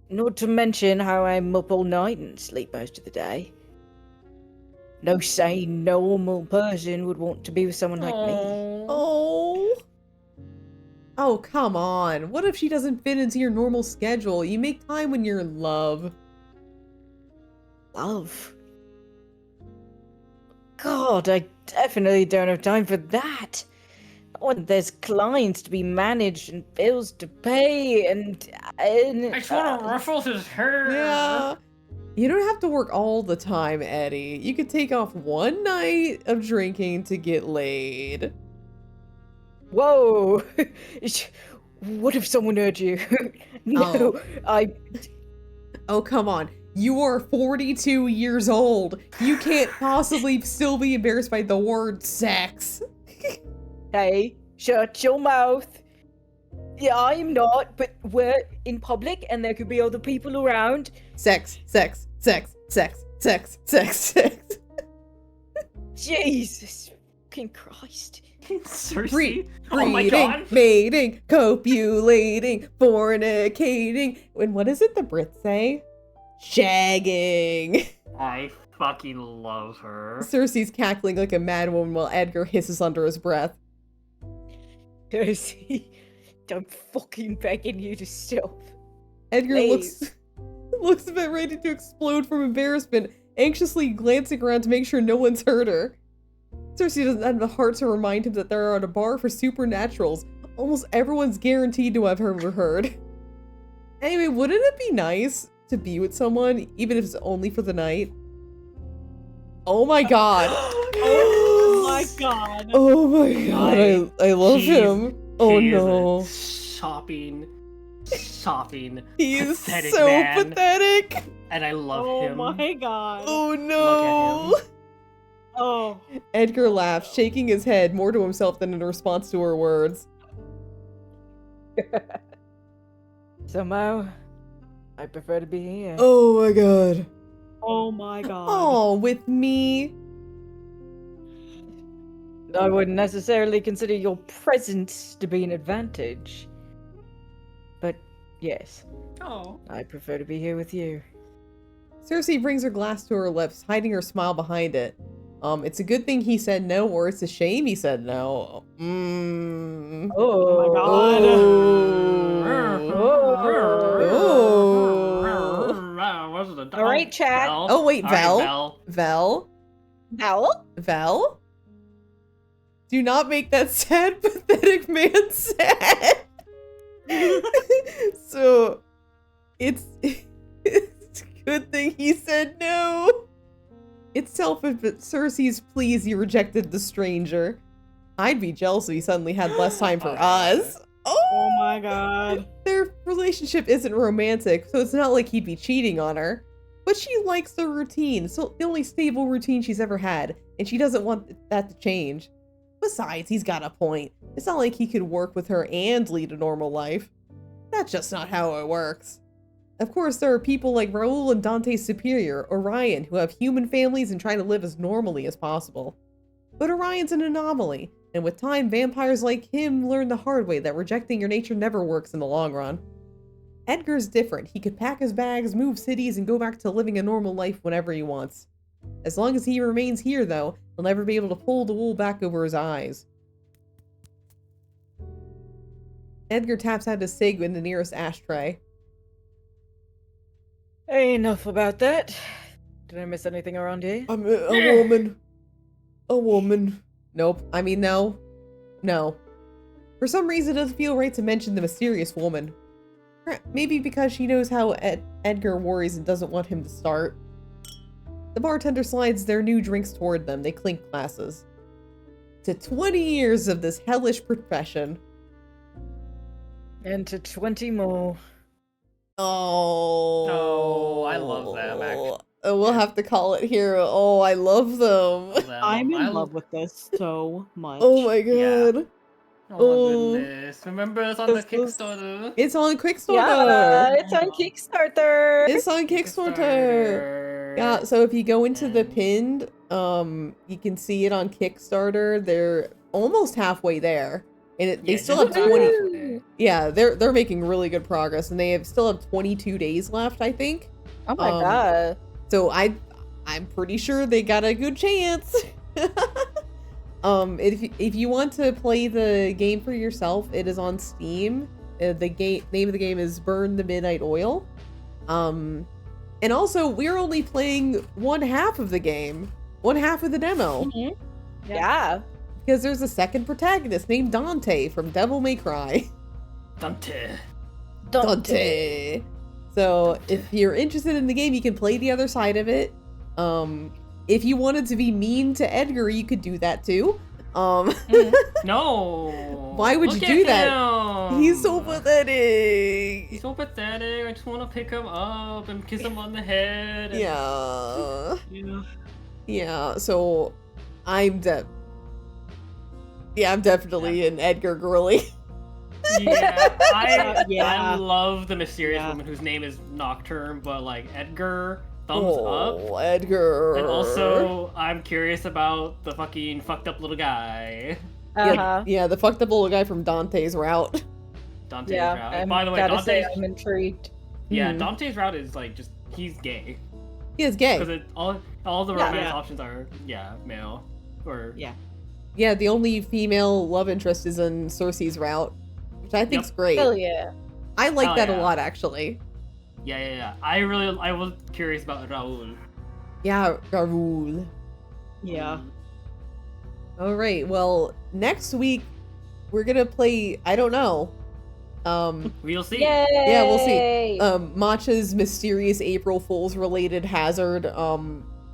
Not to mention how I'm up all night and sleep most of the day. No sane, normal person would want to be with someone like me. Oh. Oh, come on. What if she doesn't fit into your normal schedule? You make time when you're in love. Love? God, I definitely don't have time for that. When there's clients to be managed and bills to pay and I just want to ruffle his hair. Yeah. You don't have to work all the time, Eddie. You could take off one night of drinking to get laid. Whoa! What if someone heard you? No, Oh, come on. You are 42 years old. You can't possibly still be embarrassed by the word sex. Hey, shut your mouth. Yeah, I'm not, but we're in public and there could be other people around. Sex, sex, sex, sex, sex, sex, sex. Jesus fucking Christ. Cersei? Oh my Breeding, god. mating, copulating, fornicating. And what is it the Brits say? Shagging. I fucking love her. Cersei's cackling like a madwoman while Edgar hisses under his breath. Josie, I'm fucking begging you to stop. Edgar Please. looks a bit ready to explode from embarrassment, anxiously glancing around to make sure no one's heard her. Cersei doesn't have the heart to remind him that they're at a bar for supernaturals. Almost everyone's guaranteed to have ever heard. Anyway, wouldn't it be nice to be with someone, even if it's only for the night? Oh my god. Oh my god. Oh my god, I love him. Oh He is a no. sopping, He is pathetic so man. pathetic. And I love Oh him. my god. Oh no. Oh. Edgar laughs, shaking his head more to himself than in response to her words. Somehow, I prefer to be here. Oh my god. Oh my god. Oh, with me? I wouldn't necessarily consider your presence to be an advantage. But yes, Oh. I prefer to be here with you. Cersei brings her glass to her lips, hiding her smile behind it. It's a good thing he said no, or it's a shame he said no. Oh, my God. All right, chat. Oh wait, Vel. Vel. Vel? Owl? Vel? Do not make that sad, pathetic man sad. So, it's a good thing he said no. It's selfish, but Cersei's pleased you rejected the stranger. I'd be jealous if he suddenly had less time for us. Oh my god. Their relationship isn't romantic, so it's not like he'd be cheating on her. But she likes the routine, so the only stable routine she's ever had, and she doesn't want that to change. Besides, he's got a point. It's not like he could work with her and lead a normal life. That's just not how it works. Of course, there are people like Raoul and Dante's superior, Orion, who have human families and try to live as normally as possible. But Orion's an anomaly, and with time, vampires like him learn the hard way that rejecting your nature never works in the long run. Edgar's different. He could pack his bags, move cities, and go back to living a normal life whenever he wants. As long as he remains here, though, he'll never be able to pull the wool back over his eyes. Edgar taps out his cig in the nearest ashtray. Enough about that. Did I miss anything around here? I'm a woman. A woman. Nope. I mean, no. No. For some reason, it doesn't feel right to mention the mysterious woman. Maybe because she knows how Edgar worries and doesn't want him to start. The bartender slides their new drinks toward them. They clink glasses. To 20 years of this hellish profession. And to 20 more. Oh. Oh, I love them, actually. We'll have to call it here. Oh, I love them. I'm in love with this so much. Oh my god. Oh, goodness. Remember it's on the This was- Kickstarter. It's on Quickstarter. Yeah, it's on Kickstarter. It's on Kickstarter. Yeah, so if you go into the pinned, you can see it on Kickstarter. They're almost halfway there. And they still have 20. Yeah, they're making really good progress, and they still have 22 days left, I think. Oh my god. So I'm pretty sure they got a good chance. If you want to play the game for yourself, it is on Steam. The name of the game is Burn the Midnight Oil. And also we're only playing one half of the game, one half of the demo. Mm-hmm. Yeah. Because there's a second protagonist named Dante from Devil May Cry. Dante. Dante. So if you're interested in the game, you can play the other side of it. If you wanted to be mean to Edgar, you could do that too. No. Why would Look you do at that? him. He's so pathetic. He's so pathetic. I just want to pick him up and kiss him on the head. And... Yeah. Yeah. Yeah. So I'm definitely an Edgar girly. Yeah, Yeah. I love the mysterious Yeah. woman whose name is Nocturne, but like Edgar, thumbs up. Oh, Edgar. And also, I'm curious about the fucking fucked up little guy. Uh-huh. Yeah, the fucked up little guy from Dante's route. Dante's Yeah. route. I'm By the way, gotta say Dante's I'm intrigued. yeah, Hmm. Dante's route is like just he's gay He is gay. because all the Yeah. romance Yeah. options are male or Yeah. Yeah, the only female love interest is in Cersei's route, which I think's great. Hell yeah. I like Hell that a yeah. lot, actually. yeah. I was curious about Raoul. Yeah, Garul. Yeah. All right. Well, next week we're gonna play. I don't know. We'll see. Yay! Yeah, we'll see. Matcha's mysterious April Fool's related hazard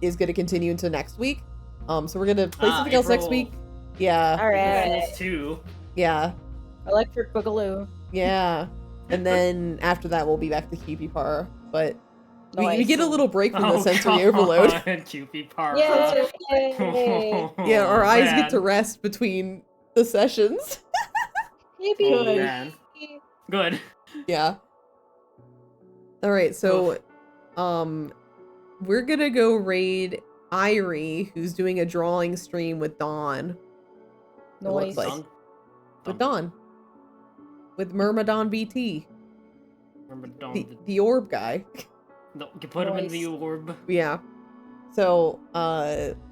is gonna continue into next week. So we're gonna play something else next April- week. Yeah. All right. Fools 2. Yeah. Electric Boogaloo. Yeah. And then after that we'll be back to QP Par. But we Nice. get a little break from the Oh, sensory come overload. on, Cupid Park. Yay! Yeah, our eyes man. get to rest between the sessions. Yippee! Oh, man. Good. Yeah. All right, so we're gonna go raid Irie, who's doing a drawing stream with Dawn. It looks Nice. like. Done. With Dawn. With Myrmidon BT. Remember, The orb guy. no, you put him in Nice. the orb. Yeah. So,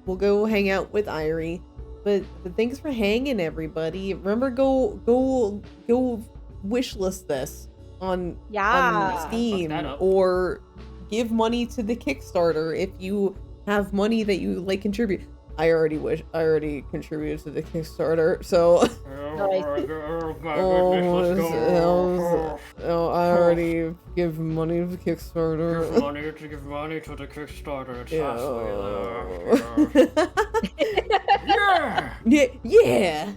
we'll go hang out with Irie. But thanks for hanging, everybody. Remember, go wishlist this on Yeah. Steam, Fuck that up. or give money to the Kickstarter if you have money that you like contribute. I already contributed to the Kickstarter, so Oh, my goodness, let's go. I already give money to the Kickstarter. Give money to the Kickstarter. It's Yeah. halfway there. yeah. Yeah.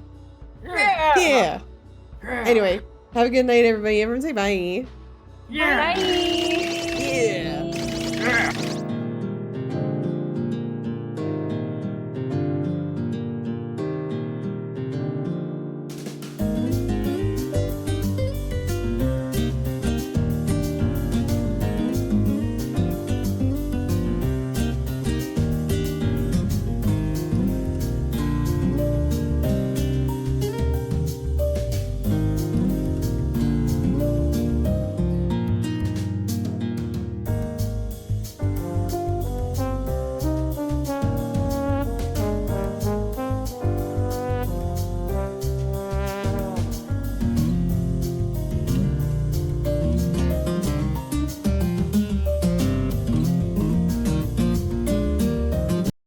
Yeah. Anyway, have a good night, everybody. Everyone say bye. Yeah. Bye.